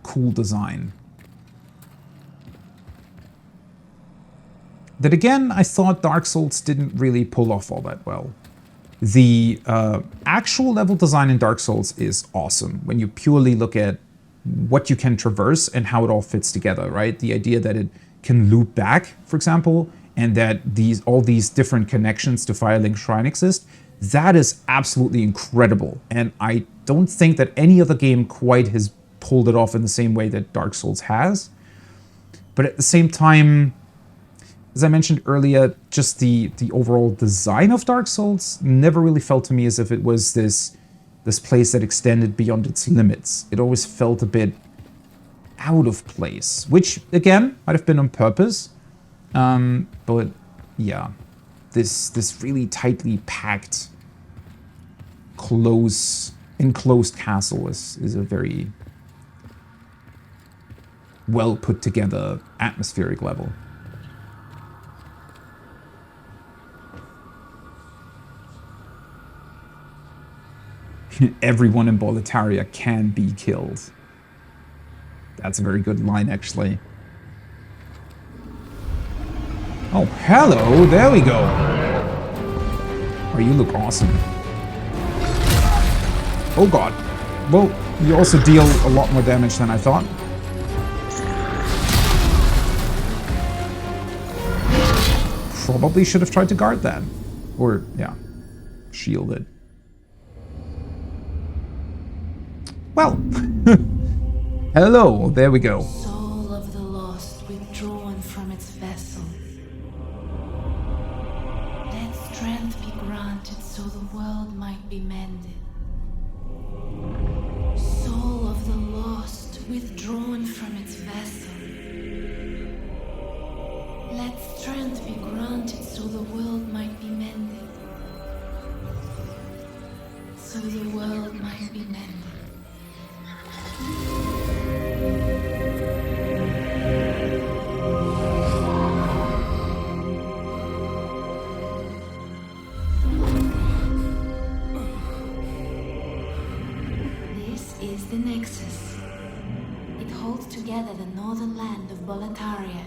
cool design. That again, I thought Dark Souls didn't really pull off all that well. The actual level design in Dark Souls is awesome when you purely look at what you can traverse and how it all fits together, right? The idea that it can loop back, for example, and that all these different connections to Firelink Shrine exist, that is absolutely incredible. And I don't think that any other game quite has pulled it off in the same way that Dark Souls has. But at the same time, as I mentioned earlier, just the overall design of Dark Souls never really felt to me as if it was this place that extended beyond its limits. It always felt a bit out of place, which again might have been on purpose. But yeah, this really tightly packed, enclosed castle is a very well put together atmospheric level. Everyone in Boletaria can be killed. That's a very good line, actually. Oh, hello! There we go! Oh, you look awesome. Oh god. Well, you also deal a lot more damage than I thought. Probably should have tried to guard that. Or, yeah, shield it. Well, hello, there we go. Soul of the lost withdrawn from its vessel. Let strength be granted so the world might be mended. Soul of the lost withdrawn from its vessel. Let strength be granted so the world might be mended. So the world might be mended. This is the Nexus. It holds together the northern land of Boletaria.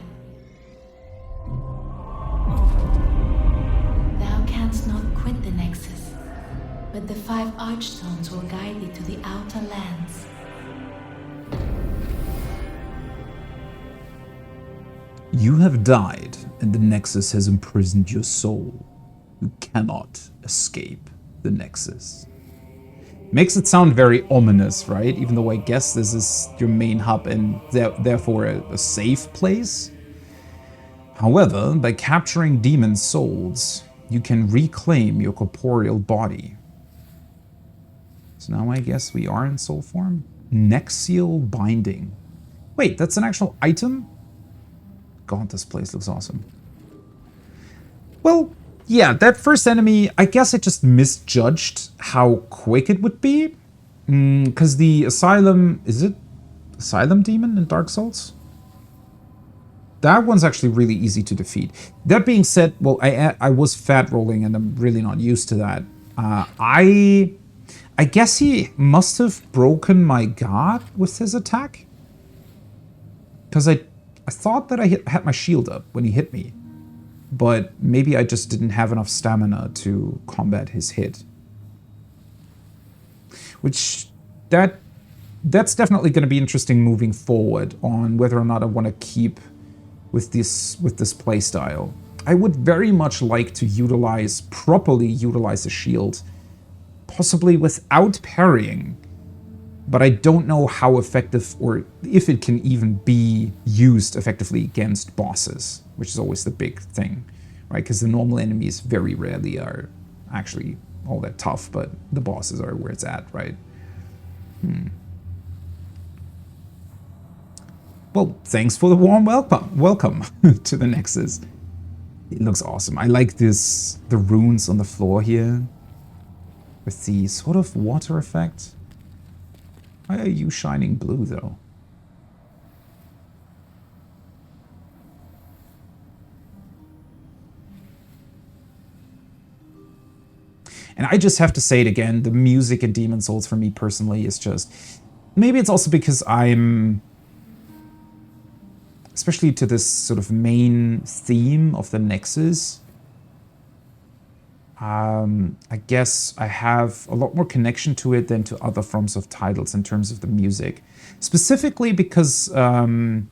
Thou canst not quit the Nexus, but the 5 Archstones will guide thee to the outer lands. You have died, and the Nexus has imprisoned your soul. You cannot escape. the Nexus. Makes it sound very ominous, right? Even though I guess this is your main hub and therefore a safe place. However, by capturing demon souls, you can reclaim your corporeal body. So now I guess we are in soul form. Nexial Binding. Wait, that's an actual item? God, this place looks awesome. Well, yeah, that first enemy, I guess I just misjudged how quick it would be. Because the Asylum, is it Asylum Demon in Dark Souls? That one's actually really easy to defeat. That being said, well, I was fat rolling and I'm really not used to that. I guess he must have broken my guard with his attack. Because I thought that I had my shield up when he hit me. But maybe I just didn't have enough stamina to combat his hit. Which, that's definitely going to be interesting moving forward on whether or not I want to keep with this playstyle. I would very much like to properly utilize a shield, possibly without parrying. But I don't know how effective, or if it can even be used effectively against bosses, which is always the big thing, right? Because the normal enemies very rarely are actually all that tough, but the bosses are where it's at, right? Well, thanks for the warm welcome to the Nexus. It looks awesome. I like the runes on the floor here, with the sort of water effect. Why are you shining blue, though? And I just have to say it again, the music in Demon Souls for me personally is just... Maybe it's also because I'm... Especially to this sort of main theme of the Nexus. I guess I have a lot more connection to it than to other From Soft titles in terms of the music. Specifically because I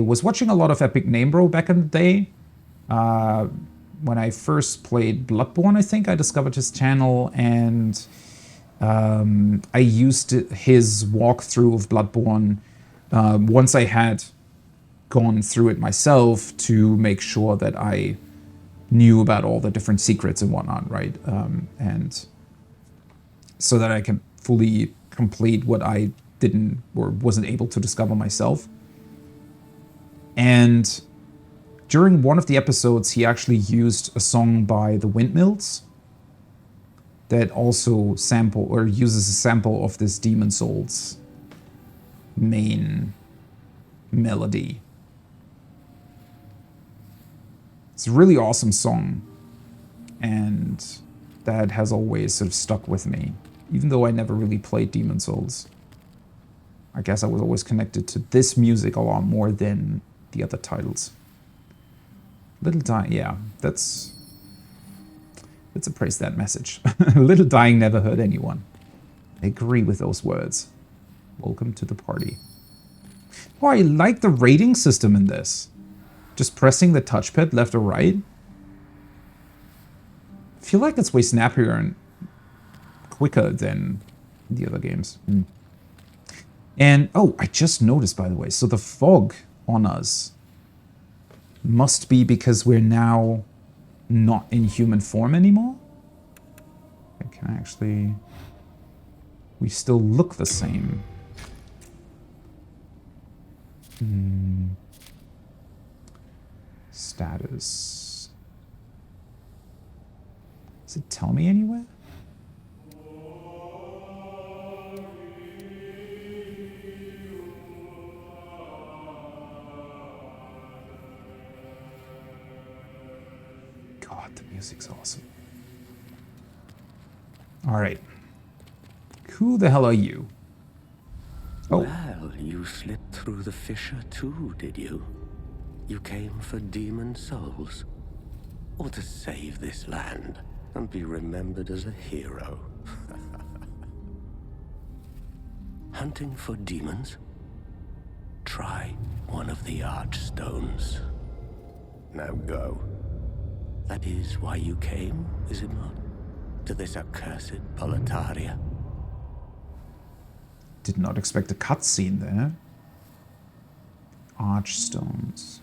was watching a lot of Epic Name Bro back in the day. When I first played Bloodborne, I think I discovered his channel, and I used his walkthrough of Bloodborne once I had gone through it myself to make sure that I knew about all the different secrets and whatnot, right? And so that I can fully complete what I didn't or wasn't able to discover myself. And during one of the episodes, he actually used a song by the Windmills that also uses a sample of this Demon Souls main melody. It's a really awesome song, and that has always sort of stuck with me, even though I never really played Demon Souls. I guess I was always connected to this music a lot more than the other titles. Little Dying, yeah, let's appraise that message. Little Dying never hurt anyone. I agree with those words. Welcome to the party. Oh, I like the rating system in this. Just pressing the touchpad left or right. I feel like it's way snappier and quicker than the other games. And, oh, I just noticed, by the way, so the fog on us must be because we're now not in human form anymore. Okay, can I actually... We still look the same. Status. Does it tell me anywhere? God, the music's awesome. All right. Who the hell are you? Oh. Well, you slipped through the fissure too, did you? You came for demon souls? Or to save this land and be remembered as a hero? Hunting for demons? Try one of the archstones. Now go. That is why you came, is it not? To this accursed Boletaria. Did not expect a cutscene there. Archstones.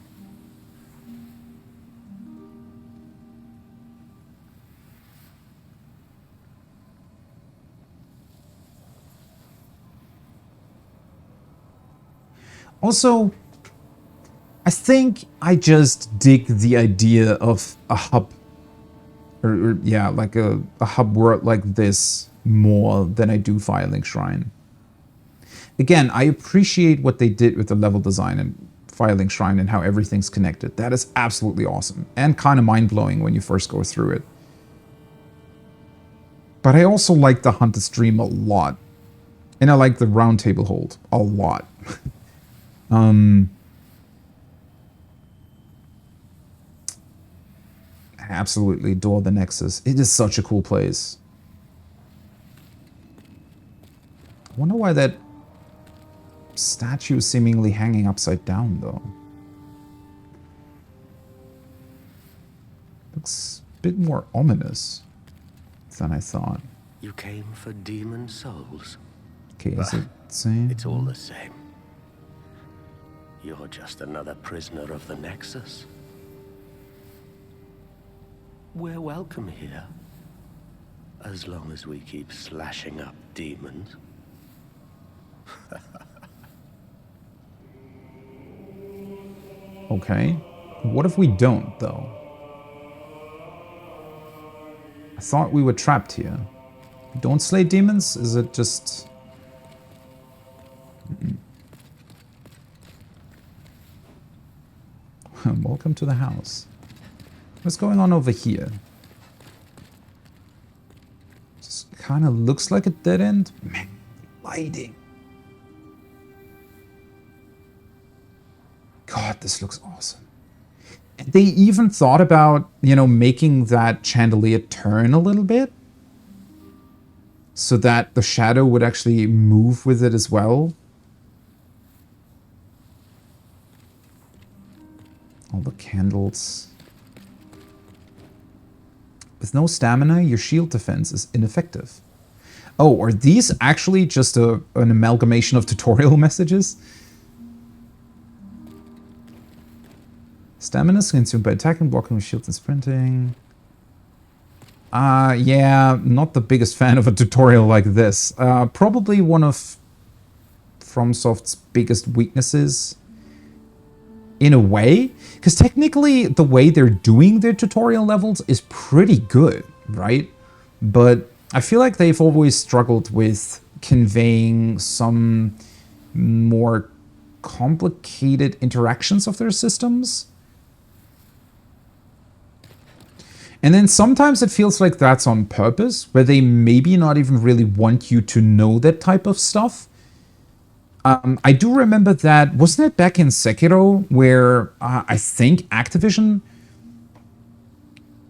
Also, I think I just dig the idea of a hub, or yeah, like a hub world like this more than I do Firelink Shrine. Again, I appreciate what they did with the level design and Firelink Shrine and how everything's connected. That is absolutely awesome and kind of mind-blowing when you first go through it. But I also like the Hunted Stream a lot. And I like the Round Table Hold a lot. I absolutely adore the Nexus. It is such a cool place. I wonder why that statue is seemingly hanging upside down, though. Looks a bit more ominous than I thought. You came for demon souls. Okay, is it same? It's all the same. You're just another prisoner of the Nexus. We're welcome here. As long as we keep slashing up demons. Okay. What if we don't, though? I thought we were trapped here. Don't slay demons? Is it just... Welcome to the house. What's going on over here? Just kind of looks like a dead end. Man, lighting. God, this looks awesome. They even thought about, you know, making that chandelier turn a little bit so that the shadow would actually move with it as well. All the candles. With no stamina, your shield defense is ineffective. Oh, are these actually just an amalgamation of tutorial messages? Stamina is consumed by attacking, blocking with shields and sprinting. Yeah, not the biggest fan of a tutorial like this. Probably one of FromSoft's biggest weaknesses. In a way, because technically the way they're doing their tutorial levels is pretty good, right? But I feel like they've always struggled with conveying some more complicated interactions of their systems. And then sometimes it feels like that's on purpose, where they maybe not even really want you to know that type of stuff. I do remember that, wasn't it back in Sekiro, where I think Activision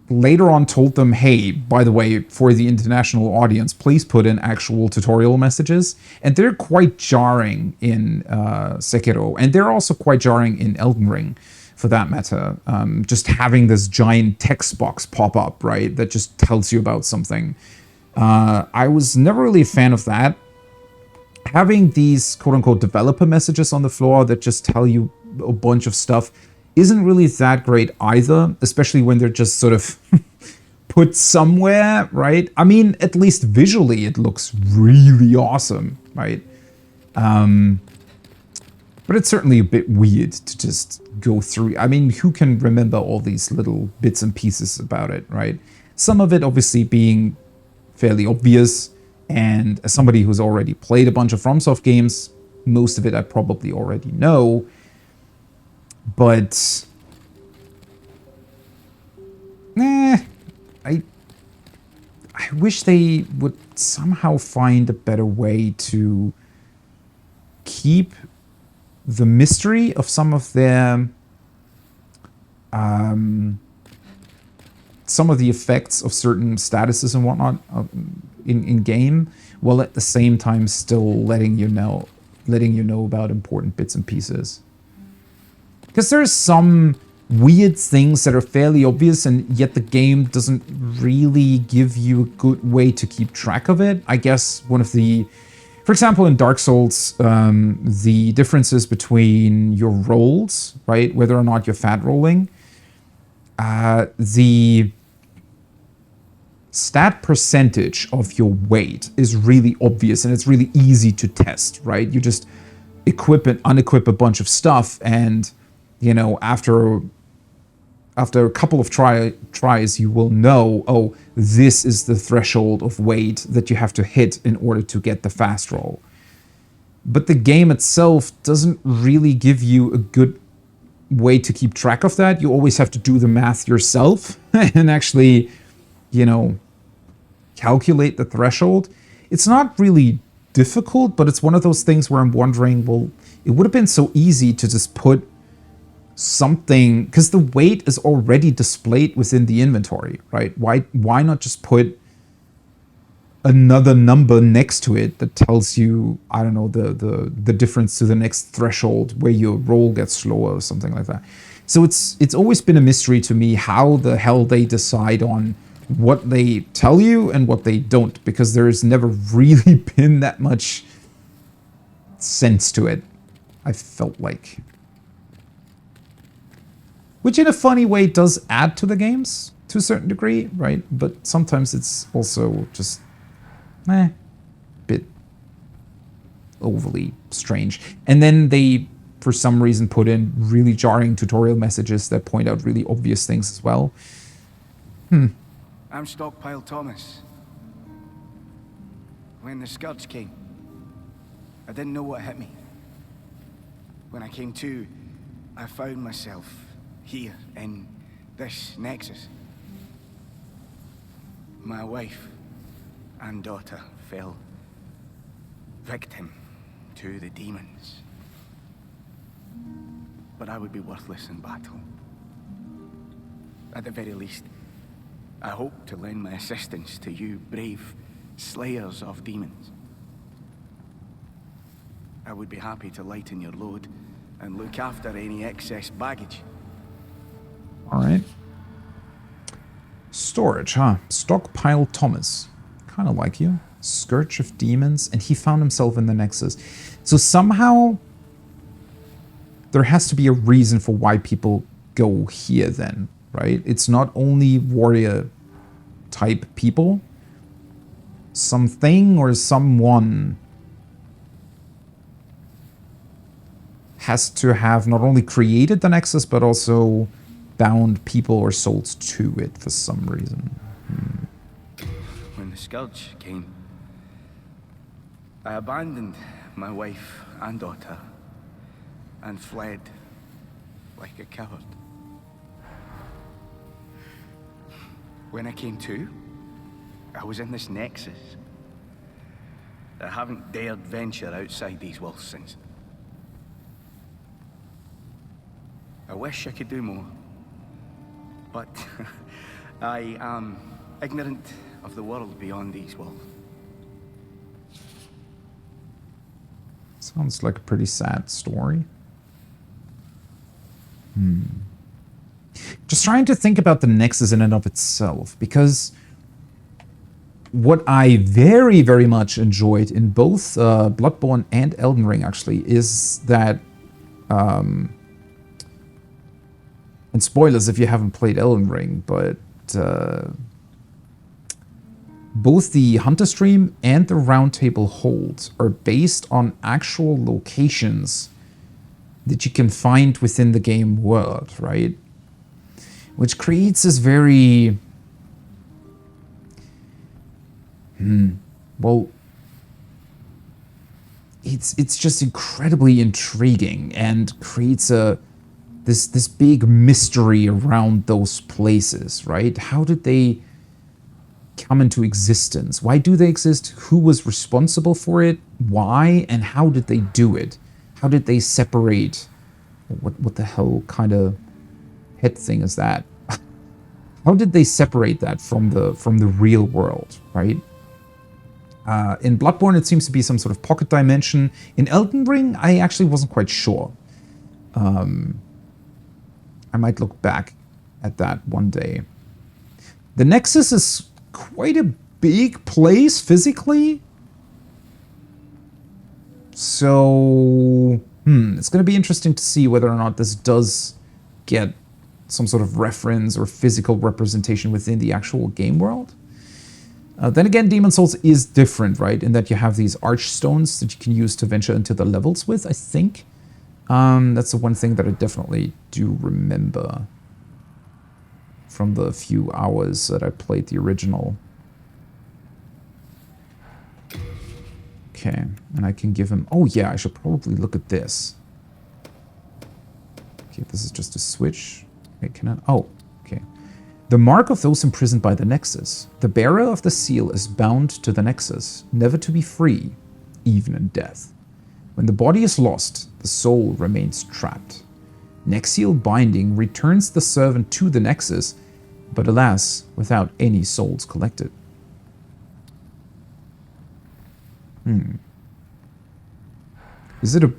later on told them, hey, by the way, for the international audience, please put in actual tutorial messages. And they're quite jarring in Sekiro, and they're also quite jarring in Elden Ring, for that matter. Just having this giant text box pop up, right, that just tells you about something. I was never really a fan of that. Having these quote-unquote developer messages on the floor that just tell you a bunch of stuff isn't really that great either, especially when they're just sort of put somewhere, right? I mean, at least visually it looks really awesome, right? But it's certainly a bit weird to just go through. I mean, who can remember all these little bits and pieces about it, right? Some of it obviously being fairly obvious. And as somebody who's already played a bunch of FromSoft games, most of it I probably already know. But I wish they would somehow find a better way to keep the mystery of some of their some of the effects of certain statuses and whatnot in game, while at the same time still letting you know about important bits and pieces. Because there's some weird things that are fairly obvious, and yet the game doesn't really give you a good way to keep track of it. I guess one of the, for example, in Dark Souls, the differences between your rolls, right, whether or not you're fat rolling, the stat percentage of your weight is really obvious, and it's really easy to test, right? You just equip and unequip a bunch of stuff, and you know, after a couple of tries, you will know, oh, this is the threshold of weight that you have to hit in order to get the fast roll. But the game itself doesn't really give you a good way to keep track of that. You always have to do the math yourself and actually, you know, calculate the threshold. It's not really difficult, but it's one of those things where I'm wondering, well, it would have been so easy to just put something, because the weight is already displayed within the inventory, right? Why not just put another number next to it that tells you, I don't know, the difference to the next threshold where your roll gets slower or something like that. So it's always been a mystery to me how the hell they decide on what they tell you and what they don't, because there's never really been that much sense to it, I felt like. Which in a funny way does add to the games to a certain degree, right? But sometimes it's also just, bit overly strange. And then they, for some reason, put in really jarring tutorial messages that point out really obvious things as well. I'm Stockpile Thomas. When the Scourge came, I didn't know what hit me. When I came to, I found myself here in this nexus. My wife and daughter fell victim to the demons. But I would be worthless in battle. At the very least, I hope to lend my assistance to you brave slayers of demons. I would be happy to lighten your load and look after any excess baggage. All right. Storage, huh? Stockpile Thomas. Kind of like you. Scourge of Demons. And he found himself in the Nexus. So somehow there has to be a reason for why people go here then, right? It's not only warrior type people. Something or someone has to have not only created the Nexus, but also bound people or souls to it for some reason. When the Scourge came, I abandoned my wife and daughter and fled like a coward. When I came to, I was in this nexus. I haven't dared venture outside these walls since. I wish I could do more, but I am ignorant of the world beyond these walls. Sounds like a pretty sad story. Just trying to think about the Nexus in and of itself, because what I very, very much enjoyed in both Bloodborne and Elden Ring, actually, is that, and spoilers if you haven't played Elden Ring, but both the Hunter Stream and the Roundtable Hold are based on actual locations that you can find within the game world, right? Which creates this very... well, it's just incredibly intriguing and creates this big mystery around those places, right? How did they come into existence? Why do they exist? Who was responsible for it? Why? And how did they do it? How did they separate? What the hell kind of head thing is that? How did they separate that from the real world, right? In Bloodborne, it seems to be some sort of pocket dimension. In Elden Ring, I actually wasn't quite sure. I might look back at that one day. The Nexus is quite a big place physically. So, it's going to be interesting to see whether or not this does get some sort of reference or physical representation within the actual game world. Then again, Demon's Souls is different, right? In that you have these archstones that you can use to venture into the levels with, I think. That's the one thing that I definitely do remember from the few hours that I played the original. Okay, and I can give him... Oh yeah, I should probably look at this. Okay, this is just a switch. Okay, can I... Oh, okay. The mark of those imprisoned by the Nexus. The bearer of the seal is bound to the Nexus, never to be free, even in death. When the body is lost, the soul remains trapped. Nexial binding returns the servant to the Nexus, but alas, without any souls collected. Is it a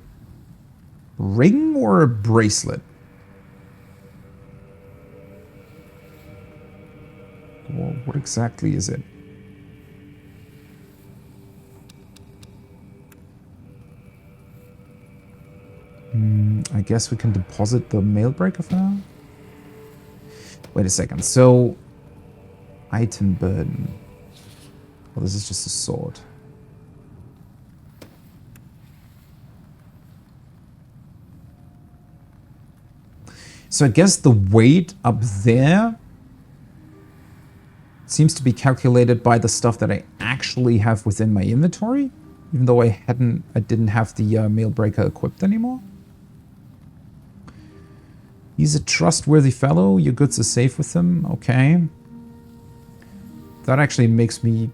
ring or a bracelet? Well, what exactly is it? I guess we can deposit the mail breaker for now. Wait a second. So, item burden. Well, this is just a sword. So I guess the weight up there seems to be calculated by the stuff that I actually have within my inventory, even though I didn't have the mail breaker equipped anymore. He's a trustworthy fellow. Your goods are safe with him. Okay. That actually makes me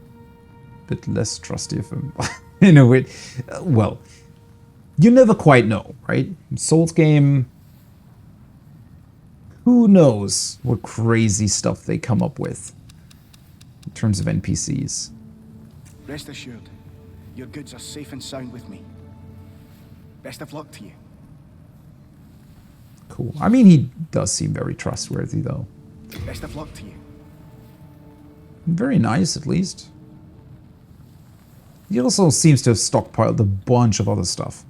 a bit less trusty of him. In a way. Well, you never quite know, right? Souls game, who knows what crazy stuff they come up with in terms of NPCs. Rest assured, your goods are safe and sound with me. Best of luck to you. Cool. I mean, he does seem very trustworthy, though. Best of luck to you. Very nice, at least. He also seems to have stockpiled a bunch of other stuff.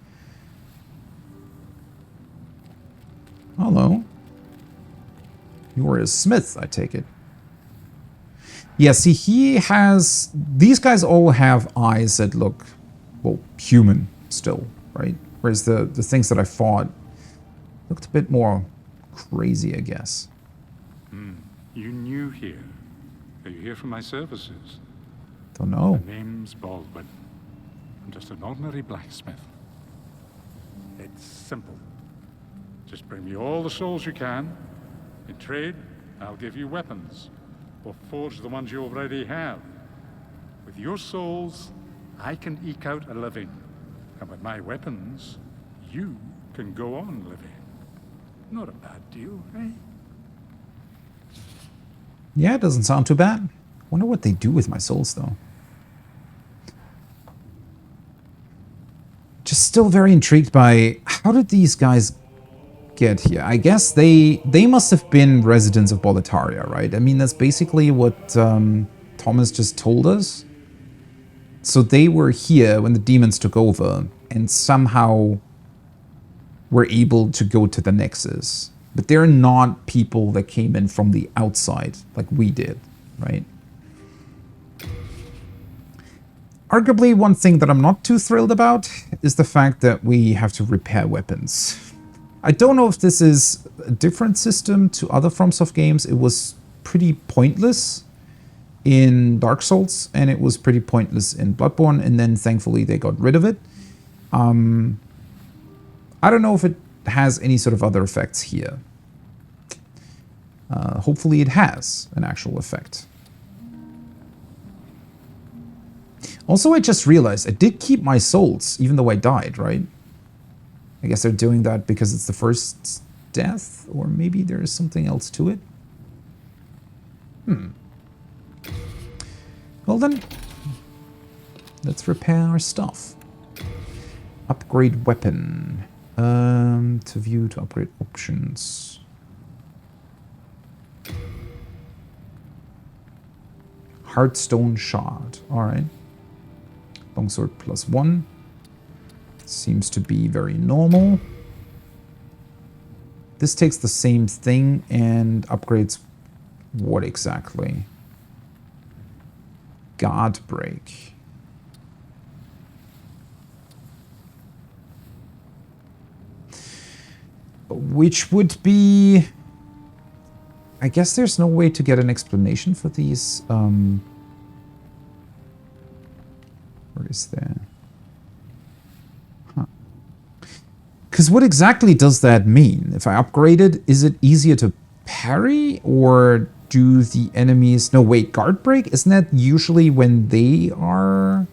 Hello. You are a smith, I take it. Yeah, see, he has... These guys all have eyes that look, well, human still, right? Whereas the things that I fought looked a bit more crazy, I guess. You new here? Are you here for my services? Don't know. My name's Baldwin. I'm just an ordinary blacksmith. It's simple. Just bring me all the souls you can. In trade, I'll give you weapons, or forge the ones you already have. With your souls, I can eke out a living. And with my weapons, you can go on living. Not a bad deal, eh? Yeah, it doesn't sound too bad. Wonder what they do with my souls, though. Just still very intrigued by how did these guys get here? I guess they must have been residents of Boletaria, right? I mean, that's basically what Thomas just told us. So they were here when the demons took over and somehow were able to go to the Nexus. But they're not people that came in from the outside like we did, right? Arguably, one thing that I'm not too thrilled about is the fact that we have to repair weapons. I don't know if this is a different system to other FromSoft games. It was pretty pointless in Dark Souls, and it was pretty pointless in Bloodborne, and then thankfully they got rid of it. I don't know if it has any sort of other effects here. Hopefully it has an actual effect. Also, I just realized I did keep my souls, even though I died, right? I guess they're doing that because it's the first death, or maybe there's something else to it. Well then, let's repair our stuff. Upgrade weapon. To view to upgrade options. Heartstone shard. Alright. Longsword +1. Seems to be very normal. This takes the same thing and upgrades what exactly? Guard break. Which would be... I guess there's no way to get an explanation for these. Where is there? Huh. Because what exactly does that mean? If I upgrade it, is it easier to parry? Or do the enemies... No, wait, guard break? Isn't that usually when they are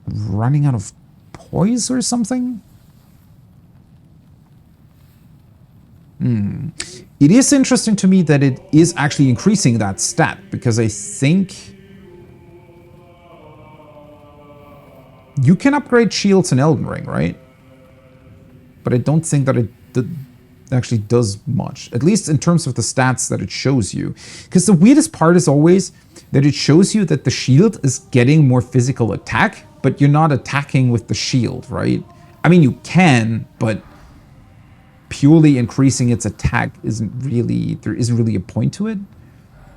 running out of poise or something? It is interesting to me that it is actually increasing that stat, because I think you can upgrade shields in Elden Ring, right? But I don't think that it actually does much, at least in terms of the stats that it shows you. Because the weirdest part is always that it shows you that the shield is getting more physical attack, but you're not attacking with the shield, right? I mean, you can, but purely increasing its attack isn't really, there isn't really a point to it.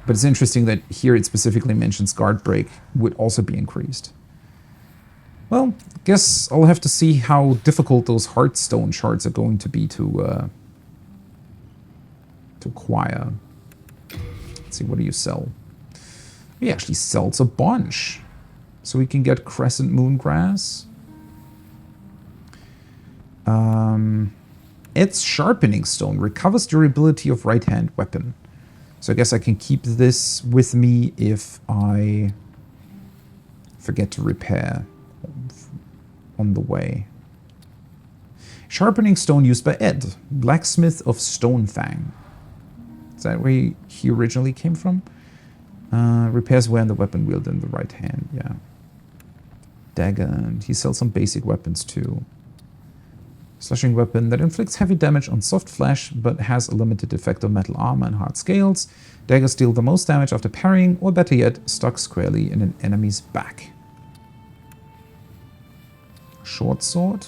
But it's interesting that here it specifically mentions guard break would also be increased. Well, I guess I'll have to see how difficult those Heartstone shards are going to be to acquire. Let's see, what do you sell? He actually sells a bunch. So we can get Crescent Moon Grass. Its Sharpening Stone recovers durability of right-hand weapon. So I guess I can keep this with me if I forget to repair on the way. Sharpening Stone used by Ed, blacksmith of Stonefang. Is that where he originally came from? Repairs when the weapon wielded in the right hand, yeah. Dagger, and he sells some basic weapons too. Slashing weapon that inflicts heavy damage on soft flesh, but has a limited effect on metal armor and hard scales. Daggers deal the most damage after parrying, or better yet, stuck squarely in an enemy's back. Short sword.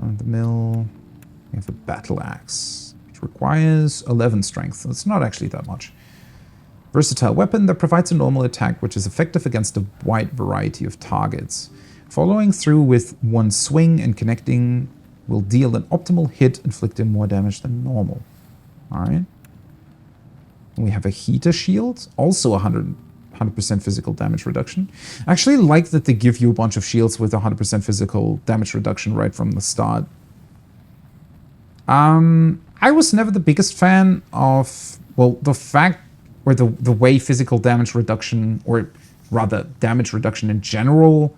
On the mill, we have a battle axe, which requires 11 strength. It's not actually that much. Versatile weapon that provides a normal attack, which is effective against a wide variety of targets. Following through with one swing and connecting will deal an optimal hit, inflicting more damage than normal. Alright. We have a heater shield, also 100% physical damage reduction. I actually like that they give you a bunch of shields with 100% physical damage reduction right from the start. I was never the biggest fan of, well, the fact, or the way physical damage reduction, or rather damage reduction in general,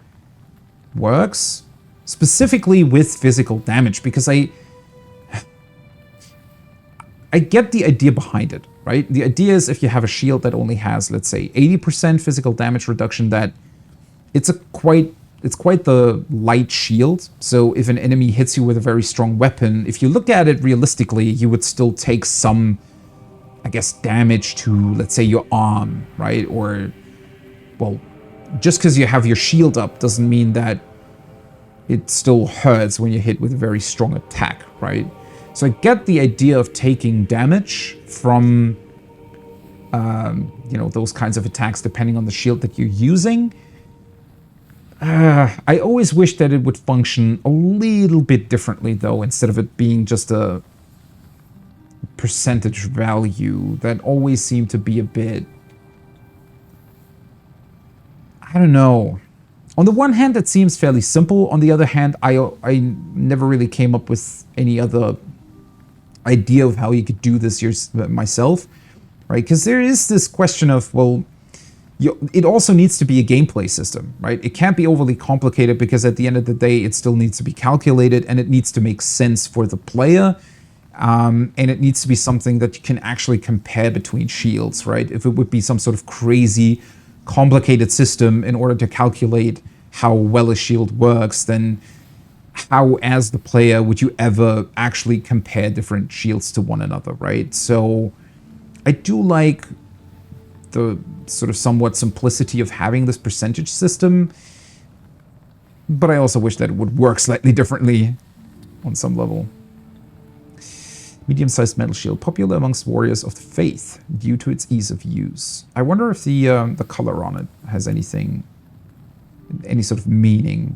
works, specifically with physical damage, because I get the idea behind it, right? The idea is if you have a shield that only has, let's say, 80% physical damage reduction, that it's quite the light shield. So if an enemy hits you with a very strong weapon, if you look at it realistically, you would still take some, I guess, damage to, let's say, your arm, right? Or, well, just because you have your shield up doesn't mean that it still hurts when you hit with a very strong attack, right? So I get the idea of taking damage from, you know, those kinds of attacks depending on the shield that you're using. I always wish that it would function a little bit differently, though, instead of it being just a percentage value. That always seemed to be a bit... I don't know. On the one hand, it seems fairly simple. On the other hand, I never really came up with any other idea of how you could do this myself, right? Because there is this question of, well, it also needs to be a gameplay system, right? It can't be overly complicated, because at the end of the day, it still needs to be calculated, and it needs to make sense for the player. And it needs to be something that you can actually compare between shields, right? If it would be some sort of crazy complicated system in order to calculate how well a shield works, then how, as the player, would you ever actually compare different shields to one another, right? So I do like the sort of somewhat simplicity of having this percentage system, but I also wish that it would work slightly differently on some level. Medium-sized metal shield, popular amongst warriors of the faith due to its ease of use. I wonder if the color on it has anything, any sort of meaning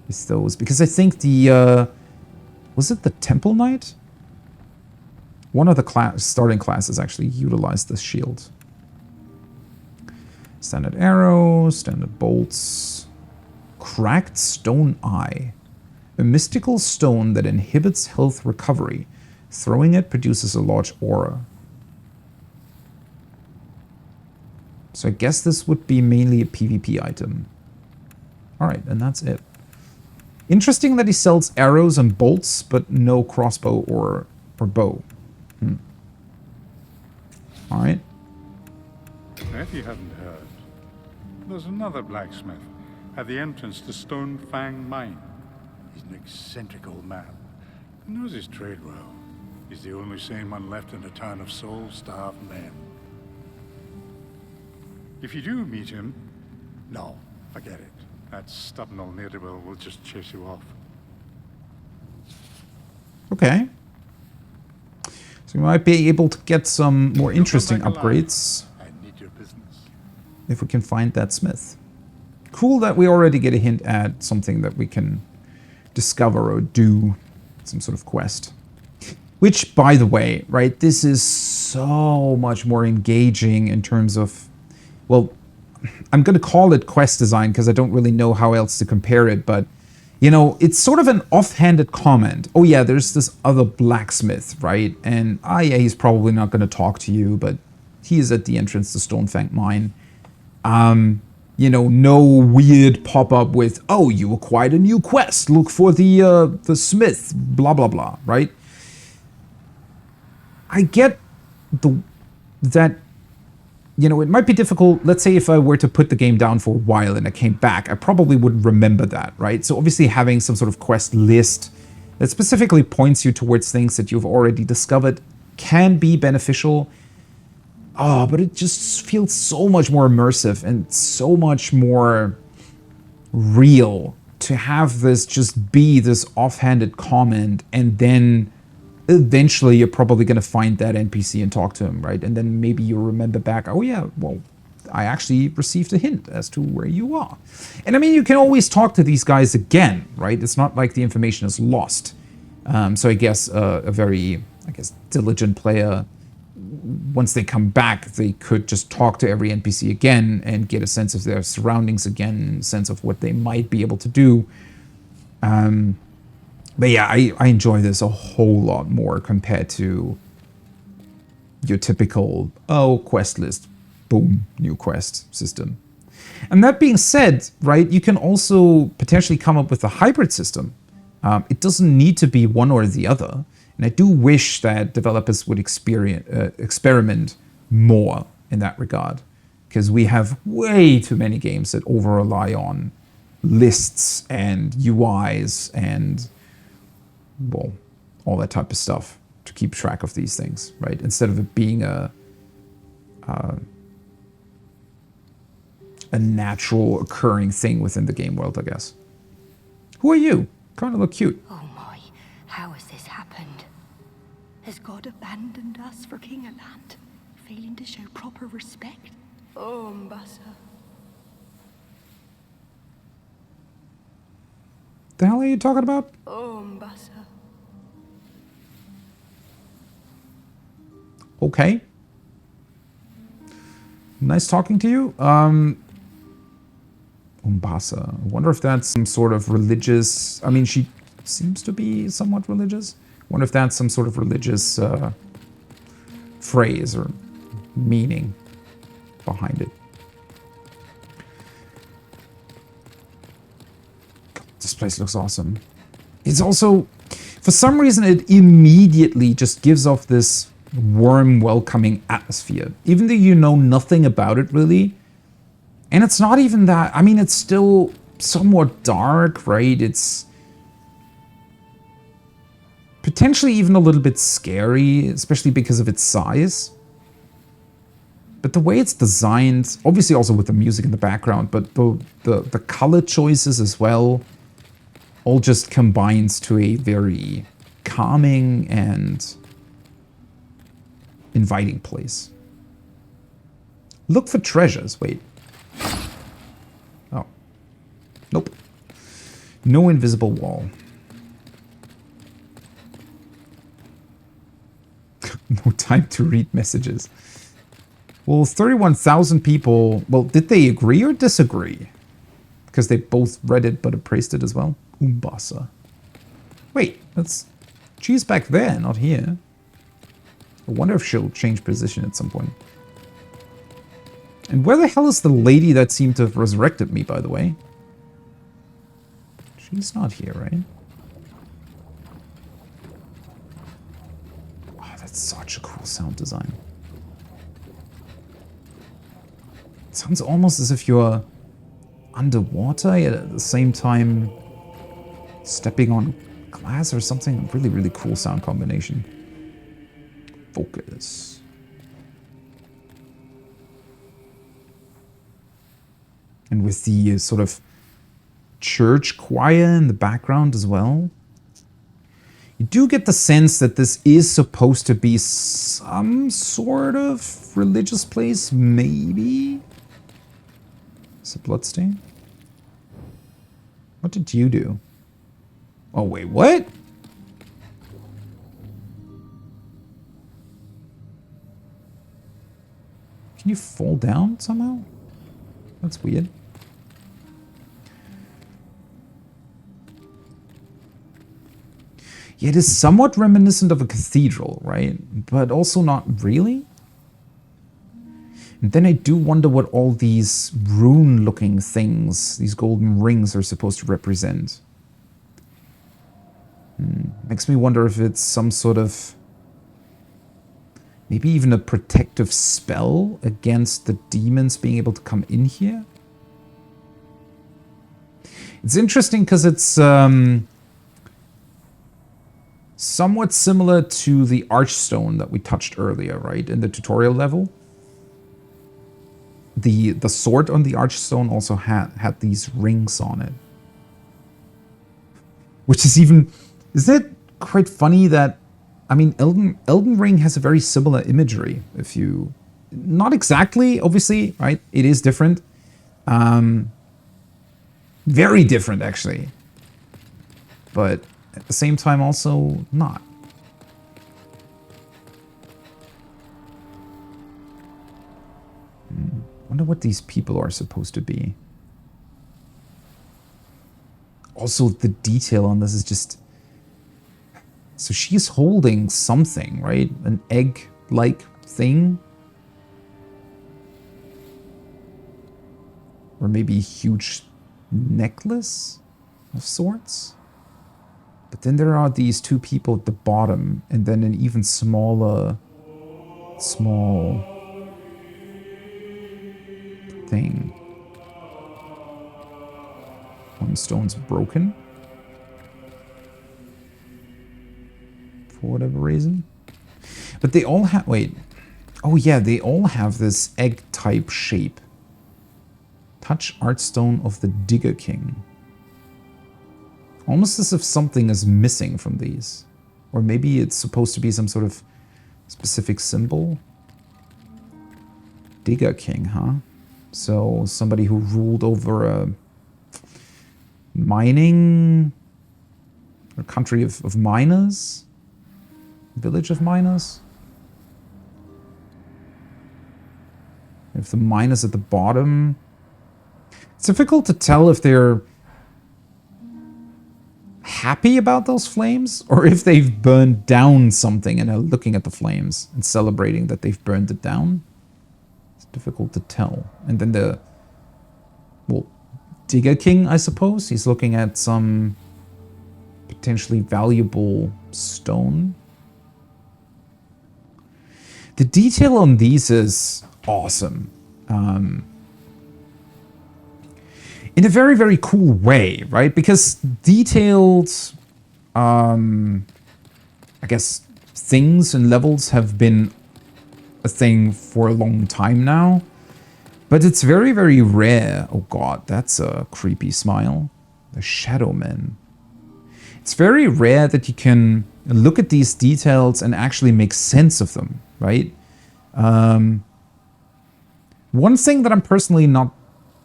with those, because I think the was it the Temple Knight? One of the starting classes actually utilized this shield. Standard arrow, standard bolts, cracked stone eye, a mystical stone that inhibits health recovery. Throwing it produces a large aura. So I guess this would be mainly a PvP item. Alright, and that's it. Interesting that he sells arrows and bolts, but no crossbow or bow. Alright. If you hadn't heard, there's another blacksmith at the entrance to Stone Fang Mine. He's an eccentric old man. He knows his trade well. He's the only sane one left in a town of soul-starved men. If you do meet him, no, forget it. That stubborn old ne'er-do-well will just chase you off. Okay. So we might be able to get some more interesting upgrades. I need your business. If we can find that smith. Cool that we already get a hint at something that we can discover or do, some sort of quest. Which, by the way, right, this is so much more engaging in terms of, well, I'm going to call it quest design because I don't really know how else to compare it, but, you know, it's sort of an offhanded comment. Oh yeah, there's this other blacksmith, right? And, yeah, he's probably not going to talk to you, but he is at the entrance to Stonefang Mine. You know, no weird pop-up with, oh, you acquired a new quest, look for the smith, blah, blah, blah, right? I get that, you know, it might be difficult. Let's say if I were to put the game down for a while and I came back, I probably would remember that, right? So obviously having some sort of quest list that specifically points you towards things that you've already discovered can be beneficial. Oh, but it just feels so much more immersive and so much more real to have this just be this offhanded comment, and then eventually you're probably going to find that NPC and talk to him, right? And then maybe you remember back, oh yeah, well, I actually received a hint as to where you are. And I mean, you can always talk to these guys again, right? It's not like the information is lost. So I guess a very, diligent player, once they come back, they could just talk to every NPC again and get a sense of their surroundings again, sense of what they might be able to do. But yeah, I enjoy this a whole lot more compared to your typical, oh, quest list, boom, new quest system. And that being said, right, you can also potentially come up with a hybrid system. It doesn't need to be one or the other. And I do wish that developers would experiment more in that regard, because we have way too many games that over-rely on lists and UIs and, well, all that type of stuff to keep track of these things, right? Instead of it being a natural occurring thing within the game world, I guess. Who are you? Kind of look cute. Oh my, how has this happened? Has God abandoned us for King Alant, failing to show proper respect? Oh, Mbasa. The hell are you talking about? Oh, Mbasa. Okay. Nice talking to you. Umbasa. I wonder if that's some sort of religious... I mean, she seems to be somewhat religious. I wonder if that's some sort of religious phrase or meaning behind it. This place looks awesome. It's also... For some reason, it immediately just gives off this warm, welcoming atmosphere. Even though you know nothing about it, really. And it's not even that... I mean, it's still somewhat dark, right? It's Potentially even a little bit scary, especially because of its size. But the way it's designed, obviously also with the music in the background, but the color choices as well, all just combines to a very calming and inviting place. Look for treasures. Wait. Oh. Nope. No invisible wall. No time to read messages. Well, 31,000 people... Well, did they agree or disagree? Because they both read it but appraised it as well. Umbasa. Wait, that's... She's back there, not here. I wonder if she'll change position at some point. And where the hell is the lady that seemed to have resurrected me, by the way? She's not here, right? Oh, that's such a cool sound design. It sounds almost as if you're underwater, yet at the same time stepping on glass or something. Really, really cool sound combination. Focus. And with the sort of church choir in the background as well. You do get the sense that this is supposed to be some sort of religious place, maybe? Is it bloodstain? What did you do? Oh, wait, what? Can you fall down somehow? That's weird. Yeah, it is somewhat reminiscent of a cathedral, right? But also not really. And then I do wonder what all these rune-looking things, these golden rings, are supposed to represent. Makes me wonder if it's some sort of... maybe even a protective spell against the demons being able to come in here? It's interesting because it's... somewhat similar to the archstone that we touched earlier, right? In the tutorial level. The sword on the archstone also had these rings on it. Which is even... Isn't it quite funny that... I mean, Elden Ring has a very similar imagery. If you... Not exactly, obviously, right? It is different. Very different, actually. But... at the same time, also not. Wonder what these people are supposed to be. Also, the detail on this is just... So she's holding something, right? An egg-like thing? Or maybe a huge necklace of sorts? But then there are these two people at the bottom, and then an even smaller, small thing. One stone's broken. For whatever reason. But they all have, wait. Oh yeah, they all have this egg-type shape. Touch Artstone of the Digger King. Almost as if something is missing from these. Or maybe it's supposed to be some sort of specific symbol. Digger King, huh? So somebody who ruled over a mining... a country of miners? Village of miners? If the miners at the bottom... It's difficult to tell if they're happy about those flames, or if they've burned down something and are looking at the flames and celebrating that they've burned it down. It's difficult to tell. And then the, well, Digger King, I suppose. He's looking at some potentially valuable stone. The detail on these is awesome. In a very, very cool way, right? Because detailed I guess, things and levels have been a thing for a long time now. But it's very, very rare. Oh god, that's a creepy smile. The Shadow Man. It's very rare that you can look at these details and actually make sense of them, right? One thing that I'm personally not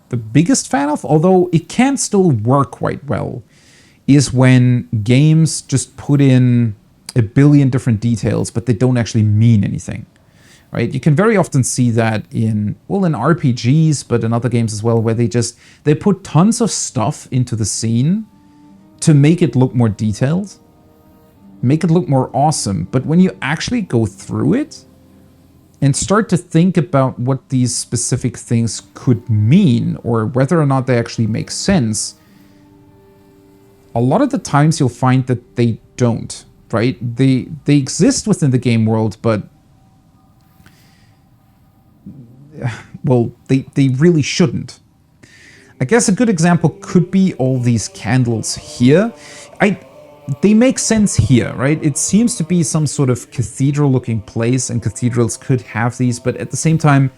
the biggest fan of, although it can still work quite well, is when games just put in a billion different details, but they don't actually mean anything, right? You can very often see that in RPGs, but in other games as well, where they put tons of stuff into the scene to make it look more detailed, make it look more awesome. But when you actually go through it and start to think about what these specific things could mean, or whether or not they actually make sense, a lot of the times you'll find that they don't, right? They exist within the game world, but well, they really shouldn't. I guess a good example could be all these candles here. They make sense here, right? It seems to be some sort of cathedral-looking place, and cathedrals could have these, but at the same time,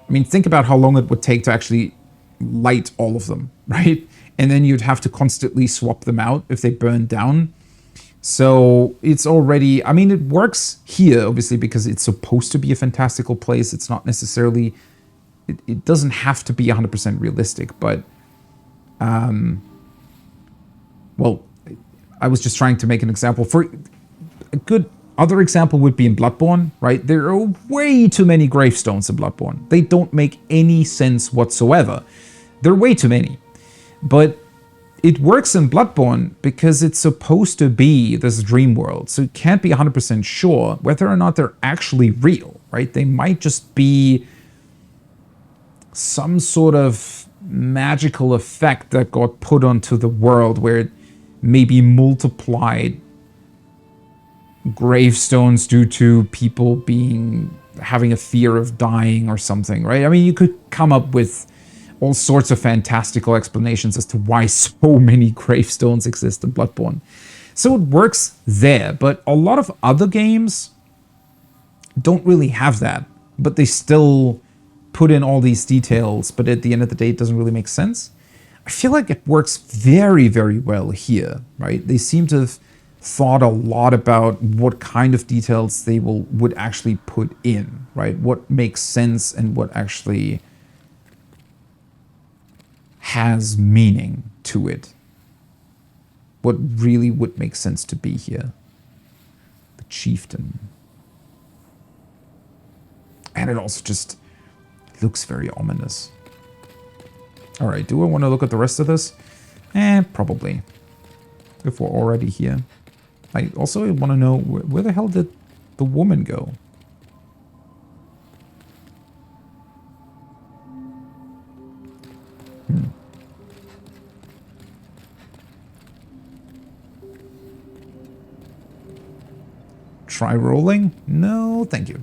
I mean, think about how long it would take to actually light all of them, right? And then you'd have to constantly swap them out if they burn down. So it's already, I mean, it works here, obviously, because it's supposed to be a fantastical place. It's not necessarily, it doesn't have to be 100% realistic, but, well, I was just trying to make an example. For a good other example would be in Bloodborne, right? There are way too many gravestones in Bloodborne. They don't make any sense whatsoever. There are way too many. But it works in Bloodborne because it's supposed to be this dream world. So you can't be 100% sure whether or not they're actually real, right? They might just be some sort of magical effect that got put onto the world where it maybe multiplied gravestones due to people having a fear of dying or something, right? I mean, you could come up with all sorts of fantastical explanations as to why so many gravestones exist in Bloodborne. So it works there, but a lot of other games don't really have that, but they still put in all these details, but at the end of the day, it doesn't really make sense. I feel like it works very, very well here, right? They seem to have thought a lot about what kind of details they would actually put in, right? What makes sense and what actually has meaning to it. What really would make sense to be here. The chieftain. And it also just looks very ominous. Alright, do I want to look at the rest of this? Probably. If we're already here. I also want to know, where the hell did the woman go? Try rolling? No, thank you.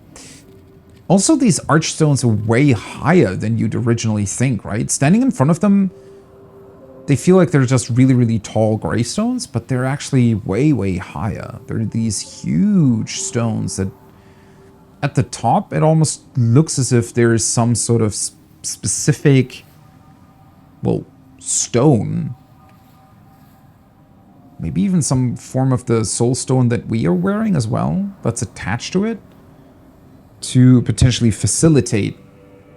Also, these archstones are way higher than you'd originally think, right? Standing in front of them, they feel like they're just really, really tall gravestones, but they're actually way, way higher. They're these huge stones that at the top, it almost looks as if there is some sort of specific, well, stone. Maybe even some form of the soul stone that we are wearing as well, that's attached to it, to potentially facilitate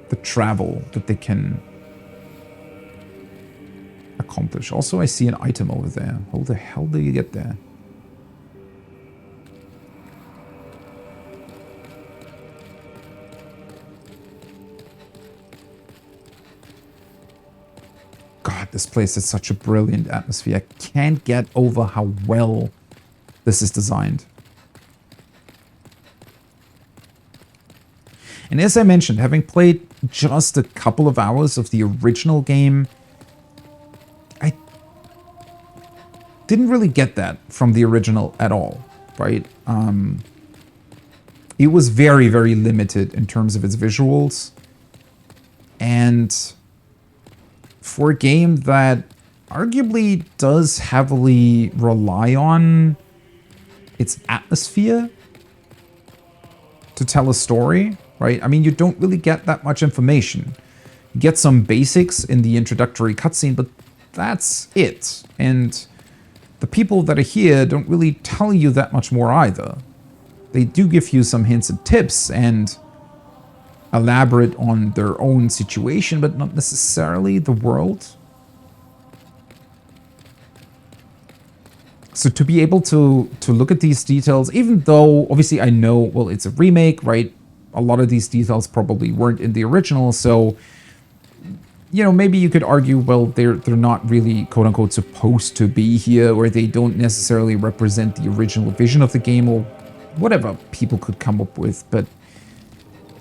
the travel that they can accomplish. Also, I see an item over there. How the hell do you get there? God, this place is such a brilliant atmosphere. I can't get over how well this is designed. And as I mentioned, having played just a couple of hours of the original game, I didn't really get that from the original at all, right? It was very, very limited in terms of its visuals. And for a game that arguably does heavily rely on its atmosphere to tell a story, right? I mean, you don't really get that much information. You get some basics in the introductory cutscene, but that's it. And the people that are here don't really tell you that much more either. They do give you some hints and tips and elaborate on their own situation, but not necessarily the world. So to be able to look at these details, even though obviously I know, well, it's a remake, right? A lot of these details probably weren't in the original, so you know, maybe you could argue, well, they're not really quote unquote supposed to be here, or they don't necessarily represent the original vision of the game, or whatever people could come up with. But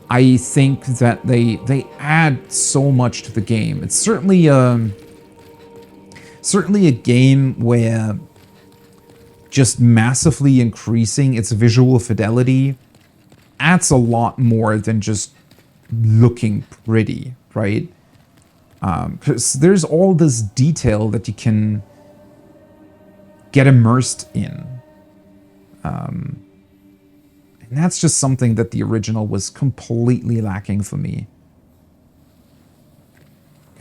I think that they add so much to the game. It's certainly a game where just massively increasing its visual fidelity adds a lot more than just looking pretty, right? Because there's all this detail that you can get immersed in. And that's just something that the original was completely lacking for me.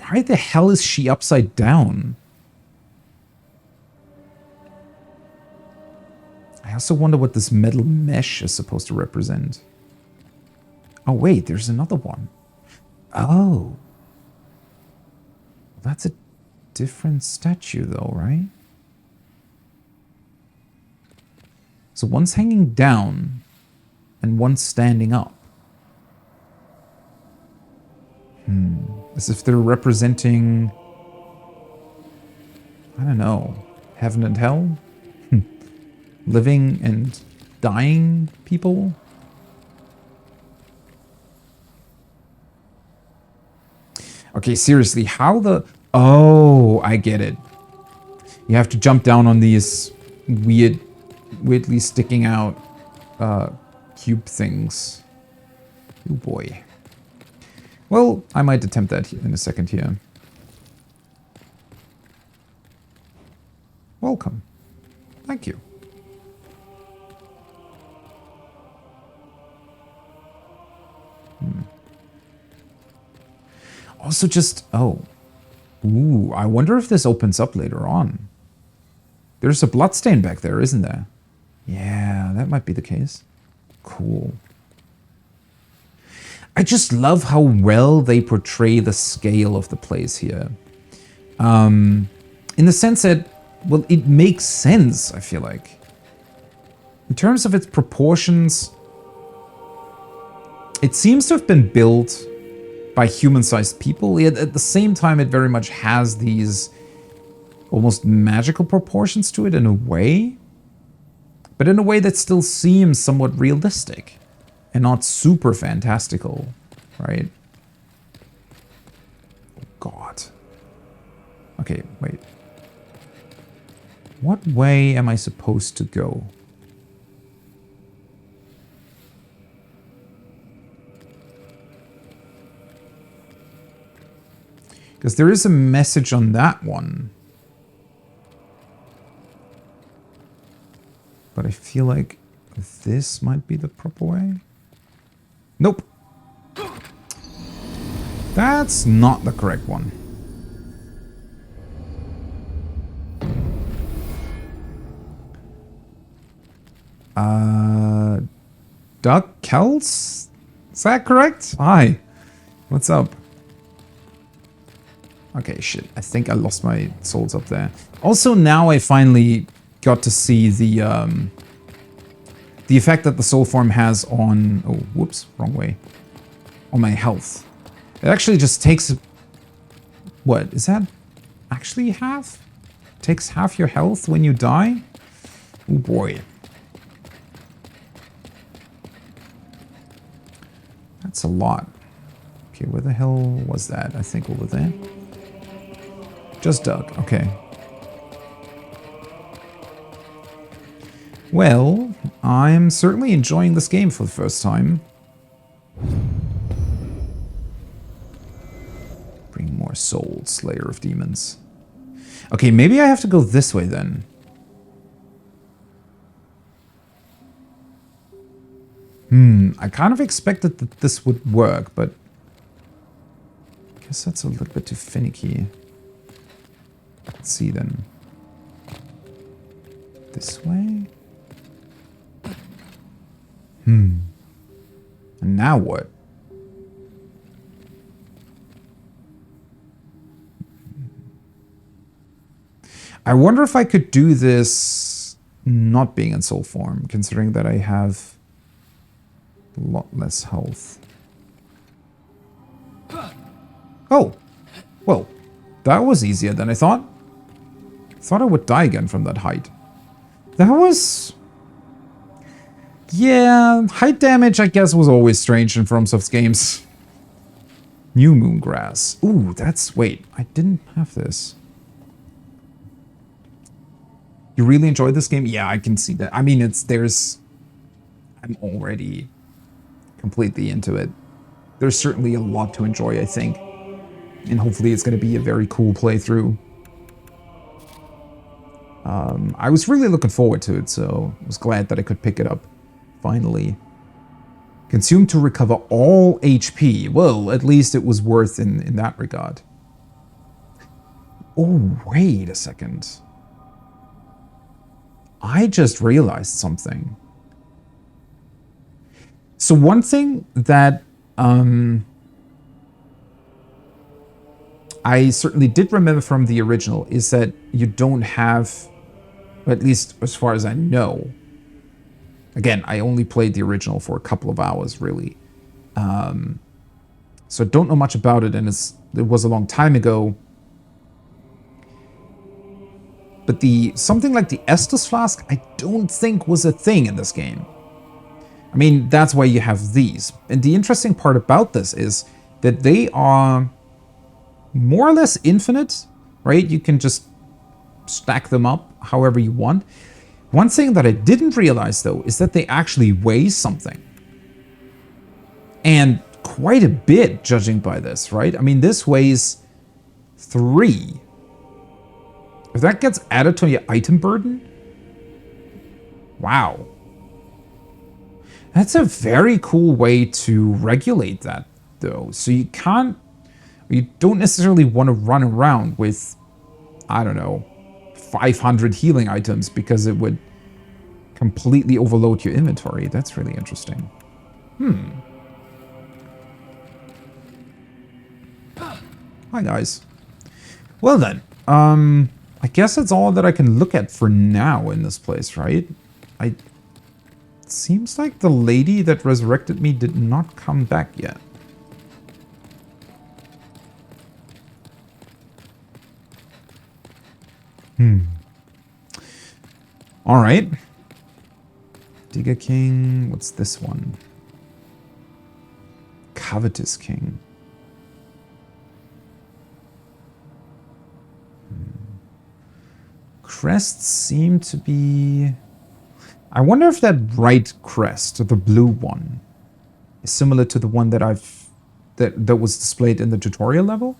Why the hell is she upside down? I also wonder what this metal mesh is supposed to represent. Oh wait, there's another one. Oh. That's a different statue though, right? So one's hanging down and one's standing up. As if they're representing, I don't know, heaven and hell? Living and dying people? Okay, seriously, how the... Oh, I get it. You have to jump down on these weirdly sticking out cube things. Oh boy. Well, I might attempt that in a second here. Welcome. Thank you. Also just... Oh. Ooh, I wonder if this opens up later on. There's a bloodstain back there, isn't there? Yeah, that might be the case. Cool. I just love how well they portray the scale of the place here. In the sense that, well, it makes sense, I feel like. In terms of its proportions, it seems to have been built by human-sized people, yet at the same time it very much has these almost magical proportions to it in a way, but in a way that still seems somewhat realistic and not super fantastical, right? Oh God. Okay, wait. What way am I supposed to go? Because there is a message on that one. But I feel like this might be the proper way. Nope. That's not the correct one. Doug Kells? Is that correct? Hi. What's up? Okay, shit. I think I lost my souls up there. Also, now I finally got to see the effect that the soul form has on... Oh, whoops. Wrong way. On my health. It actually just takes... What? Is that actually half? It takes half your health when you die? Oh, boy. That's a lot. Okay, where the hell was that? I think over there. Just Doug, okay. Well, I'm certainly enjoying this game for the first time. Bring more souls, Slayer of Demons. Okay, maybe I have to go this way then. I kind of expected that this would work, but I guess that's a little bit too finicky. Let's see then. This way? And now what? I wonder if I could do this not being in soul form, considering that I have a lot less health. Oh, well, that was easier than I thought. Thought I would die again from that height. That was... Yeah, height damage, I guess, was always strange in FromSoft's games. New Moongrass. Ooh, that's... Wait, I didn't have this. You really enjoyed this game? Yeah, I can see that. I mean, I'm already completely into it. There's certainly a lot to enjoy, I think. And hopefully it's going to be a very cool playthrough. I was really looking forward to it, so I was glad that I could pick it up. Finally. Consume to recover all HP. Well, at least it was worth in that regard. Oh, wait a second. I just realized something. So one thing that I certainly did remember from the original is that you don't have, at least as far as I know, again, I only played the original for a couple of hours, really. So I don't know much about it, and it was a long time ago. But something like the Estus Flask, I don't think was a thing in this game. I mean, that's why you have these. And the interesting part about this is that they are more or less infinite, right? You can just stack them up however you want. One thing that I didn't realize, though, is that they actually weigh something. And quite a bit, judging by this, right? I mean, this weighs 3. If that gets added to your item burden, wow. That's a very cool way to regulate that, though. So you don't necessarily want to run around with, I don't know, 500 healing items because it would completely overload your inventory. That's really interesting. Hi, guys. Well then, I guess that's all that I can look at for now in this place, right? It seems like the lady that resurrected me did not come back yet. All right. Digger King. What's this one? Covetous King. Crests seem to be... I wonder if that right crest, the blue one, is similar to the one that that was displayed in the tutorial level.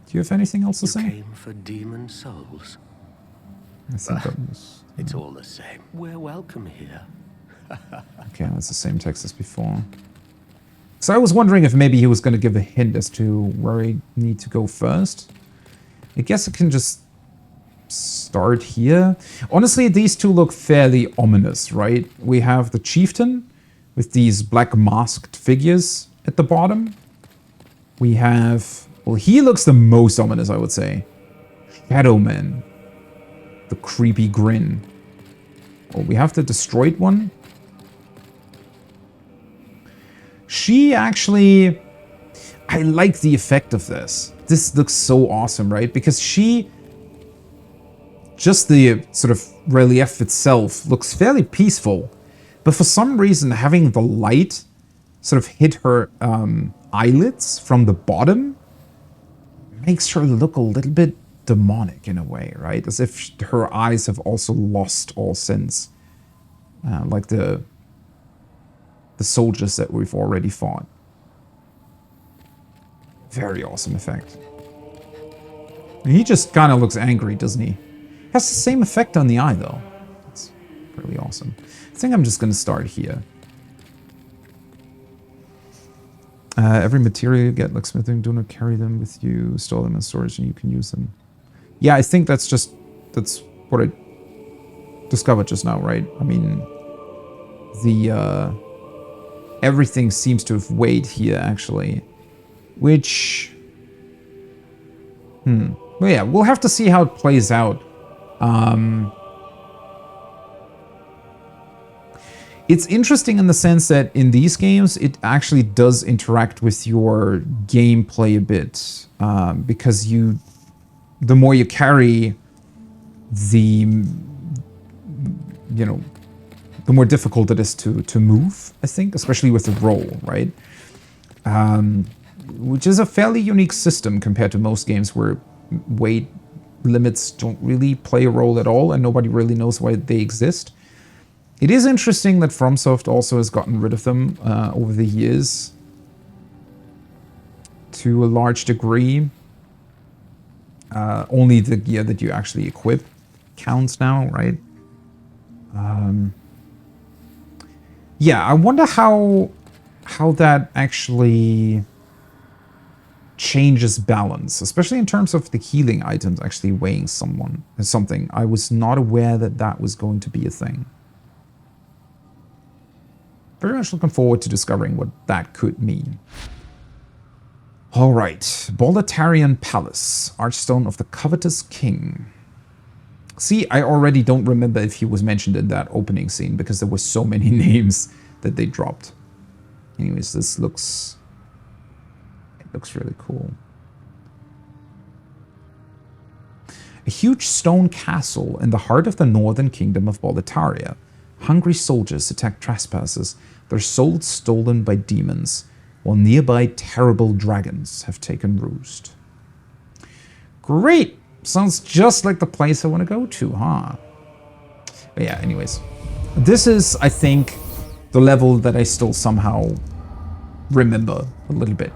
Do you have anything else to say? You came for demon souls. I think that was... It's all the same. We're welcome here. Okay, that's the same text as before. So I was wondering if maybe he was going to give a hint as to where I need to go first. I guess I can just start here. Honestly, these two look fairly ominous, right? We have the chieftain with these black masked figures at the bottom. We have... Well, he looks the most ominous, I would say. Shadowman. The creepy grin. Oh, we have the destroyed one. She actually... I like the effect of this. This looks so awesome, right? Because she... Just the sort of relief itself looks fairly peaceful. But for some reason, having the light sort of hit her eyelids from the bottom makes her look a little bit demonic in a way, right? As if her eyes have also lost all sense. Like the soldiers that we've already fought. Very awesome effect. He just kind of looks angry, doesn't he? Has the same effect on the eye, though. really awesome. I think I'm just going to start here. Every material you get, like smithing, do not carry them with you. Store them in storage and you can use them. Yeah, I think that's what I discovered just now, right? I mean, the everything seems to have weighed here, actually. Which... Well, yeah, we'll have to see how it plays out. It's interesting in the sense that in these games, it actually does interact with your gameplay a bit. Because the more you carry, the more difficult it is to move, I think, especially with the roll, right? Which is a fairly unique system compared to most games where weight limits don't really play a role at all and nobody really knows why they exist. It is interesting that FromSoft also has gotten rid of them over the years to a large degree. Only the gear that you actually equip counts now, right? Yeah, I wonder how that actually changes balance, especially in terms of the healing items actually weighing something. I was not aware that that was going to be a thing. Very much looking forward to discovering what that could mean. All right, Boletarian Palace, Archstone of the Covetous King. See, I already don't remember if he was mentioned in that opening scene because there were so many names that they dropped. Anyways, this looks really cool. A huge stone castle in the heart of the northern kingdom of Boletaria. Hungry soldiers attack trespassers, their souls stolen by demons, while nearby terrible dragons have taken roost. Great! Sounds just like the place I want to go to, huh? But yeah, anyways. This is, I think, the level that I still somehow remember a little bit.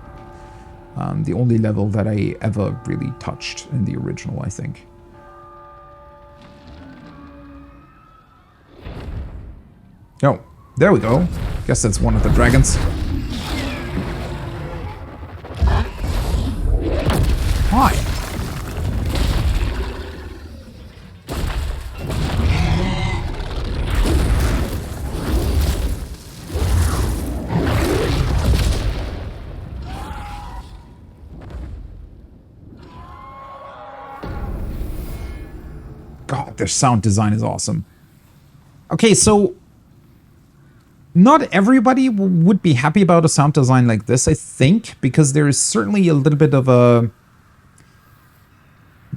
The only level that I ever really touched in the original, I think. Oh, there we go. Guess that's one of the dragons. Hi. God, their sound design is awesome. Okay, so not everybody would be happy about a sound design like this, I think, because there is certainly a little bit of a...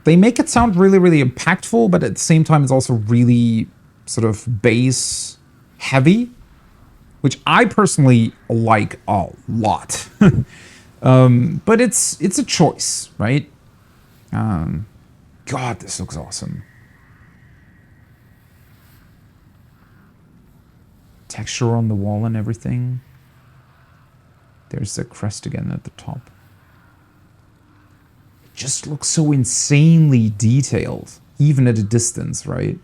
They make it sound really, really impactful, but at the same time it's also really sort of bass heavy, which I personally like a lot. But it's a choice, right? God, this looks awesome. Texture on the wall and everything. There's the crest again at the top. It just looks so insanely detailed, even at a distance, right?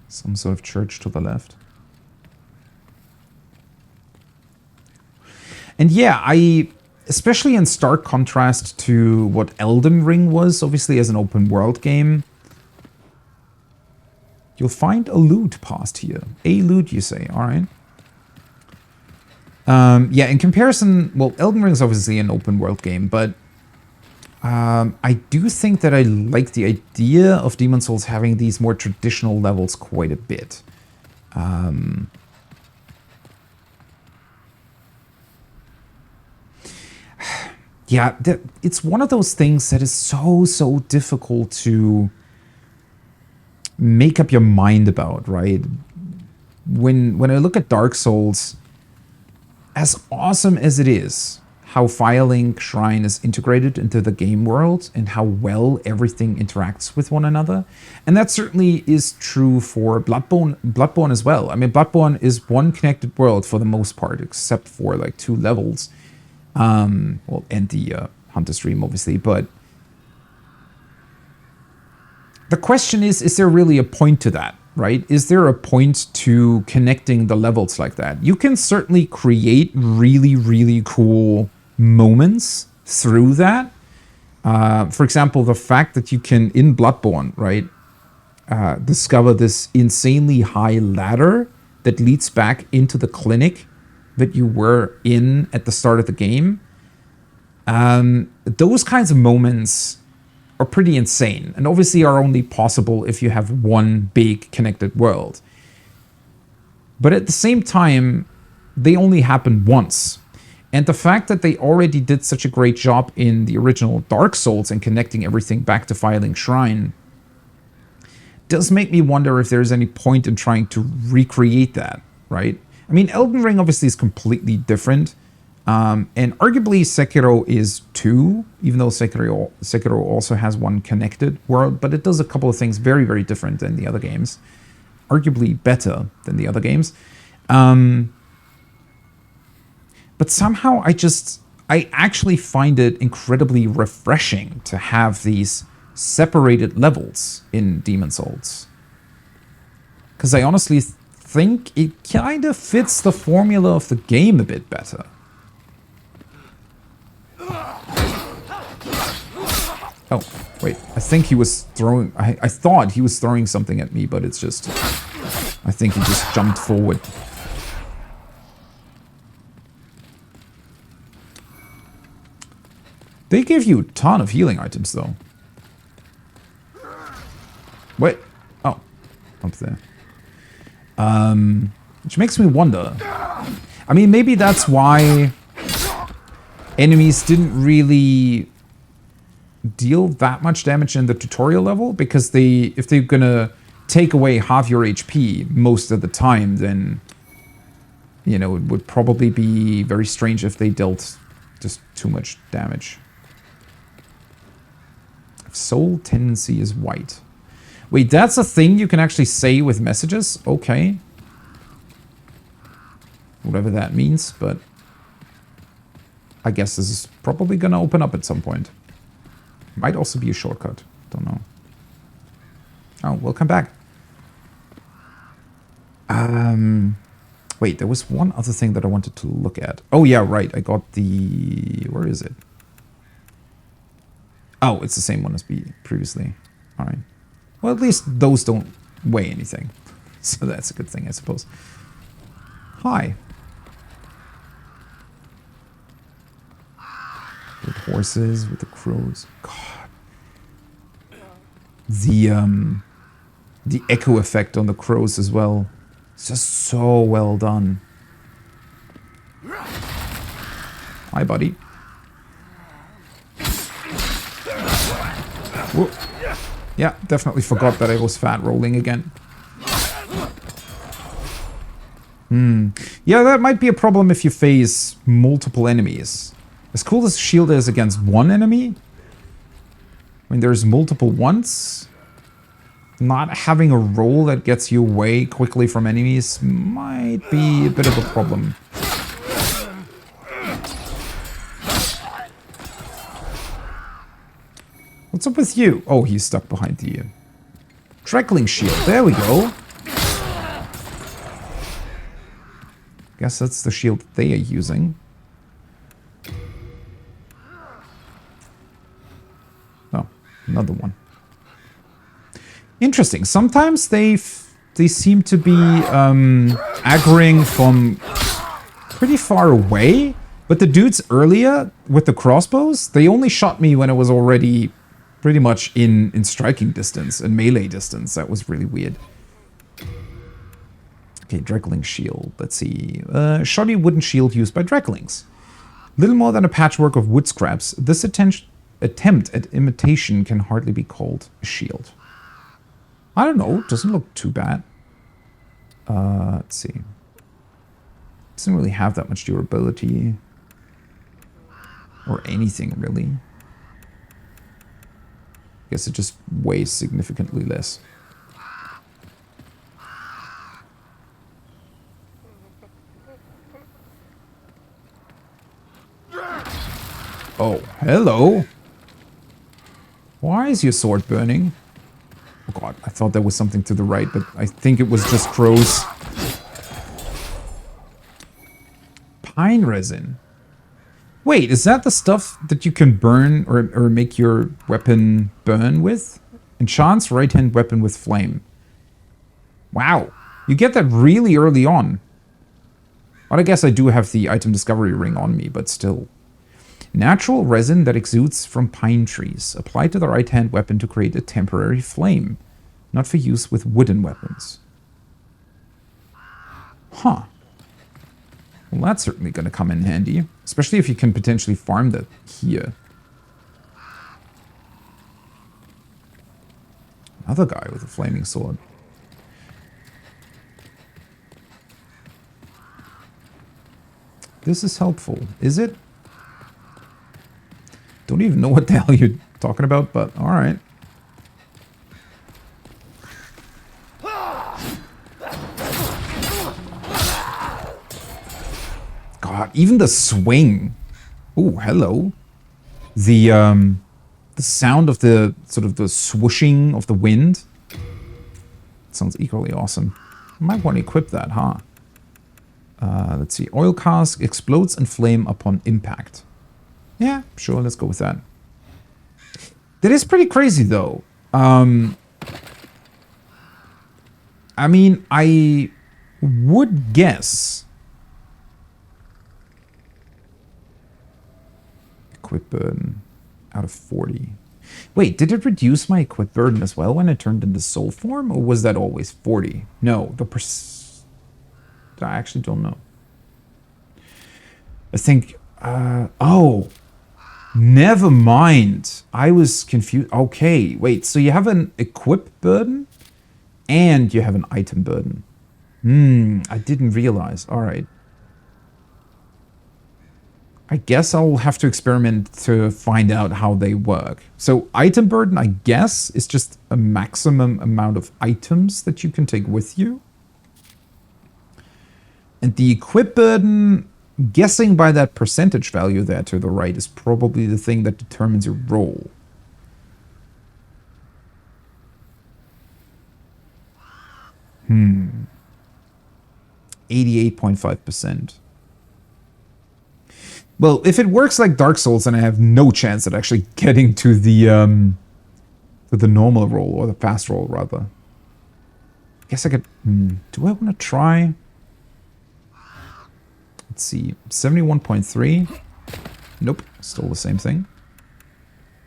Some sort of church to the left. And yeah, especially in stark contrast to what Elden Ring was, obviously as an open world game, you'll find a loot past here. A loot, you say, all right. Yeah, in comparison, well, Elden Ring is obviously an open world game, but I do think that I like the idea of Demon's Souls having these more traditional levels quite a bit. Yeah, it's one of those things that is so difficult to make up your mind about, right? When I look at Dark Souls, as awesome as it is, how Firelink Shrine is integrated into the game world and how well everything interacts with one another. And that certainly is true for Bloodborne as well. I mean, Bloodborne is one connected world for the most part, except for like 2 levels. Well, and the Hunter stream, obviously, but the question is there really a point to that, right? Is there a point to connecting the levels like that? You can certainly create really, really cool moments through that. For example, the fact that you can, in Bloodborne, right, discover this insanely high ladder that leads back into the clinic that you were in at the start of the game. Those kinds of moments are pretty insane, and obviously are only possible if you have one big connected world. But at the same time, they only happen once. And the fact that they already did such a great job in the original Dark Souls and connecting everything back to Firelink Shrine does make me wonder if there's any point in trying to recreate that, right? I mean, Elden Ring obviously is completely different. And arguably Sekiro is too, even though Sekiro also has one connected world, but it does a couple of things very, very different than the other games. Arguably better than the other games. But somehow I actually find it incredibly refreshing to have these separated levels in Demon's Souls. Because I honestly think it kind of fits the formula of the game a bit better. Oh, wait, I think he was throwing... I thought he was throwing something at me, but it's just... I think he just jumped forward. They give you a ton of healing items, though. Wait. Oh, up there. Which makes me wonder. I mean, maybe that's why enemies didn't really deal that much damage in the tutorial level, because if they're gonna take away half your HP most of the time, then, you know, it would probably be very strange if they dealt just too much damage. Soul tendency is white. Wait, that's a thing you can actually say with messages? Okay. Whatever that means, but I guess this is probably gonna open up at some point. Might also be a shortcut. Don't know. Oh, we'll come back. Wait, there was one other thing that I wanted to look at. Oh yeah, right. I got the... Where is it? Oh, it's the same one as previously. All right. Well, at least those don't weigh anything. So that's a good thing, I suppose. Hi. With horses, with the crows. God. The echo effect on the crows as well. It's just so well done. Hi, buddy. Whoa. Yeah, definitely forgot that I was fat rolling again. Yeah, that might be a problem if you face multiple enemies. As cool as shield is against one enemy, when there's multiple ones, not having a roll that gets you away quickly from enemies might be a bit of a problem. What's up with you? Oh, he's stuck behind the Dreckling shield. There we go. Guess that's the shield they are using. Oh, another one. Interesting. Sometimes they seem to be aggroing from pretty far away, but the dudes earlier with the crossbows, they only shot me when I was already pretty much in striking distance and melee distance. That was really weird. Okay, Dreckling shield. Let's see. Shoddy wooden shield used by Drecklings. Little more than a patchwork of wood scraps. This attempt at imitation can hardly be called a shield. I don't know. Doesn't look too bad. Let's see. Doesn't really have that much durability. Or anything, really. Guess it just weighs significantly less. Oh, hello. Why is your sword burning? God, I thought there was something to the right, but I think it was just crows. Pine resin. Wait, is that the stuff that you can burn or make your weapon burn with? Enchants right-hand weapon with flame. Wow. You get that really early on. Well, I guess I do have the item discovery ring on me, but still. Natural resin that exudes from pine trees. Applied to the right-hand weapon to create a temporary flame. Not for use with wooden weapons. Huh. Well, that's certainly going to come in handy. Especially if you can potentially farm that here. Another guy with a flaming sword. This is helpful. Is it? Don't even know what the hell you're talking about, but alright. God, even the swing. Ooh, hello. The sound of the sort of the swooshing of the wind. Sounds equally awesome. I might want to equip that, huh? Let's see. Oil cask explodes and flame upon impact. Yeah, sure, let's go with that. That is pretty crazy, though. I mean, I would guess... Equip burden out of 40. Wait, did it reduce my equip burden as well when it turned into soul form? Or was that always 40? No, the I actually don't know. I think... oh... Never mind. I was confused. Okay, wait. So you have an equip burden and you have an item burden. I didn't realize. All right. I guess I'll have to experiment to find out how they work. So item burden, I guess, is just a maximum amount of items that you can take with you. And the equip burden... Guessing by that percentage value there to the right is probably the thing that determines your roll. Hmm. 88.5%. Well, if it works like Dark Souls, then I have no chance at actually getting to the normal roll, or the fast roll, rather. I guess I could... do I want to try... Let's see, 71.3. Nope, still the same thing.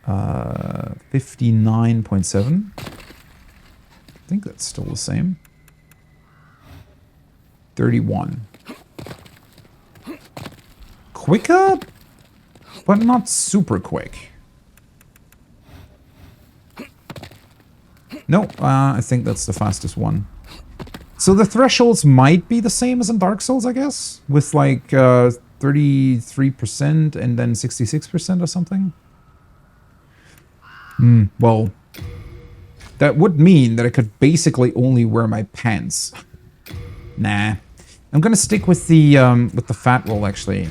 59.7. I think that's still the same. 31. Quicker, but not super quick. No, I think that's the fastest one. So the thresholds might be the same as in Dark Souls, I guess? With like 33% and then 66% or something? Well, that would mean that I could basically only wear my pants. Nah. I'm gonna stick with the fat roll, actually.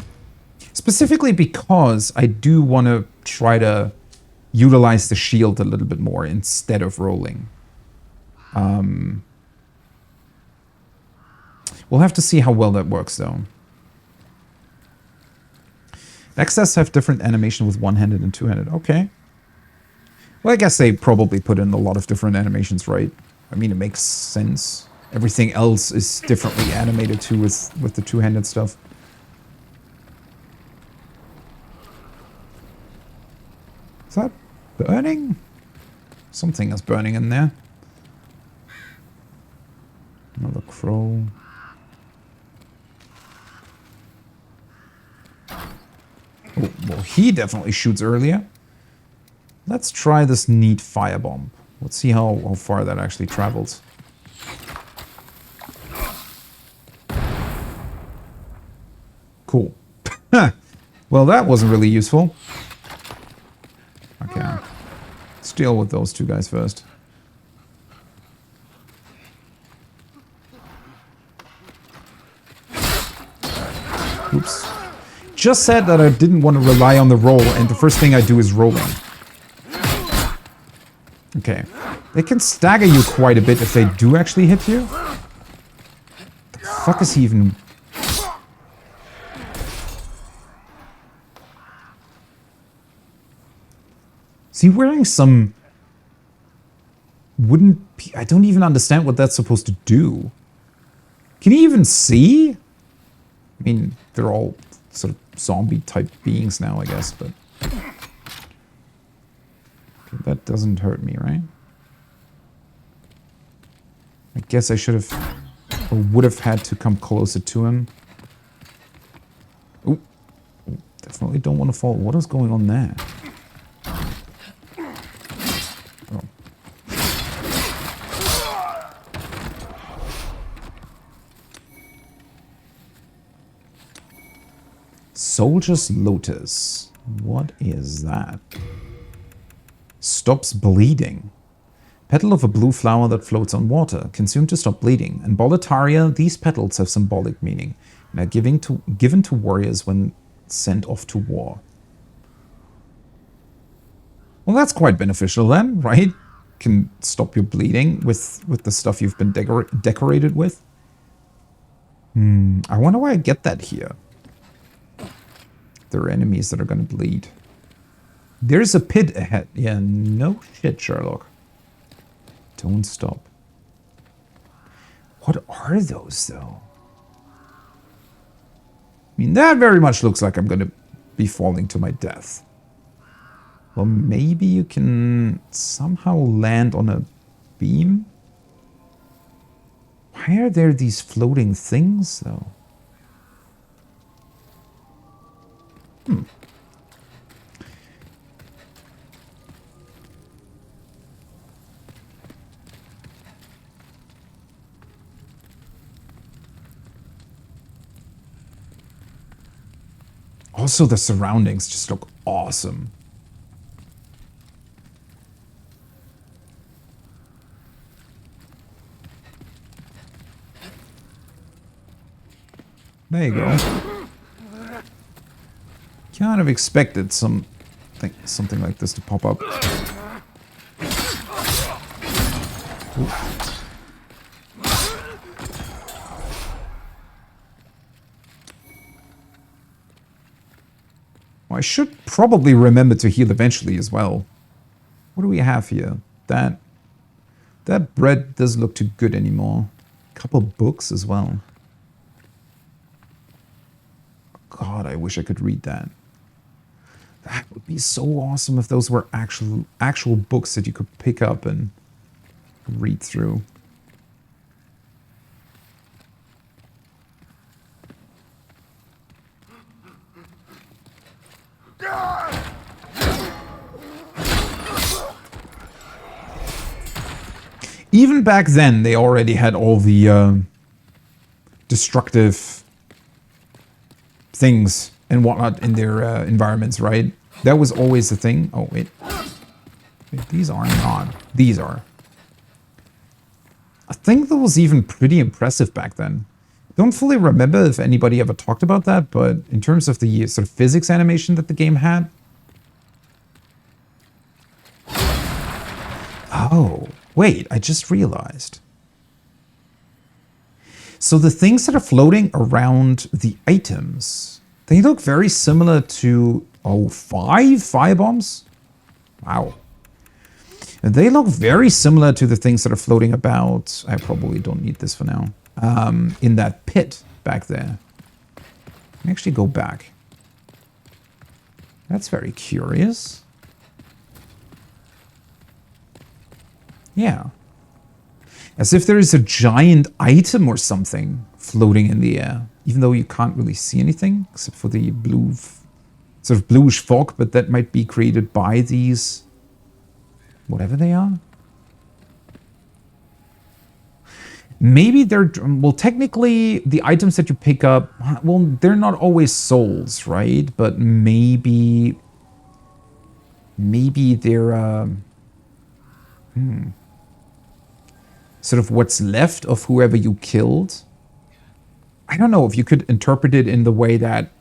Specifically because I do want to try to utilize the shield a little bit more instead of rolling. We'll have to see how well that works, though. Excess have different animation with one-handed and two-handed. Okay. Well, I guess they probably put in a lot of different animations, right? I mean, it makes sense. Everything else is differently animated, too, with the two-handed stuff. Is that burning? Something is burning in there. Another crow. Oh, well, he definitely shoots earlier. Let's try this neat firebomb. Let's see how far that actually travels. Cool. Well, that wasn't really useful. Okay. Let's deal with those two guys first. Oops. Just said that I didn't want to rely on the roll, and the first thing I do is rolling. Okay. They can stagger you quite a bit if they do actually hit you. The fuck is he even... Is he wearing some... I don't even understand what that's supposed to do. Can he even see? I mean, they're all sort of zombie-type beings now, I guess, but... Okay, that doesn't hurt me, right? I guess I should have... or would have had to come closer to him. Ooh. Definitely don't want to fall. What is going on there? Oh. Soldier's Lotus. What is that? Stops bleeding. Petal of a blue flower that floats on water, consumed to stop bleeding. In Boletaria, these petals have symbolic meaning and are given to warriors when sent off to war. Well, that's quite beneficial then, right? Can stop your bleeding with the stuff you've been decorated with. I wonder why I get that here. There are enemies that are going to bleed. There's a pit ahead. Yeah, no shit, Sherlock. Don't stop. What are those, though? I mean, that very much looks like I'm going to be falling to my death. Well, maybe you can somehow land on a beam? Why are there these floating things, though? Also, the surroundings just look awesome. There you go. Kind of expected something like this to pop up. Ooh. I should probably remember to heal eventually as well. What do we have here? That bread doesn't look too good anymore. A couple books as well. God, I wish I could read that. That would be so awesome if those were actual books that you could pick up and read through. Even back then, they already had all the destructive things and whatnot in their environments, right? That was always the thing. Oh, wait. These are not. These are. I think that was even pretty impressive back then. Don't fully remember if anybody ever talked about that, but in terms of the sort of physics animation that the game had. Oh, wait, I just realized. So the things that are floating around the items, they look very similar to, oh, 5 firebombs? Wow. And they look very similar to the things that are floating about. I probably don't need this for now. In that pit back there. Let me actually go back. That's very curious. Yeah. As if there is a giant item or something floating in the air. Even though you can't really see anything, except for the blue, sort of bluish fog, but that might be created by these, whatever they are. Maybe they're, well, technically the items that you pick up, well, they're not always souls, right? But maybe they're, sort of what's left of whoever you killed. I don't know if you could interpret it in the way that,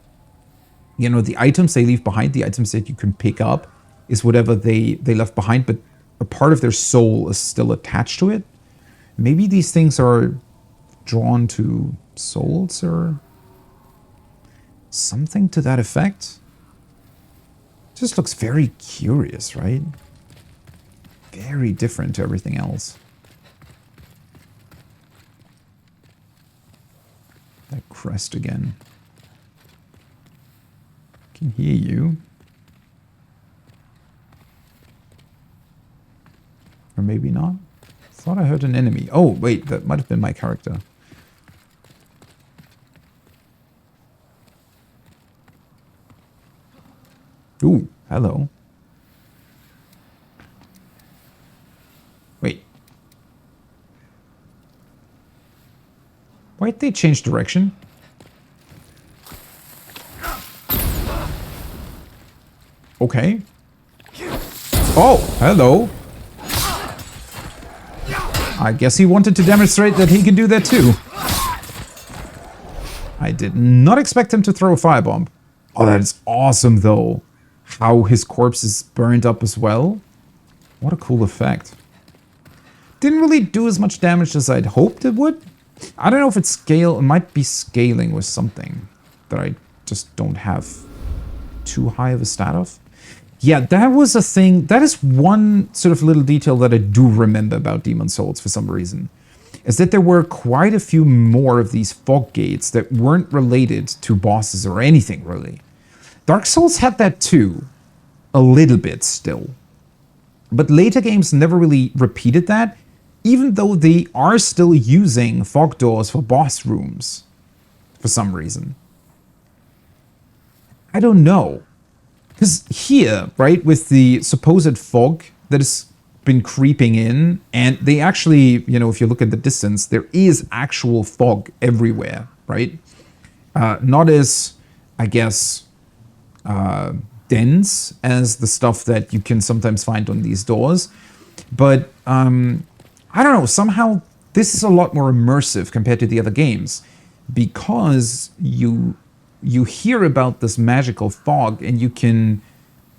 you know, the items they leave behind, the items that you can pick up, is whatever they left behind, but a part of their soul is still attached to it. Maybe these things are drawn to souls or something to that effect. Just looks very curious, right? Very different to everything else. That crest again. Can hear you. Or maybe not. Thought I heard an enemy. Oh, wait, that might have been my character. Ooh, hello. Wait. Why'd they change direction? Okay. Oh, hello. I guess he wanted to demonstrate that he can do that too. I did not expect him to throw a firebomb. Oh, that is awesome though. How his corpse is burned up as well. What a cool effect. Didn't really do as much damage as I'd hoped it would. I don't know if it's scale. It might be scaling with something that I just don't have too high of a stat of. Yeah, that was a thing. That is one sort of little detail that I do remember about Demon Souls for some reason. Is that there were quite a few more of these fog gates that weren't related to bosses or anything really. Dark Souls had that too. A little bit still. But later games never really repeated that, even though they are still using fog doors for boss rooms for some reason. I don't know. Because here, right, with the supposed fog that has been creeping in, and they actually, you know, if you look at the distance, there is actual fog everywhere, right? Not as, I guess, dense as the stuff that you can sometimes find on these doors. But, I don't know, somehow this is a lot more immersive compared to the other games. Because you hear about this magical fog and you can,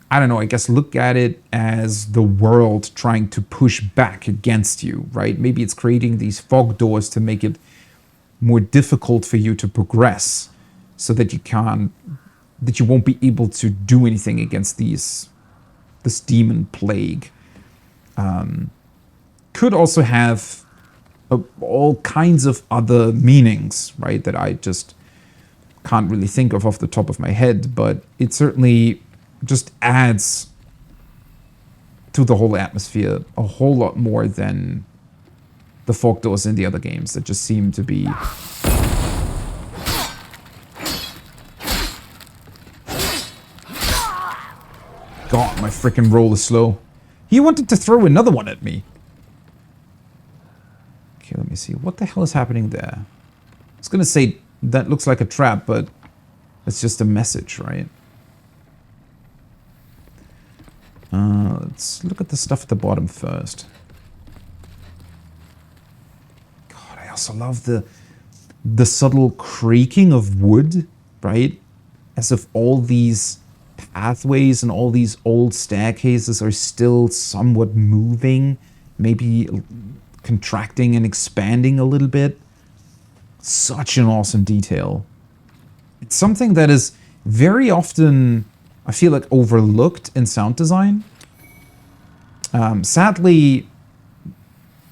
I don't know, I guess look at it as the world trying to push back against you, right? Maybe it's creating these fog doors to make it more difficult for you to progress so that you won't be able to do anything against this demon plague. Could also have all kinds of other meanings, right? That I just can't really think of off the top of my head, but it certainly just adds to the whole atmosphere a whole lot more than the fog doors in the other games that just seem to be... God, my freaking roll is slow. He wanted to throw another one at me. Okay, let me see. What the hell is happening there? I was gonna say that looks like a trap, but it's just a message, right? Let's look at the stuff at the bottom first. God, I also love the subtle creaking of wood, right? As if all these pathways and all these old staircases are still somewhat moving, maybe contracting and expanding a little bit. Such an awesome detail. It's something that is very often, I feel like, overlooked in sound design. Sadly,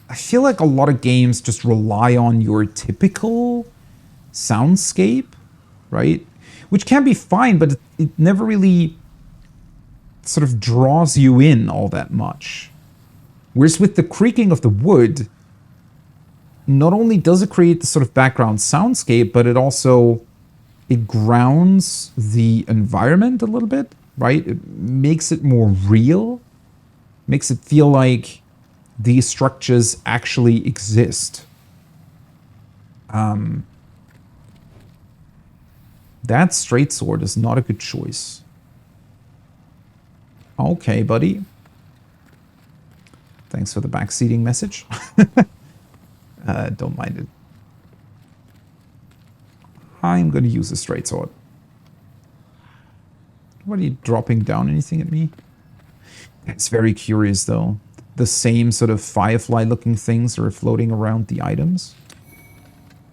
I feel like a lot of games just rely on your typical soundscape, right? Which can be fine, but it never really sort of draws you in all that much. Whereas with the creaking of the wood, not only does it create the sort of background soundscape, but it grounds the environment a little bit, right? It makes it more real, makes it feel like these structures actually exist. That straight sword is not a good choice. Okay, buddy. Thanks for the backseating message. Don't mind it. I'm going to use a straight sword. What are you dropping down anything at me? It's very curious though. the same sort of firefly-looking things that are floating around the items.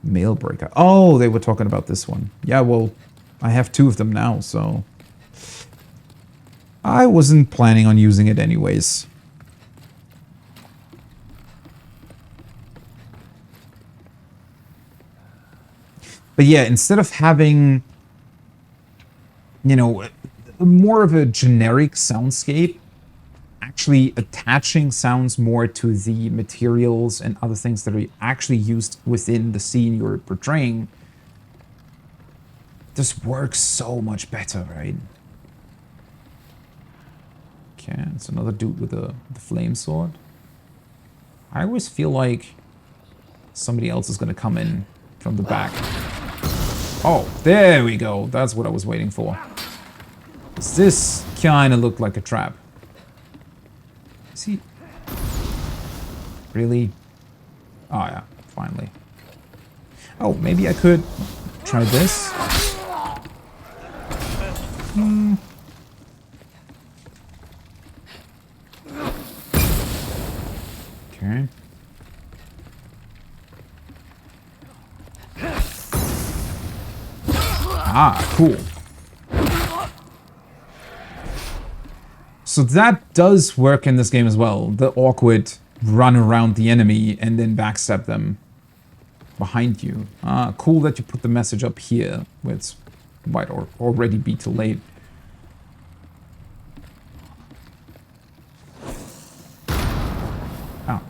Mailbreaker. Oh, they were talking about this one. Yeah, well, I have 2 of them now, so... I wasn't planning on using it anyways. But yeah, instead of having, you know, more of a generic soundscape, actually attaching sounds more to the materials and other things that are actually used within the scene you're portraying, this works so much better, right? Okay, it's another dude with the flame sword. I always feel like somebody else is going to come in from the back. Oh, there we go. That's what I was waiting for. This kind of looked like a trap. Is he... Really? Oh, yeah. Finally. Oh, maybe I could try this. Okay. Ah, cool. So that does work in this game as well. The awkward run around the enemy and then backstab them behind you. Ah, cool that you put the message up here, where it might already be too late. Oh.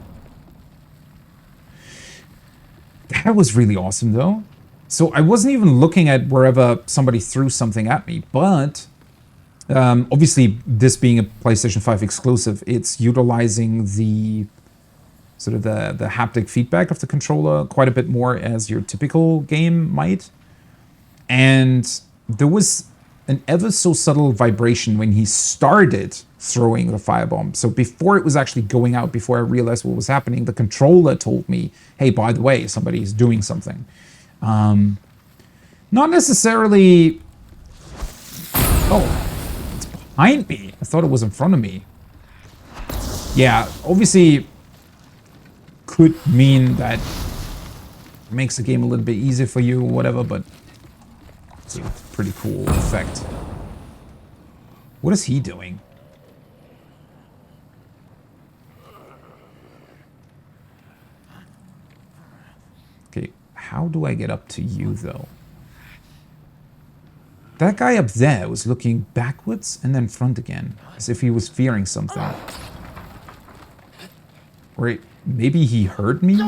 That was really awesome, though. So I wasn't even looking at wherever somebody threw something at me, but obviously this being a PlayStation 5 exclusive, it's utilizing the sort of the haptic feedback of the controller quite a bit more as your typical game might. And there was an ever so subtle vibration when he started throwing the firebomb. So before it was actually going out, before I realized what was happening, the controller told me, hey, by the way, somebody's doing something. Not necessarily... Oh, it's behind me. I thought it was in front of me. Yeah, obviously could mean that it makes the game a little bit easier for you or whatever, but it's a pretty cool effect. What is he doing? Okay, how do I get up to you, though? That guy up there was looking backwards and then front again, as if he was fearing something. Or maybe he heard me?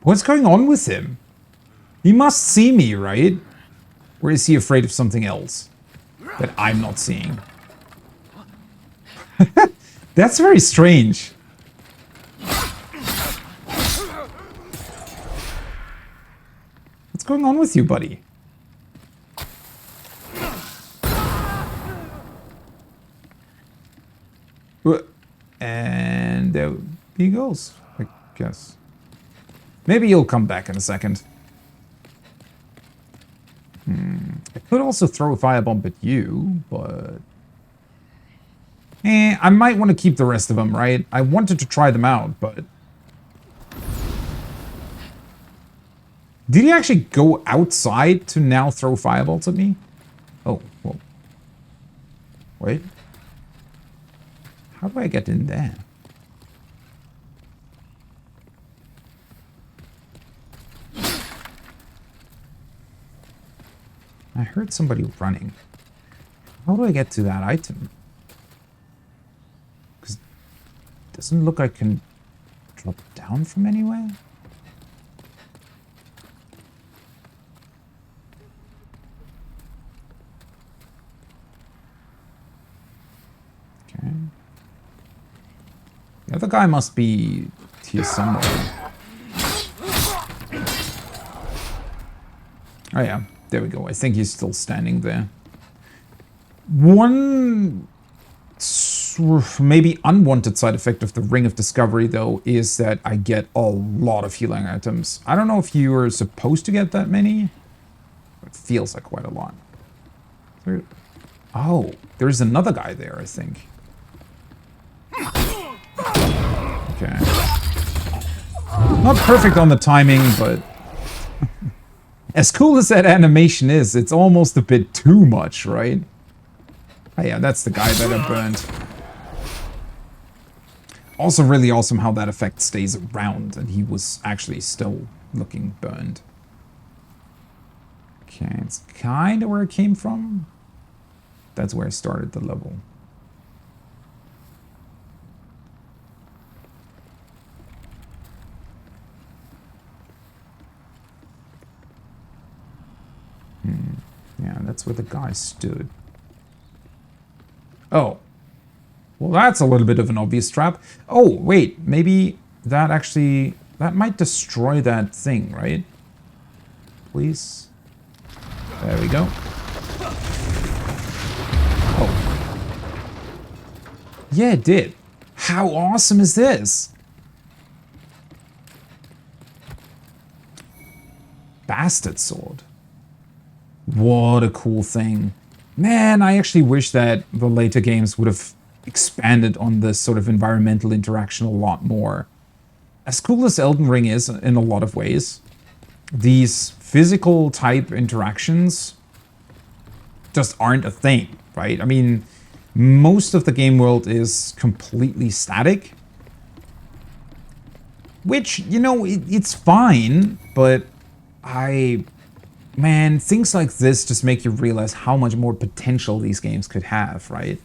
What's going on with him? He must see me, right? Or is he afraid of something else that I'm not seeing? That's very strange. What's going on with you, buddy? And there he goes, I guess. Maybe he'll come back in a second. I could also throw a firebomb at you, but... I might want to keep the rest of them, right? I wanted to try them out, but... Did he actually go outside to now throw fireballs at me? Oh, whoa. Wait. How do I get in there? I heard somebody running. How do I get to that item? Because it doesn't look like I can drop down from anywhere. Okay. The other guy must be here somewhere. Oh yeah. There we go. I think he's still standing there. One maybe unwanted side effect of the Ring of Discovery, though, is that I get a lot of healing items. I don't know if you are supposed to get that many. It feels like quite a lot. Oh, there's another guy there, I think. Okay. Not perfect on the timing, but as cool as that animation is, it's almost a bit too much, right? Oh yeah, that's the guy that I burned. Also really awesome how that effect stays around and he was actually still looking burned. Okay, it's kind of where it came from. That's where I started the level. Yeah, that's where the guy stood. Oh. Well, that's a little bit of an obvious trap. Oh, wait. Maybe that actually... That might destroy that thing, right? Please. There we go. Oh. Yeah, it did. How awesome is this? Bastard sword. What a cool thing. Man, I actually wish that the later games would have expanded on this sort of environmental interaction a lot more. As cool as Elden Ring is in a lot of ways, these physical type interactions just aren't a thing, right? I mean, most of the game world is completely static, which, you know, it's fine, but man, things like this just make you realize how much more potential these games could have, right?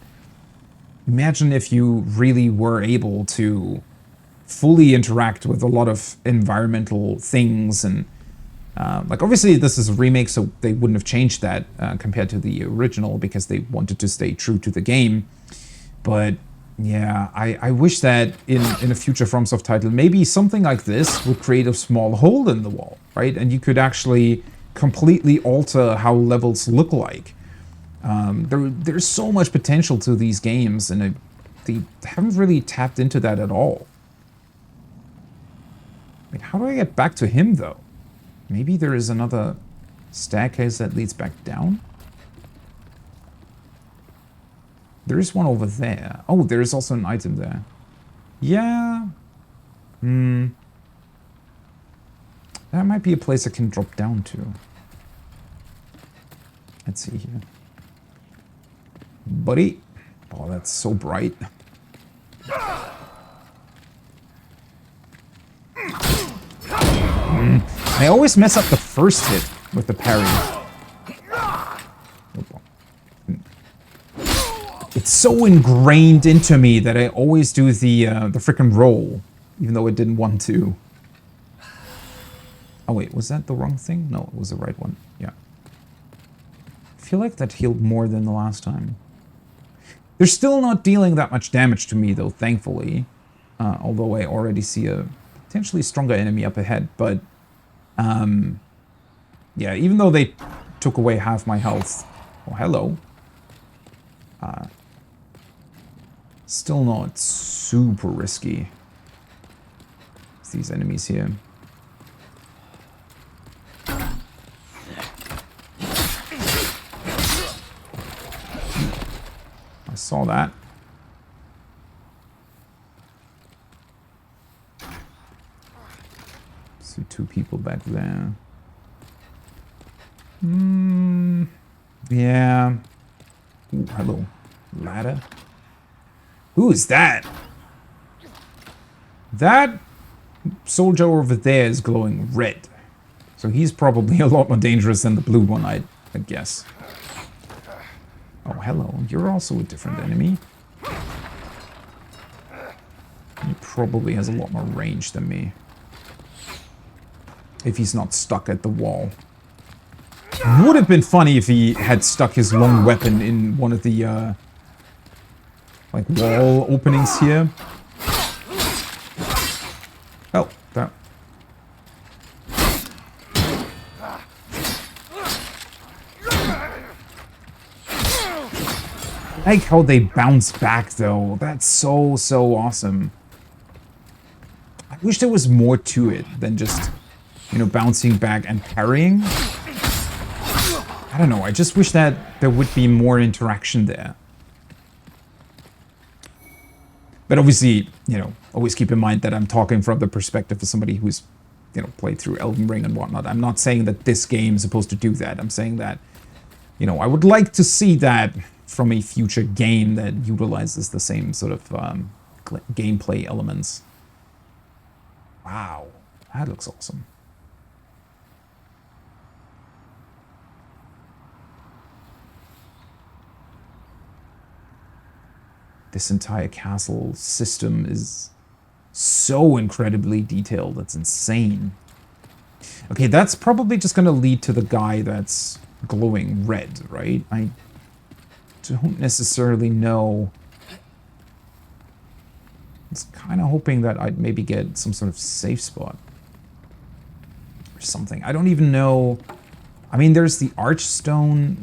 Imagine if you really were able to fully interact with a lot of environmental things and like obviously this is a remake, so they wouldn't have changed that compared to the original because they wanted to stay true to the game. But yeah, I wish that in a future FromSoft title, maybe something like this would create a small hole in the wall, right? And you could actually completely alter how levels look like. There's so much potential to these games, and they haven't really tapped into that at all. Wait, how do I get back to him, though? Maybe there is another staircase that leads back down? There is one over there. Oh, there is also an item there. Yeah. That might be a place I can drop down to. Let's see here. Buddy. Oh, that's so bright. I always mess up the first hit with the parry. It's so ingrained into me that I always do the frickin' roll, even though I didn't want to. Oh wait, was that the wrong thing? No, it was the right one. Yeah. I feel like that healed more than the last time. They're still not dealing that much damage to me, though, thankfully. Although I already see a potentially stronger enemy up ahead. But, yeah, even though they took away half my health... Oh, hello. Still not super risky. It's these enemies here. I saw that. See two people back there. Yeah. Ooh, hello. Ladder. Who is that? That soldier over there is glowing red. So he's probably a lot more dangerous than the blue one, I guess. Oh, hello. You're also a different enemy. He probably has a lot more range than me. If he's not stuck at the wall. Would have been funny if he had stuck his long weapon in one of the, like, wall openings here. Oh, that... I like how they bounce back, though. That's so, so awesome. I wish there was more to it than just, you know, bouncing back and parrying. I don't know, I just wish that there would be more interaction there. But obviously, you know, always keep in mind that I'm talking from the perspective of somebody who's, you know, played through Elden Ring and whatnot. I'm not saying that this game is supposed to do that. I'm saying that, you know, I would like to see that from a future game that utilizes the same sort of gameplay elements. Wow, that looks awesome. This entire castle system is so incredibly detailed. That's insane. Okay, that's probably just going to lead to the guy that's glowing red, right? I don't necessarily know. I was kind of hoping that I'd maybe get some sort of safe spot or something. I don't even know. I mean, there's the archstone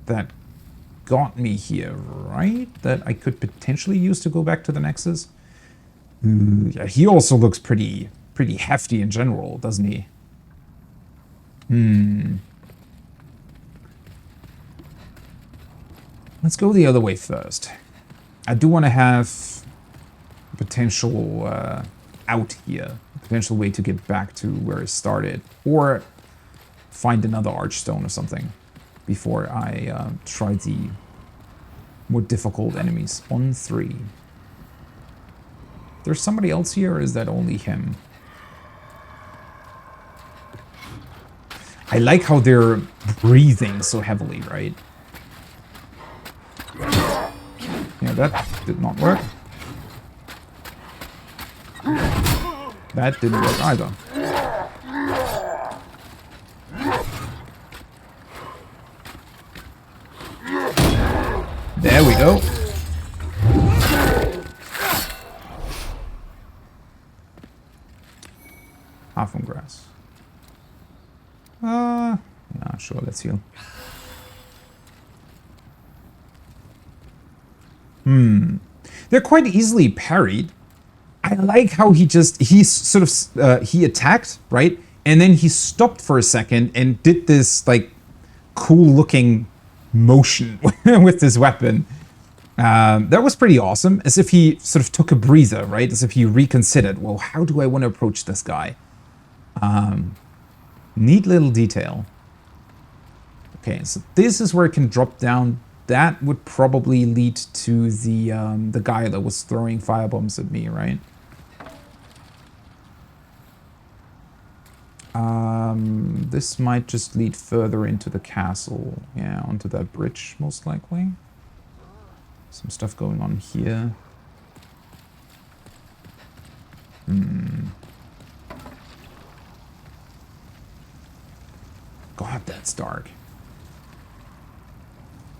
that got me here, right? That I could potentially use to go back to the Nexus. Yeah, he also looks pretty hefty in general, doesn't he? Let's go the other way first. I do want to have a potential out here, a potential way to get back to where I started, or find another archstone or something before I try the more difficult enemies. On 3. There's somebody else here, or is that only him? I like how they're breathing so heavily, right? Yeah, that did not work. That didn't work either. There we go. Half on grass. Yeah, sure, let's heal. They're quite easily parried. I like how he attacked, right? And then he stopped for a second and did this, like, cool looking motion with his weapon. That was pretty awesome. As if he sort of took a breather, right? As if he reconsidered, well, how do I want to approach this guy? Neat little detail. Okay, so this is where it can drop down. That would probably lead to the guy that was throwing firebombs at me, right? This might just lead further into the castle. Yeah, onto that bridge, most likely. Some stuff going on here. God, that's dark.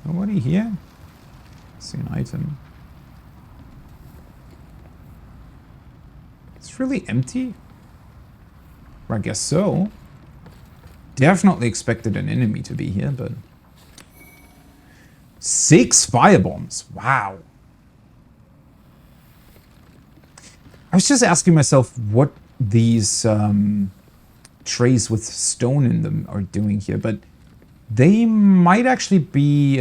Nobody here? See an item. It's really empty? I guess so. Definitely expected an enemy to be here, but... 6 firebombs. Wow. I was just asking myself what these trays with stone in them are doing here, but they might actually be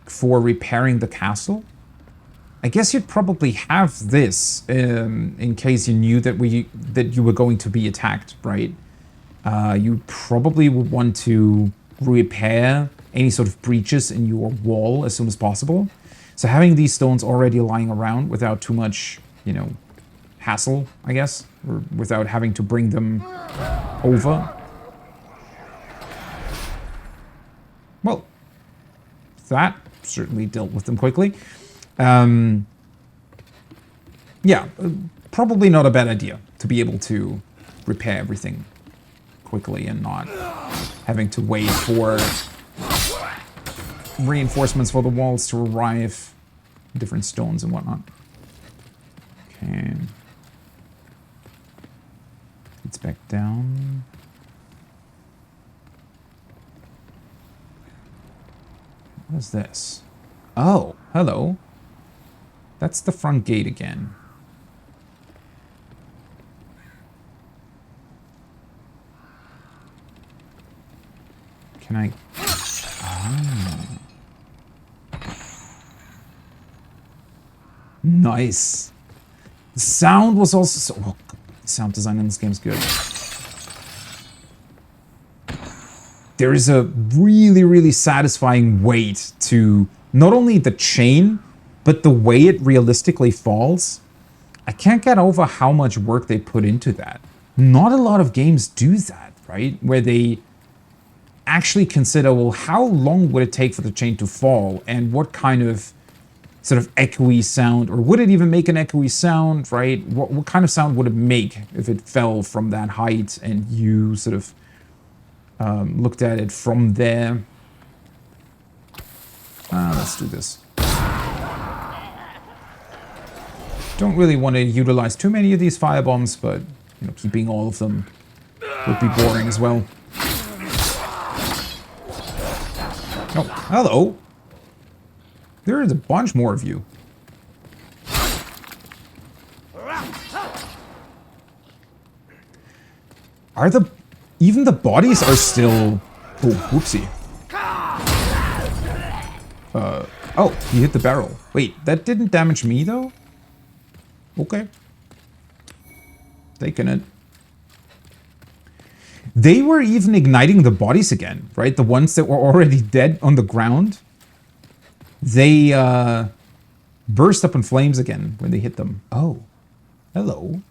for repairing the castle. I guess you'd probably have this in case you knew that you were going to be attacked, right? You probably would want to repair any sort of breaches in your wall as soon as possible. So having these stones already lying around without too much, you know, hassle, I guess, or without having to bring them over. Well, that certainly dealt with them quickly. Yeah, probably not a bad idea to be able to repair everything quickly and not having to wait for reinforcements for the walls to arrive, different stones and whatnot. Okay. It's back down. What is this? Oh, hello. That's the front gate again. Can I... Ah. Nice. The sound was also so... Oh, God. Sound design in this game is good. There is a really, really satisfying weight to not only the chain, but the way it realistically falls. I can't get over how much work they put into that. Not a lot of games do that, right? Where they actually consider, well, how long would it take for the chain to fall? And what kind of sort of echoey sound, or would it even make an echoey sound, right? What kind of sound would it make if it fell from that height and you sort of looked at it from there? Let's do this. Don't really want to utilize too many of these firebombs, but you know, keeping all of them would be boring as well. Oh, hello. There is a bunch more of you. Are the... Even the bodies are still... Oh, whoopsie. Oh, he hit the barrel. Wait, that didn't damage me, though? Okay. Taking it. They were even igniting the bodies again, right? The ones that were already dead on the ground. They burst up in flames again when they hit them. Oh. Hello.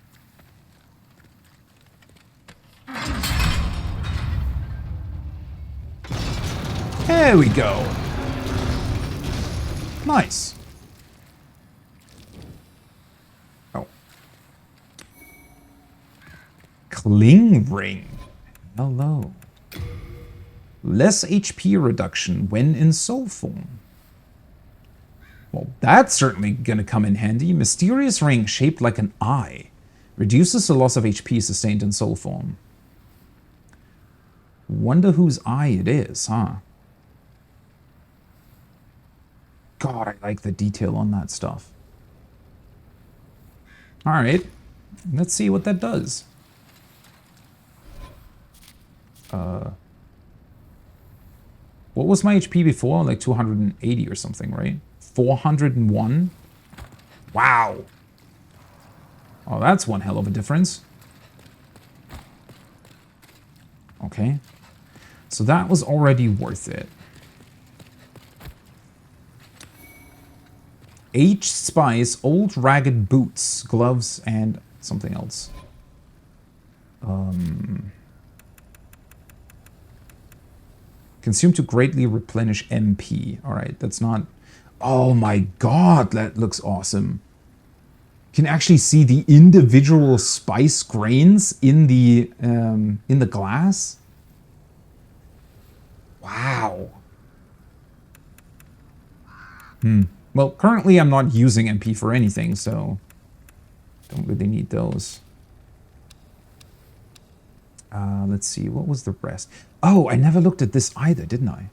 There we go. Nice. Oh. Cling ring. Hello. Less HP reduction when in soul form. Well, that's certainly gonna come in handy. Mysterious ring shaped like an eye. Reduces the loss of HP sustained in soul form. Wonder whose eye it is, huh? God, I like the detail on that stuff. Alright, let's see what that does. What was my HP before? Like 280 or something, right? 401? Wow. Oh, that's one hell of a difference. Okay. So that was already worth it. Aged spice, old ragged boots, gloves, and something else. Consume to greatly replenish MP. Alright, that's not... Oh my god, that looks awesome. You can actually see the individual spice grains in the glass. Wow. Well, currently I'm not using MP for anything, so don't really need those. Let's see, what was the rest? Oh, I never looked at this either, didn't I?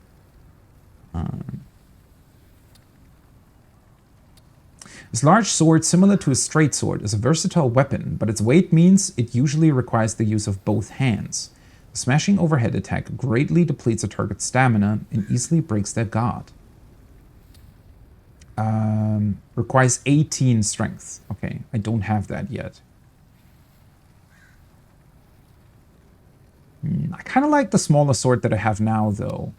This large sword, similar to a straight sword, is a versatile weapon, but its weight means it usually requires the use of both hands. The smashing overhead attack greatly depletes a target's stamina and easily breaks their guard. Requires 18 strength. Okay, I don't have that yet. I kind of like the smaller sword that I have now, though.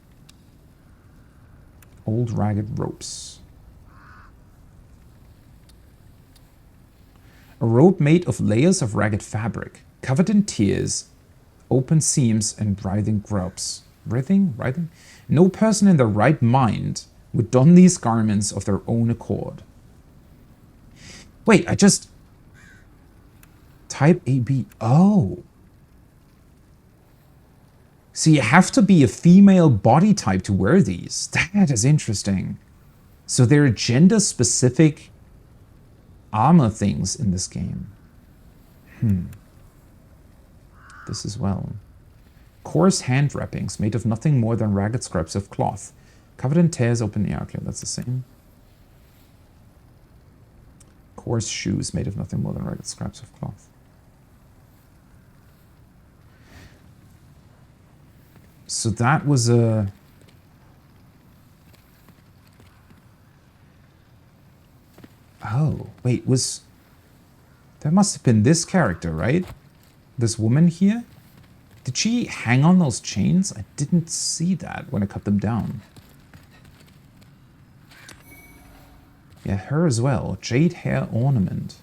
Old ragged ropes. A rope made of layers of ragged fabric, covered in tears, open seams, and writhing grubs. Writhing? No person in their right mind would don these garments of their own accord. Wait, I just... Type AB. Oh. So you have to be a female body type to wear these. That is interesting. So there are gender-specific armor things in this game. This as well. Coarse hand wrappings made of nothing more than ragged scraps of cloth. Covered in tears, open... Yeah, okay, that's the same. Coarse shoes made of nothing more than ragged scraps of cloth. So that was a... Oh, wait, was... That must have been this character, right? This woman here? Did she hang on those chains? I didn't see that when I cut them down. Yeah, her as well. Jade hair ornament.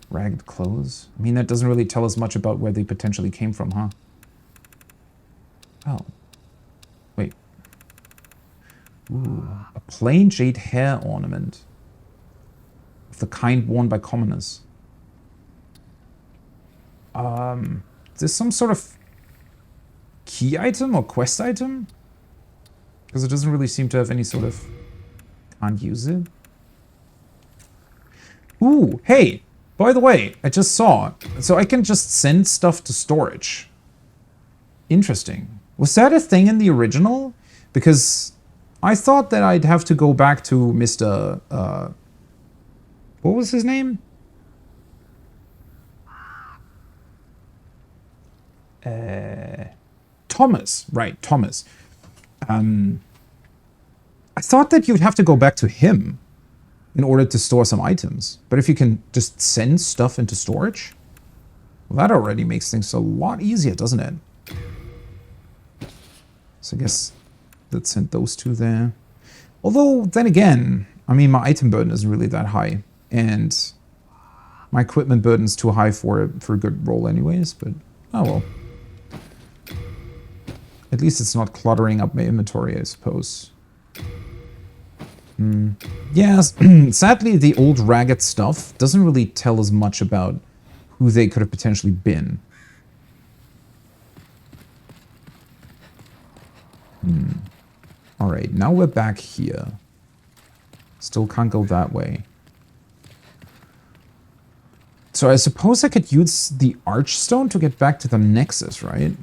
Ragged clothes. I mean, that doesn't really tell us much about where they potentially came from, huh? Oh. Wait. Ooh. A plain jade hair ornament. Of the kind worn by commoners. Is this some sort of key item or quest item? Because it doesn't really seem to have any sort of... Can't use it. Ooh, hey! By the way, I just saw... So I can just send stuff to storage. Interesting. Was that a thing in the original? Because I thought that I'd have to go back to Mr... what was his name? Thomas. Right, Thomas. I thought that you'd have to go back to him in order to store some items. But if you can just send stuff into storage, well, that already makes things a lot easier, doesn't it? So I guess let's send those two there. Although, then again, I mean, my item burden isn't really that high. And my equipment burden's too high for a good roll anyways, but oh well. At least it's not cluttering up my inventory, I suppose. Yes, sadly the old ragged stuff doesn't really tell us much about who they could have potentially been. Alright, now we're back here. Still can't go that way. So I suppose I could use the Archstone to get back to the Nexus, right?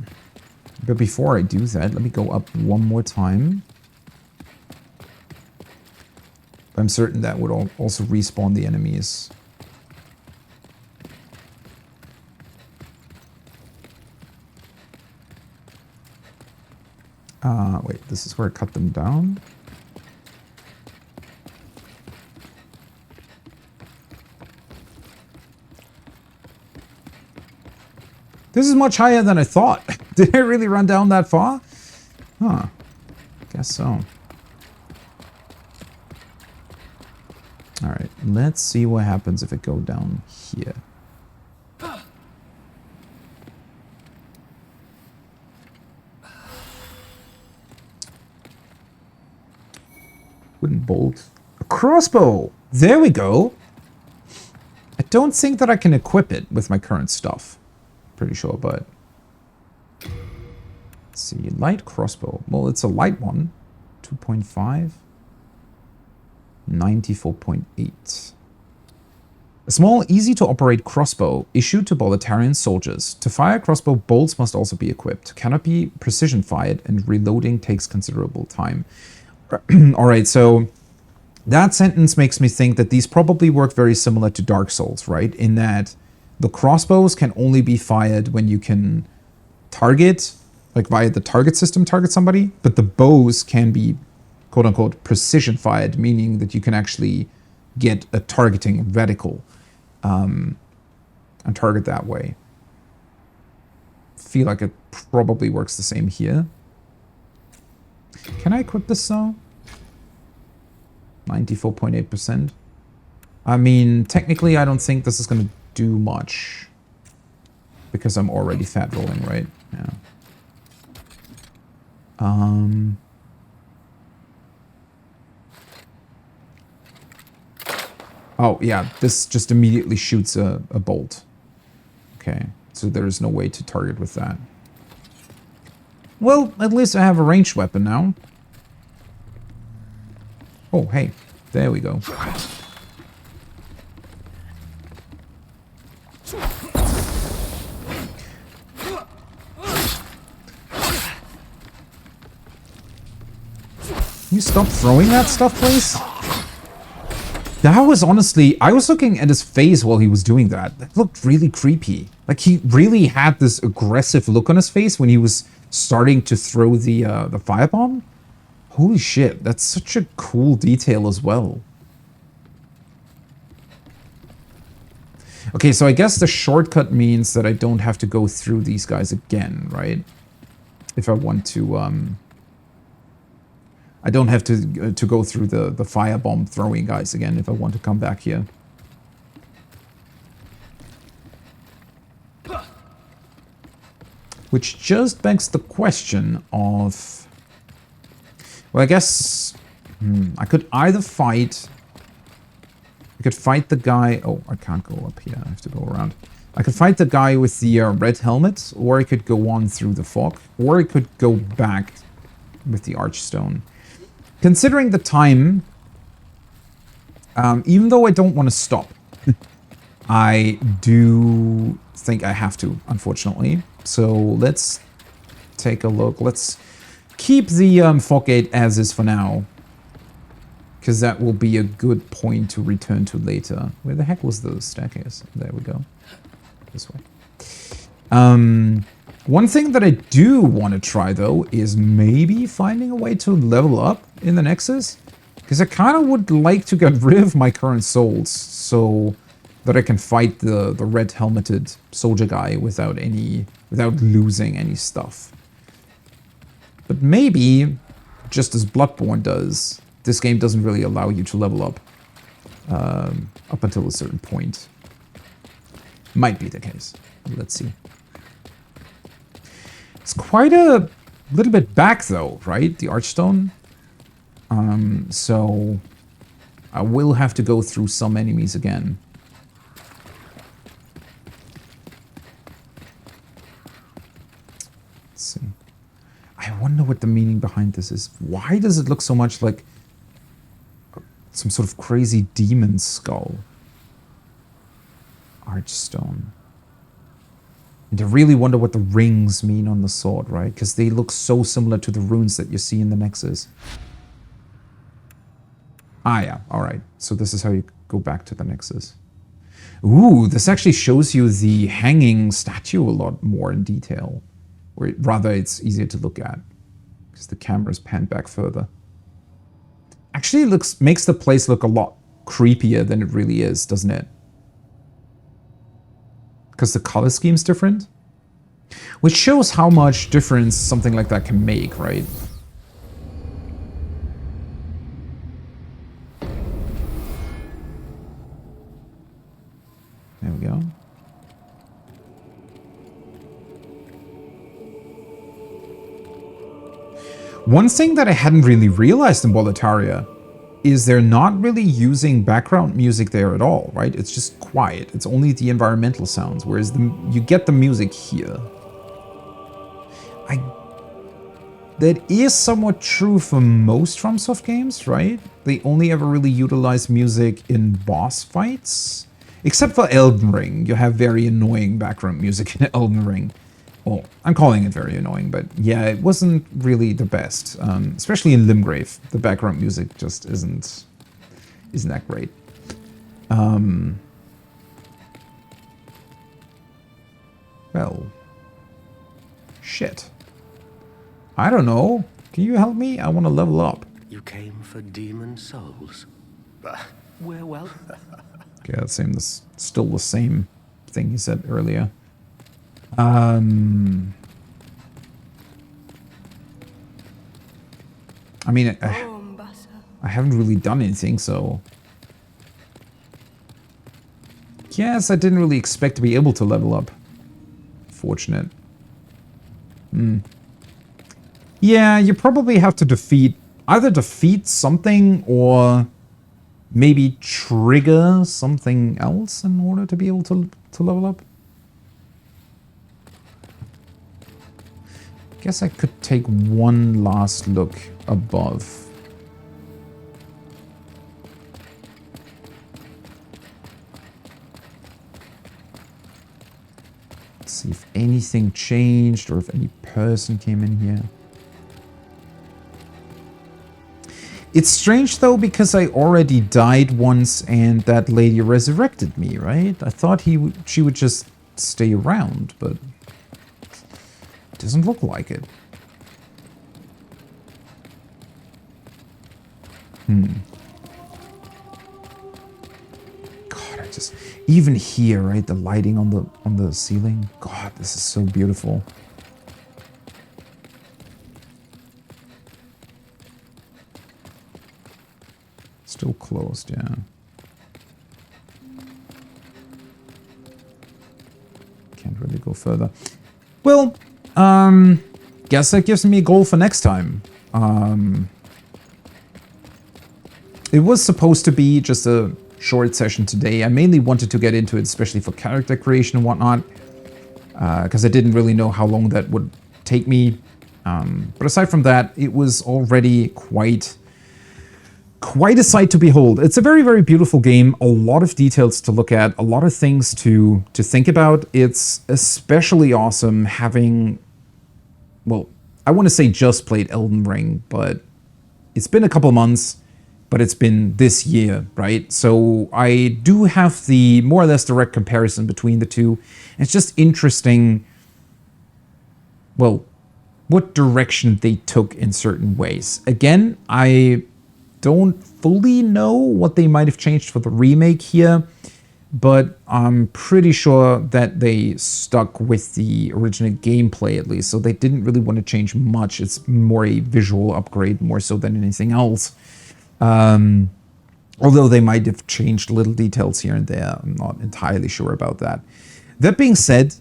But before I do that, let me go up one more time. I'm certain that would also respawn the enemies. Wait, this is where I cut them down? This is much higher than I thought. Did I really run down that far? Huh. Guess so. Alright, let's see what happens if it go down here. Wooden bolt. A crossbow! There we go! I don't think that I can equip it with my current stuff. Pretty sure, but... Let's see, light crossbow. Well, it's a light one. 2.5. 94.8. A small, easy-to-operate crossbow issued to Boletarian soldiers. To fire crossbow, bolts must also be equipped. Cannot be precision-fired, and reloading takes considerable time. Alright, so that sentence makes me think that these probably work very similar to Dark Souls, right? In that the crossbows can only be fired when you can target, like via the target system, target somebody, but the bows can be quote-unquote precision fired, meaning that you can actually get a targeting reticle and target that way. Feel like it probably works the same here. Can I equip this though? 94.8%. I mean, technically I don't think this is going to do much because I'm already fat rolling, right? Yeah. Oh, yeah, this just immediately shoots a bolt. Okay, so there's no way to target with that. Well, at least I have a ranged weapon now. Oh, hey, there we go. Can you stop throwing that stuff, please? That was honestly, I was looking at his face while he was doing that. That looked really creepy. Like he really had this aggressive look on his face when he was starting to throw the firebomb. Holy shit, that's such a cool detail as well. Okay, so I guess the shortcut means that I don't have to go through these guys again, right? If I want to, I don't have to go through the firebomb throwing guys again if I want to come back here. Which just begs the question of... Well, I guess... I could either fight... I could fight the guy... Oh, I can't go up here. I have to go around. I could fight the guy with the red helmet, or I could go on through the fog, or I could go back with the archstone. Considering the time, even though I don't want to stop, I do think I have to, unfortunately. So let's take a look. Let's keep the fog gate as is for now, because that will be a good point to return to later. Where the heck was the staircase? There we go. This way. One thing that I do want to try, though, is maybe finding a way to level up in the Nexus. Because I kind of would like to get rid of my current souls so that I can fight the red helmeted soldier guy without losing any stuff. But maybe, just as Bloodborne does, this game doesn't really allow you to level up until a certain point. Might be the case. Let's see. It's quite a little bit back though, right? The Archstone. So I will have to go through some enemies again. Let's see. I wonder what the meaning behind this is. Why does it look so much like some sort of crazy demon skull? Archstone. And I really wonder what the rings mean on the sword, right? Because they look so similar to the runes that you see in the Nexus. Ah, yeah. All right. So this is how you go back to the Nexus. Ooh, this actually shows you the hanging statue a lot more in detail. Or rather, it's easier to look at because the camera's panned back further. Actually, makes the place look a lot creepier than it really is, doesn't it? Because the color scheme's different. Which shows how much difference something like that can make, right? There we go. One thing that I hadn't really realized in Boletaria is they're not really using background music there at all, right? It's just quiet. It's only the environmental sounds, whereas you get the music here. That is somewhat true for most FromSoft games, right? They only ever really utilize music in boss fights. Except for Elden Ring. You have very annoying background music in Elden Ring. Well, I'm calling it very annoying, but yeah, it wasn't really the best. Especially in Limgrave, the background music just isn't that great. Well, shit. I don't know. Can you help me? I want to level up. You came for demon souls? We're well. Okay, that seems still the same thing you said earlier. I mean, I haven't really done anything, so... Yes, I didn't really expect to be able to level up. Fortunate. Yeah, you probably have to either defeat something or maybe trigger something else in order to be able to level up. Guess I could take one last look above. Let's see if anything changed or if any person came in here. It's strange though, because I already died once and that lady resurrected me, right? I thought she would just stay around, but it doesn't look like it. God, I just, even here, right, the lighting on the ceiling. God, this is so beautiful. Still closed, yeah. Can't really go further. Well, guess that gives me a goal for next time. It was supposed to be just a short session today. I mainly wanted to get into it, especially for character creation and whatnot, because I didn't really know how long that would take me. But aside from that, it was already quite a sight to behold. It's a very, very beautiful game. A lot of details to look at, a lot of things to think about. It's especially awesome having, well, I want to say just played Elden Ring, but it's been a couple months, but it's been this year, right? So I do have the more or less direct comparison between the two. It's just interesting, well, what direction they took in certain ways. Again, I don't fully know what they might have changed for the remake here, but I'm pretty sure that they stuck with the original gameplay at least, so they didn't really want to change much. It's more a visual upgrade more so than anything else. Although they might have changed little details here and there. I'm not entirely sure about that. That being said,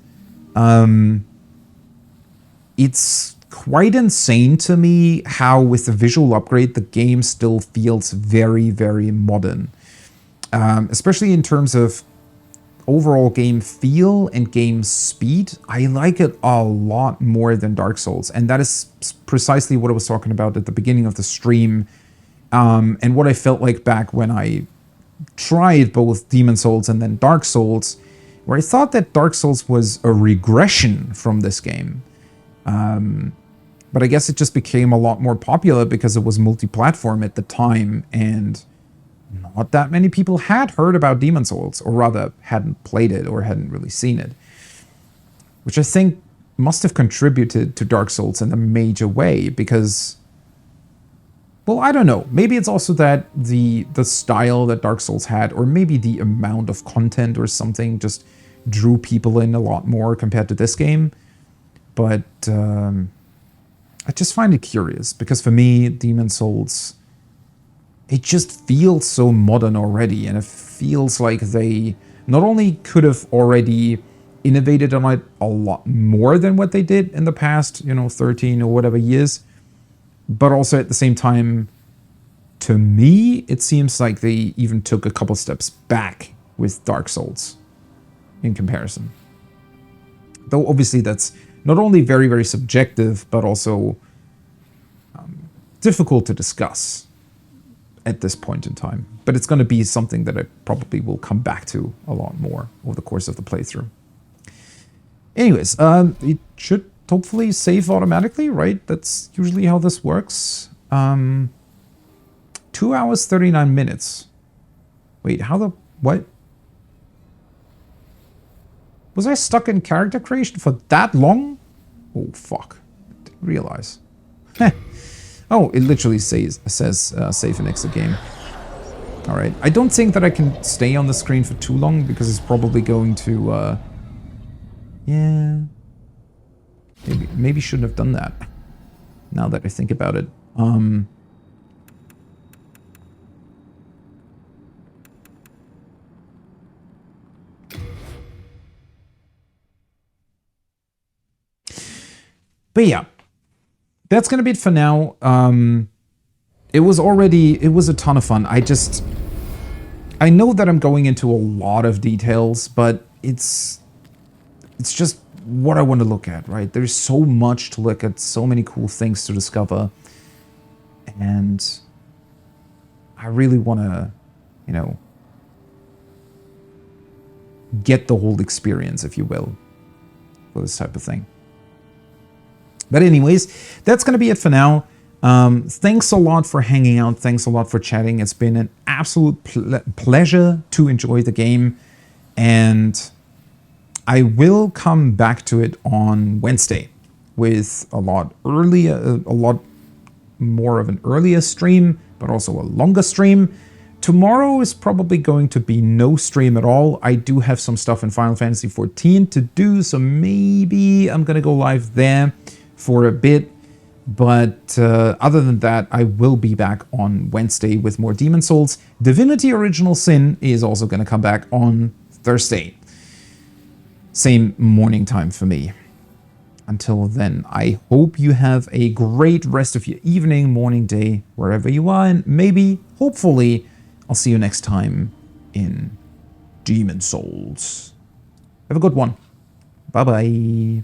it's quite insane to me how with the visual upgrade the game still feels very, very modern. Especially in terms of overall game feel and game speed. I like it a lot more than Dark Souls, and that is precisely what I was talking about at the beginning of the stream, and what I felt like back when I tried both Demon Souls and then Dark Souls, where I thought that Dark Souls was a regression from this game. But I guess it just became a lot more popular because it was multi-platform at the time, and not that many people had heard about Demon Souls, or rather hadn't played it or hadn't really seen it, which I think must have contributed to Dark Souls in a major way because, well, I don't know. Maybe it's also that the style that Dark Souls had, or maybe the amount of content or something just drew people in a lot more compared to this game. But I just find it curious because for me, Demon Souls, it just feels so modern already, and it feels like they not only could have already innovated on it a lot more than what they did in the past, 13 or whatever years, but also at the same time, to me, it seems like they even took a couple steps back with Dark Souls in comparison. Though obviously that's not only very, very subjective, but also difficult to discuss at this point in time. But it's going to be something that I probably will come back to a lot more over the course of the playthrough. Anyways, it should hopefully save automatically, right? That's usually how this works. 2 hours, 39 minutes. Wait, what? Was I stuck in character creation for that long? Oh, fuck. Didn't realize. Oh, it literally says save and exit game. Alright. I don't think that I can stay on the screen for too long because it's probably going to, yeah. Maybe shouldn't have done that. Now that I think about it. But yeah, that's going to be it for now. It was a ton of fun. I know that I'm going into a lot of details, but it's just what I want to look at, right? There's so much to look at, so many cool things to discover. And I really want to, get the whole experience, if you will, for this type of thing. But anyways, that's going to be it for now. Thanks a lot for hanging out. Thanks a lot for chatting. It's been an absolute pleasure to enjoy the game. And I will come back to it on Wednesday with a lot more of an earlier stream, but also a longer stream. Tomorrow is probably going to be no stream at all. I do have some stuff in Final Fantasy XIV to do, so maybe I'm gonna go live there for a bit. But other than that, I will be back on Wednesday with more Demon Souls. Divinity Original Sin is also gonna come back on Thursday. Same morning time for me. Until then, I hope you have a great rest of your evening, morning, day, wherever you are, and maybe, hopefully, I'll see you next time in Demon Souls. Have a good one. Bye-bye.